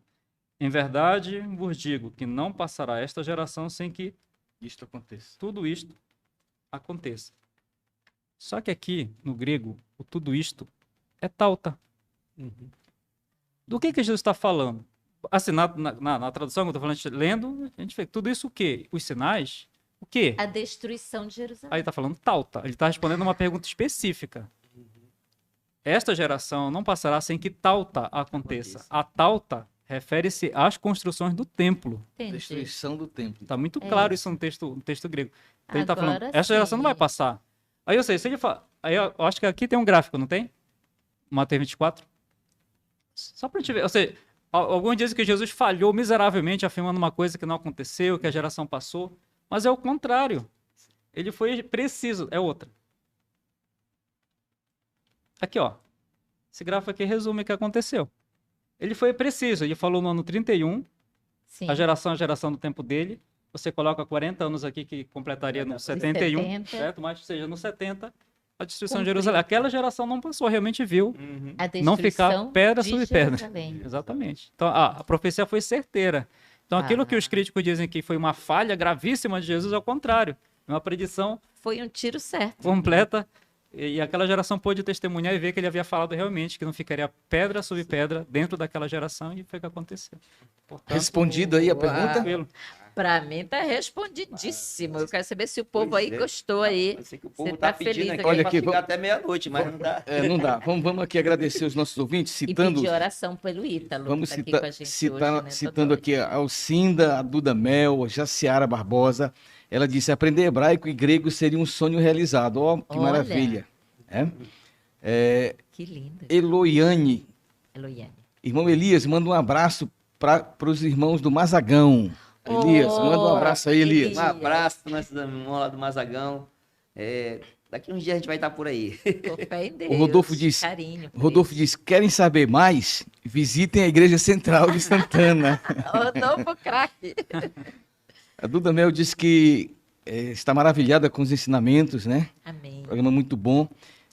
[SPEAKER 4] Em verdade, vos digo que não passará esta geração sem que
[SPEAKER 1] Isto aconteça.
[SPEAKER 4] tudo isto aconteça. Só que aqui, no grego, o tudo isto é tauta. Do que Jesus está falando? Assim, na tradução que eu estou falando, a gente lendo, a gente vê tudo isso o quê? Os sinais? O quê?
[SPEAKER 2] A destruição de Jerusalém.
[SPEAKER 4] Aí está falando tauta. Ele está respondendo uma pergunta específica. Esta geração não passará sem que tauta aconteça. A tauta refere-se às construções do templo.
[SPEAKER 2] Entendi.
[SPEAKER 1] Destruição do templo.
[SPEAKER 4] Está muito claro isso no texto grego. Então ele está falando,
[SPEAKER 2] Agora
[SPEAKER 4] essa geração não vai
[SPEAKER 2] sim.
[SPEAKER 4] passar. Aí eu sei, se ele fala, aí eu acho que aqui tem um gráfico, não tem? Mateus 24. Só para a gente ver. Ou seja, alguns dizem que Jesus falhou miseravelmente afirmando uma coisa que não aconteceu, que a geração passou. Mas é o contrário. Ele foi preciso. É outra. Aqui, ó. Esse gráfico aqui resume o que aconteceu. Ele foi preciso. Ele falou no ano 31.
[SPEAKER 2] Sim.
[SPEAKER 4] A geração do tempo dele. Você coloca 40 anos aqui, que completaria no 71.
[SPEAKER 2] 70.
[SPEAKER 4] Certo? Mas seja no 70, a destruição de
[SPEAKER 2] Cumpriu.
[SPEAKER 4] Jerusalém. Aquela geração não passou, realmente viu.
[SPEAKER 2] A
[SPEAKER 4] Não ficar
[SPEAKER 2] destruição
[SPEAKER 4] pedra
[SPEAKER 2] de
[SPEAKER 4] sobre pedra.
[SPEAKER 2] Jerusalém.
[SPEAKER 4] Exatamente. Então, a profecia foi certeira. Então, aquilo que os críticos dizem que foi uma falha gravíssima de Jesus, é o contrário. É uma predição
[SPEAKER 2] Foi um tiro certo.
[SPEAKER 4] completa. E aquela geração pôde testemunhar e ver que ele havia falado realmente que não ficaria pedra sobre pedra dentro daquela geração, e foi o que aconteceu. Portanto,
[SPEAKER 1] Respondido aí a pergunta?
[SPEAKER 4] tranquilo.
[SPEAKER 2] Pra mim tá respondidíssimo. Eu quero saber se o povo
[SPEAKER 3] Pois
[SPEAKER 2] aí
[SPEAKER 3] é.
[SPEAKER 2] gostou aí.
[SPEAKER 3] Eu sei que o
[SPEAKER 2] Você
[SPEAKER 3] povo
[SPEAKER 2] tá
[SPEAKER 3] tá pedindo
[SPEAKER 2] feliz
[SPEAKER 3] aqui
[SPEAKER 2] aqui.
[SPEAKER 1] Olha
[SPEAKER 3] pra
[SPEAKER 1] aqui,
[SPEAKER 3] ficar
[SPEAKER 1] vamos-
[SPEAKER 3] até meia-noite, mas não dá.
[SPEAKER 1] Não dá. Vamos aqui agradecer os nossos ouvintes,
[SPEAKER 2] E
[SPEAKER 1] citando.
[SPEAKER 2] pedir oração pelo Ítalo,
[SPEAKER 1] Vamos
[SPEAKER 2] que tá aqui
[SPEAKER 1] citar,
[SPEAKER 2] com a gente
[SPEAKER 1] citar-
[SPEAKER 2] hoje, né?
[SPEAKER 1] citando
[SPEAKER 2] Todo
[SPEAKER 1] aqui a Alcinda, a Duda Mel, a Jaciara Barbosa. Ela disse: aprender hebraico e grego seria um sonho realizado. Ó, que
[SPEAKER 2] Olha.
[SPEAKER 1] maravilha.
[SPEAKER 2] Que lindo.
[SPEAKER 1] Eloiane,
[SPEAKER 2] Eloiane.
[SPEAKER 1] irmão Elias, manda um abraço para os irmãos do Mazagão. Elias,
[SPEAKER 2] Oh,
[SPEAKER 1] manda um abraço aí, Elias.
[SPEAKER 3] Um abraço para nossos irmãos lá do Mazagão. Daqui uns dias a gente vai estar por aí.
[SPEAKER 2] Com fé em Deus.
[SPEAKER 1] O Rodolfo diz-
[SPEAKER 2] Carinho. por
[SPEAKER 1] Rodolfo
[SPEAKER 2] isso.
[SPEAKER 1] diz: querem saber mais? Visitem a Igreja Central de Santana.
[SPEAKER 2] Rodolfo craque.
[SPEAKER 1] A Duda Mel disse que está maravilhada com os ensinamentos, né?
[SPEAKER 2] Amém.
[SPEAKER 1] Programa muito bom.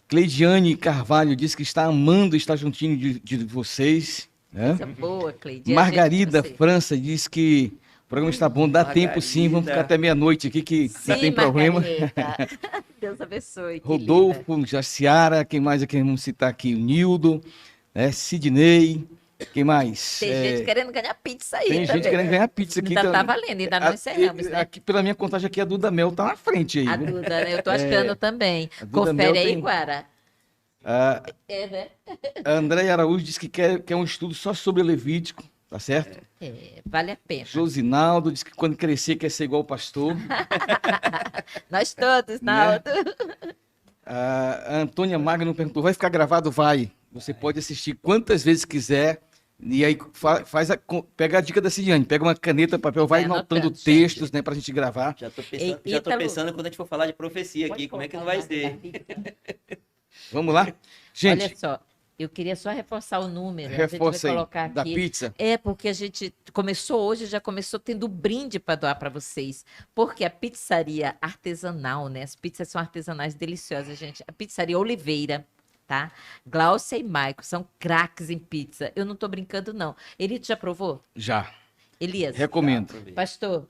[SPEAKER 1] Cleidiane Carvalho disse que está amando estar juntinho de vocês, né?
[SPEAKER 2] Coisa boa, Cleide. E a
[SPEAKER 1] Margarida
[SPEAKER 2] gente, você?
[SPEAKER 1] França disse que o programa está bom, dá tempo sim, vamos ficar até meia-noite aqui que não
[SPEAKER 2] Sim,
[SPEAKER 1] tem problema.
[SPEAKER 2] Margarida. Deus abençoe. que linda.
[SPEAKER 1] Rodolfo, Jaciara, quem mais aqui vamos citar aqui? O Nildo, né? Sidney, quem mais?
[SPEAKER 2] Tem gente querendo ganhar pizza aí.
[SPEAKER 1] Tem
[SPEAKER 2] tá
[SPEAKER 1] gente
[SPEAKER 2] vendo?
[SPEAKER 1] querendo ganhar pizza aqui.
[SPEAKER 2] Ainda
[SPEAKER 1] então-
[SPEAKER 2] tá valendo, ainda não encerramos, né?
[SPEAKER 1] Aqui, pela minha contagem aqui, a Duda Mel tá na frente aí.
[SPEAKER 2] A
[SPEAKER 1] viu?
[SPEAKER 2] Duda, né? Eu tô achando também.
[SPEAKER 1] a Duda
[SPEAKER 2] Confere
[SPEAKER 1] Mel
[SPEAKER 2] aí,
[SPEAKER 1] tem-
[SPEAKER 2] Guara.
[SPEAKER 1] A
[SPEAKER 2] É, né?
[SPEAKER 1] a Andréia Araújo disse que quer um estudo só sobre Levítico, tá certo?
[SPEAKER 2] Vale a pena.
[SPEAKER 1] Josinaldo disse que quando crescer quer ser igual o pastor.
[SPEAKER 2] Nós todos,
[SPEAKER 1] Né?
[SPEAKER 2] Naldo.
[SPEAKER 1] A Antônia Magno perguntou: vai ficar gravado? Vai. Você pode assistir quantas vezes quiser. E aí pega a dica da Cidiane, pega uma caneta, papel, vai
[SPEAKER 2] Vai
[SPEAKER 1] anotando
[SPEAKER 2] anotando,
[SPEAKER 1] textos, né, pra gente gravar.
[SPEAKER 3] Já tô
[SPEAKER 2] Ei,
[SPEAKER 3] pensando,
[SPEAKER 2] Ítalo.
[SPEAKER 3] quando a gente for falar de profecia aqui, como é que não vai ser?
[SPEAKER 1] Vamos lá? Gente,
[SPEAKER 2] Olha só, eu queria só reforçar o número.
[SPEAKER 1] reforça
[SPEAKER 2] a
[SPEAKER 1] aí
[SPEAKER 2] gente vai colocar
[SPEAKER 1] da
[SPEAKER 2] aqui.
[SPEAKER 1] pizza.
[SPEAKER 2] É, porque a gente começou hoje, já começou tendo brinde para doar para vocês. Porque a pizzaria artesanal, né? As pizzas são artesanais deliciosas, gente. A pizzaria Oliveira, tá? Glaucia e Maico são craques em pizza. Eu não tô brincando, não. Elito já provou?
[SPEAKER 1] Já.
[SPEAKER 2] Elias?
[SPEAKER 1] Recomendo.
[SPEAKER 2] Pastor,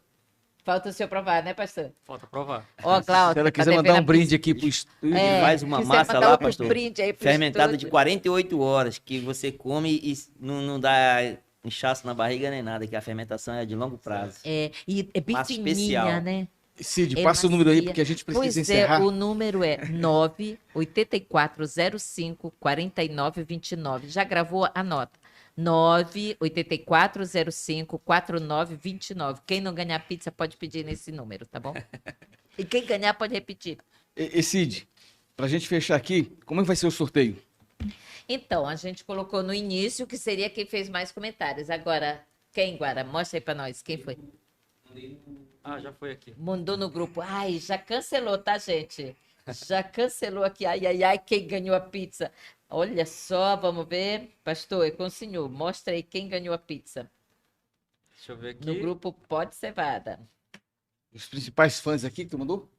[SPEAKER 2] falta o seu provar, né, pastor?
[SPEAKER 4] Falta provar.
[SPEAKER 2] Ó, Glaucia,
[SPEAKER 1] Se ela
[SPEAKER 2] tá
[SPEAKER 1] quiser mandar
[SPEAKER 2] devendo
[SPEAKER 1] um
[SPEAKER 2] a
[SPEAKER 1] brinde aqui pro estúdio.
[SPEAKER 2] É,
[SPEAKER 3] Faz uma
[SPEAKER 2] quiser
[SPEAKER 3] massa
[SPEAKER 2] mandar
[SPEAKER 3] lá,
[SPEAKER 2] outro
[SPEAKER 3] pastor.
[SPEAKER 2] brinde aí pro
[SPEAKER 3] Fermentada de
[SPEAKER 2] estúdio.
[SPEAKER 3] 48 horas, que você come e não dá inchaço na barriga nem nada, que a fermentação é de longo prazo.
[SPEAKER 2] É, e é bem
[SPEAKER 3] Massa
[SPEAKER 2] fininha,
[SPEAKER 3] especial.
[SPEAKER 2] né?
[SPEAKER 1] Cid,
[SPEAKER 2] É
[SPEAKER 1] passa o número aí,
[SPEAKER 2] macia.
[SPEAKER 1] porque a gente precisa
[SPEAKER 2] Pois
[SPEAKER 1] encerrar.
[SPEAKER 2] é, o número é 98405-4929. Já gravou? Anota. 98405-4929. Quem não ganhar pizza pode pedir nesse número, tá bom? E quem ganhar pode repetir.
[SPEAKER 1] E Cid, pra gente fechar aqui, como é que vai ser o sorteio?
[SPEAKER 2] Então, a gente colocou no início que seria quem fez mais comentários. Agora, quem, Guara? Mostra aí pra nós. Quem foi?
[SPEAKER 4] Ah, já foi aqui.
[SPEAKER 2] Mandou no grupo. Ai, já cancelou, tá, gente? Já cancelou aqui. Ai, ai, ai, quem ganhou a pizza? Olha só, vamos ver. Pastor, é com o senhor. Mostra aí quem ganhou a pizza.
[SPEAKER 4] Deixa eu ver aqui.
[SPEAKER 2] No grupo Pode Cevada.
[SPEAKER 1] Os principais fãs aqui que tu mandou?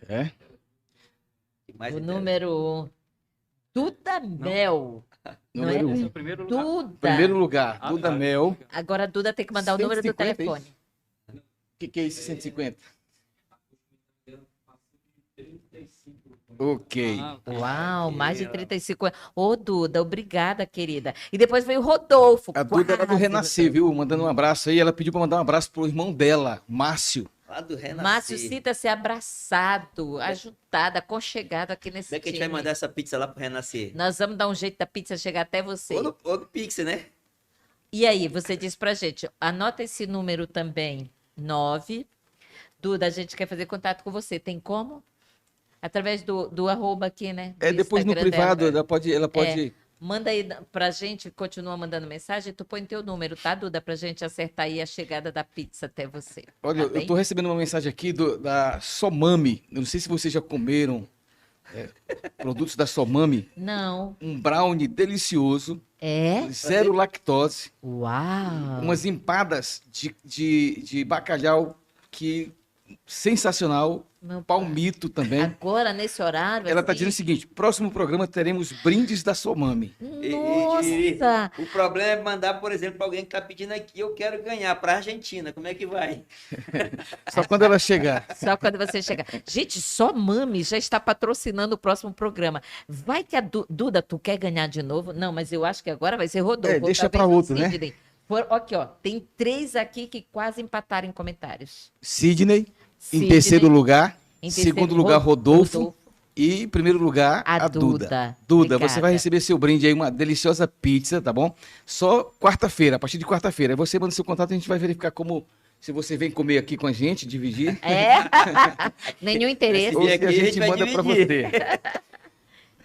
[SPEAKER 1] É.
[SPEAKER 3] Mais
[SPEAKER 2] O
[SPEAKER 3] interessante.
[SPEAKER 2] número 1. Duda Mel. Não é?
[SPEAKER 1] Número
[SPEAKER 4] Esse é
[SPEAKER 1] 1.
[SPEAKER 4] o primeiro lugar.
[SPEAKER 2] Duda.
[SPEAKER 1] Primeiro lugar,
[SPEAKER 4] Ah,
[SPEAKER 1] Duda
[SPEAKER 4] tá.
[SPEAKER 1] Mel.
[SPEAKER 2] Agora a Duda tem que mandar o número do
[SPEAKER 1] 150,
[SPEAKER 2] telefone.
[SPEAKER 1] O que é esse 150? Ok.
[SPEAKER 4] Ah,
[SPEAKER 2] Uau, mais de 35 anos. Ô, Duda, obrigada, querida. E depois veio o Rodolfo.
[SPEAKER 1] A Duda era do
[SPEAKER 2] quase,
[SPEAKER 1] Renascer, viu? Mandando um abraço aí. Ela pediu pra mandar um abraço pro irmão dela, Márcio.
[SPEAKER 3] Lá do Renascer.
[SPEAKER 2] Márcio, sinta-se abraçado, ajudado, aconchegado aqui nesse
[SPEAKER 3] Como é que a gente
[SPEAKER 2] time.
[SPEAKER 3] vai mandar essa pizza lá pro Renascer?
[SPEAKER 2] Nós vamos dar um jeito da pizza chegar até você.
[SPEAKER 3] Ou no Pix, né?
[SPEAKER 2] E aí, você diz pra gente, anota esse número também, 9. Duda, a gente quer fazer contato com você. Tem como? Através do arroba aqui, né?
[SPEAKER 1] É,
[SPEAKER 2] Do
[SPEAKER 1] depois no
[SPEAKER 2] Instagram
[SPEAKER 1] privado,
[SPEAKER 2] dela.
[SPEAKER 1] ela pode.
[SPEAKER 2] Manda aí pra gente, continua mandando mensagem, tu põe teu número, tá, Duda? Pra gente acertar aí a chegada da pizza até você.
[SPEAKER 1] Olha,
[SPEAKER 2] Tá bem?
[SPEAKER 1] eu tô recebendo uma mensagem aqui da Somami. Eu não sei se vocês já comeram produtos da Somami.
[SPEAKER 2] Não.
[SPEAKER 1] Um brownie delicioso,
[SPEAKER 2] É?
[SPEAKER 1] zero lactose,
[SPEAKER 2] Uau!
[SPEAKER 1] umas empadas de bacalhau que sensacional,
[SPEAKER 2] Meu
[SPEAKER 1] palmito também.
[SPEAKER 2] Agora, nesse horário,
[SPEAKER 1] Ela tá
[SPEAKER 2] assim?
[SPEAKER 1] dizendo o seguinte: próximo programa teremos brindes da Somami.
[SPEAKER 2] Nossa!
[SPEAKER 3] O problema é mandar, por exemplo, pra alguém que tá pedindo aqui, eu quero ganhar pra Argentina. Como é que vai?
[SPEAKER 1] Só quando ela chegar.
[SPEAKER 2] Só quando você chegar. Gente, só Mami já está patrocinando o próximo programa. Vai que a Duda, tu quer ganhar de novo? Não, mas eu acho que agora vai ser Rodolfo.
[SPEAKER 1] Deixa
[SPEAKER 2] Talvez
[SPEAKER 1] pra
[SPEAKER 2] o
[SPEAKER 1] outro, né?
[SPEAKER 2] Sidney. Aqui, ó, tem 3 aqui que quase empataram em comentários.
[SPEAKER 1] Sidney, em
[SPEAKER 2] Sidney,
[SPEAKER 1] terceiro lugar.
[SPEAKER 2] em terceiro,
[SPEAKER 1] Segundo lugar, Rodolfo. E em primeiro lugar,
[SPEAKER 2] A
[SPEAKER 1] a Duda.
[SPEAKER 2] Duda.
[SPEAKER 1] Duda,
[SPEAKER 2] Obrigada.
[SPEAKER 1] você vai receber seu brinde aí, uma deliciosa pizza, tá bom? Só quarta-feira, a partir de quarta-feira. Aí você manda seu contato, a gente vai verificar como, se você vem comer aqui com a gente, dividir.
[SPEAKER 2] É? Nenhum interesse.
[SPEAKER 1] Ou se
[SPEAKER 3] aqui,
[SPEAKER 1] a
[SPEAKER 3] a
[SPEAKER 1] gente
[SPEAKER 3] gente vai
[SPEAKER 1] manda pra
[SPEAKER 3] dividir.
[SPEAKER 1] você.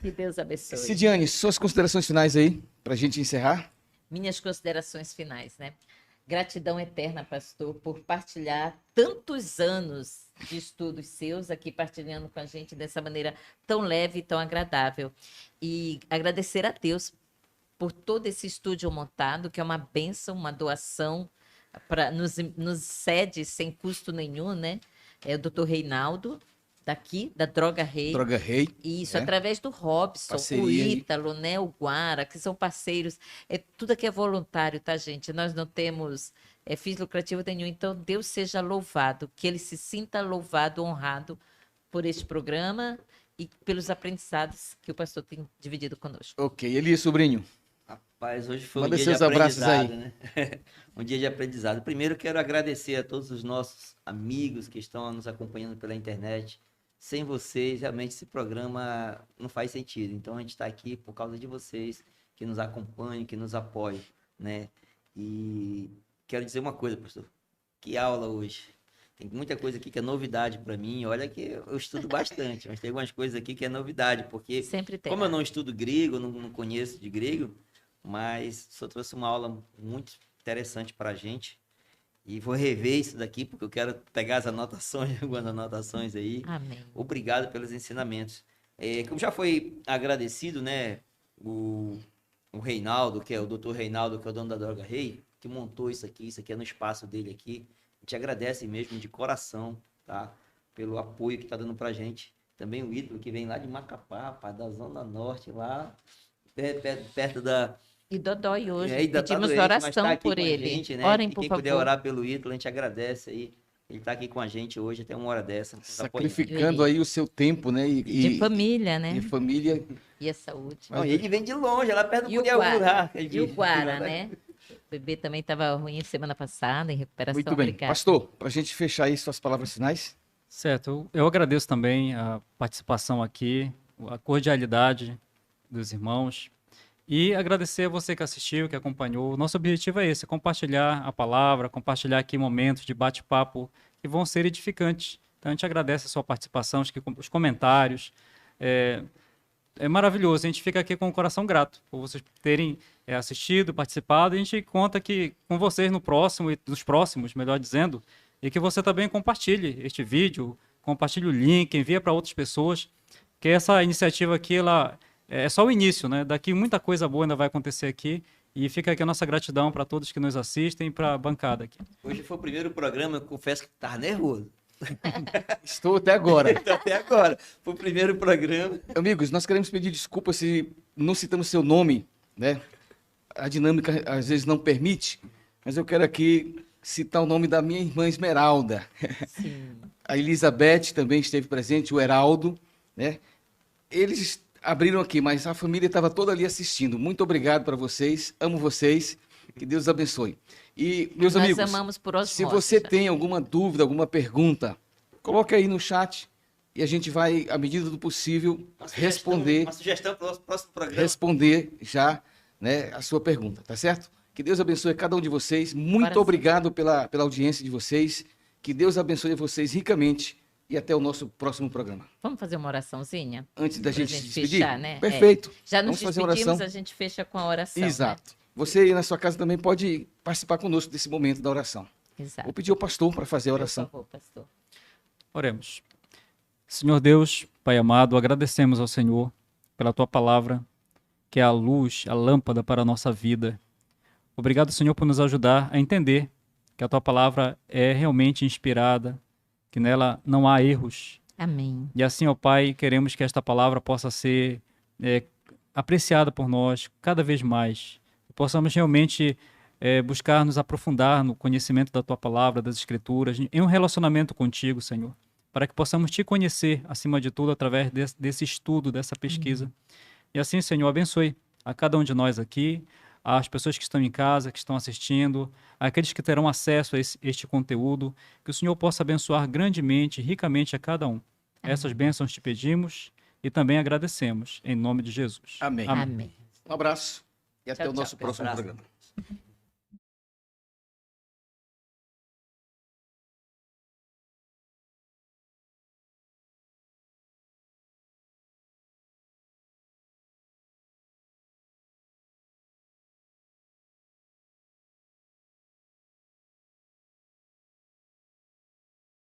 [SPEAKER 2] Que Deus abençoe.
[SPEAKER 1] Sidiane, suas considerações finais aí, pra gente encerrar.
[SPEAKER 2] Minhas considerações finais, né? Gratidão eterna, pastor, por partilhar tantos anos de estudos seus aqui, partilhando com a gente dessa maneira tão leve e tão agradável. E agradecer a Deus por todo esse estúdio montado, que é uma bênção, uma doação, nos cede sem custo nenhum, né? É o doutor Reinaldo, daqui, da Droga Rei.
[SPEAKER 1] Droga Rei.
[SPEAKER 2] Isso,
[SPEAKER 1] É.
[SPEAKER 2] através do Robson,
[SPEAKER 1] Parceria
[SPEAKER 2] o
[SPEAKER 1] aí.
[SPEAKER 2] Ítalo, né, o Guara, que são parceiros. Tudo aqui é voluntário, tá, gente? Nós não temos fins lucrativos nenhum. Então, Deus seja louvado, que ele se sinta louvado, honrado por este programa e pelos aprendizados que o pastor tem dividido conosco.
[SPEAKER 1] Ok, Elias, sobrinho.
[SPEAKER 3] Rapaz, hoje foi
[SPEAKER 1] Manda
[SPEAKER 3] um dia de
[SPEAKER 1] seus abraços aí.
[SPEAKER 3] aprendizado, né? Um dia de aprendizado. Primeiro, quero agradecer a todos os nossos amigos que estão nos acompanhando pela internet. Sem vocês, realmente, esse programa não faz sentido. Então, a gente está aqui por causa de vocês, que nos acompanham, que nos apoiam, né? E quero dizer uma coisa, pastor. Que aula hoje. Tem muita coisa aqui que é novidade para mim. Olha que eu estudo bastante, mas tem algumas coisas aqui que é novidade, porque
[SPEAKER 2] Sempre tem.
[SPEAKER 3] como eu não estudo grego, não conheço de grego, mas só trouxe uma aula muito interessante para a gente. E vou rever isso daqui, porque eu quero pegar as anotações, algumas anotações aí.
[SPEAKER 2] Amém.
[SPEAKER 3] Obrigado pelos ensinamentos. Como já foi agradecido, né, o Reinaldo, que é o doutor Reinaldo, que é o dono da Droga Rei, que montou isso aqui é no espaço dele aqui. A gente agradece mesmo de coração, tá? Pelo apoio que tá dando pra gente. Também o Ítalo, que vem lá de Macapá, rapaz, da Zona Norte, lá perto da...
[SPEAKER 2] E Dodói hoje.
[SPEAKER 3] ainda tá
[SPEAKER 2] Pedimos
[SPEAKER 3] doente, mas
[SPEAKER 2] oração
[SPEAKER 3] tá aqui
[SPEAKER 2] por
[SPEAKER 3] com a
[SPEAKER 2] ele.
[SPEAKER 3] gente, né?
[SPEAKER 2] Orem,
[SPEAKER 3] E
[SPEAKER 2] por
[SPEAKER 3] quem puder
[SPEAKER 2] favor.
[SPEAKER 3] orar pelo Ítalo, a gente agradece aí. Ele tá aqui com a gente hoje até uma hora dessa. nos apoiando.
[SPEAKER 1] Sacrificando aí o seu tempo, né?
[SPEAKER 2] De família, né?
[SPEAKER 1] de família.
[SPEAKER 2] E a saúde.
[SPEAKER 3] Não, e ele vem de longe, lá perto do
[SPEAKER 2] E o
[SPEAKER 3] Cunhaú,
[SPEAKER 2] Guara?
[SPEAKER 3] lá.
[SPEAKER 2] E o Guara, né? O bebê também estava ruim semana passada, em recuperação.
[SPEAKER 1] Muito bem.
[SPEAKER 2] Obrigada.
[SPEAKER 1] Pastor, pra gente fechar aí suas palavras finais.
[SPEAKER 4] Certo, eu agradeço também a participação aqui, a cordialidade dos irmãos e agradecer a você que assistiu, que acompanhou. O nosso objetivo é esse, compartilhar a palavra, compartilhar aqui momentos de bate-papo que vão ser edificantes. Então a gente agradece a sua participação, os comentários. É maravilhoso, a gente fica aqui com o coração grato por vocês terem assistido, participado, e a gente conta que com vocês no próximo, e nos próximos, melhor dizendo, E que você também compartilhe este vídeo, compartilhe o link, envie para outras pessoas, que essa iniciativa aqui, ela é só o início, né? Daqui muita coisa boa ainda vai acontecer aqui. E fica aqui a nossa gratidão para todos que nos assistem e para a bancada aqui.
[SPEAKER 3] Hoje foi o primeiro programa, eu confesso que estava nervoso.
[SPEAKER 1] Estou até agora.
[SPEAKER 3] Até agora. Foi o primeiro programa.
[SPEAKER 1] Amigos, nós queremos pedir desculpa se não citamos seu nome, né? A dinâmica às vezes não permite, mas eu quero aqui citar o nome da minha irmã Esmeralda.
[SPEAKER 2] Sim.
[SPEAKER 1] A Elizabeth também esteve presente, o Heraldo, né? Eles abriram aqui, mas a família estava toda ali assistindo. Muito obrigado para vocês, amo vocês, que Deus abençoe. E, meus
[SPEAKER 2] Nós
[SPEAKER 1] amigos,
[SPEAKER 2] amamos por osmose.
[SPEAKER 1] se você
[SPEAKER 2] já.
[SPEAKER 1] tem alguma dúvida, alguma pergunta, coloque aí no chat e a gente vai, à medida do possível, responder
[SPEAKER 3] Uma sugestão para o nosso próximo programa.
[SPEAKER 1] responder já, né, a sua pergunta, tá certo? Que Deus abençoe cada um de vocês. Muito
[SPEAKER 2] Agora sim.
[SPEAKER 1] obrigado pela audiência de vocês. Que Deus abençoe vocês ricamente e até o nosso próximo programa.
[SPEAKER 2] Vamos fazer uma oraçãozinha?
[SPEAKER 1] Antes da
[SPEAKER 2] Pra
[SPEAKER 1] gente se despedir?
[SPEAKER 2] fechar, né?
[SPEAKER 1] Perfeito.
[SPEAKER 2] Já nos
[SPEAKER 1] Vamos fazer uma
[SPEAKER 2] despedimos,
[SPEAKER 1] oração.
[SPEAKER 2] a gente fecha com a oração.
[SPEAKER 1] Exato. Você aí na sua casa também pode participar conosco desse momento da oração.
[SPEAKER 2] Né? Exato.
[SPEAKER 1] Vou pedir ao pastor para fazer a oração.
[SPEAKER 2] Por favor, pastor.
[SPEAKER 4] Oremos. Senhor Deus, Pai amado, agradecemos ao Senhor pela Tua palavra, que é a luz, a lâmpada para a nossa vida. Obrigado, Senhor, por nos ajudar a entender que a Tua palavra é realmente inspirada, que nela não há erros.
[SPEAKER 2] Amém.
[SPEAKER 4] E assim, ó Pai, queremos que esta palavra possa ser apreciada por nós cada vez mais. Que possamos realmente buscar nos aprofundar no conhecimento da Tua palavra, das Escrituras, em um relacionamento contigo, Senhor, para que possamos Te conhecer, acima de tudo, através desse estudo, dessa pesquisa. E assim, Senhor, abençoe a cada um de nós aqui, as pessoas que estão em casa, que estão assistindo, aqueles que terão acesso a este conteúdo, que o Senhor possa abençoar grandemente, ricamente a cada um. Essas bênçãos te pedimos e também agradecemos, em nome de Jesus.
[SPEAKER 1] Amém.
[SPEAKER 2] Amém.
[SPEAKER 1] Um abraço e até
[SPEAKER 2] Tchau,
[SPEAKER 1] o nosso
[SPEAKER 2] tchau.
[SPEAKER 1] próximo
[SPEAKER 3] Abraço.
[SPEAKER 1] programa.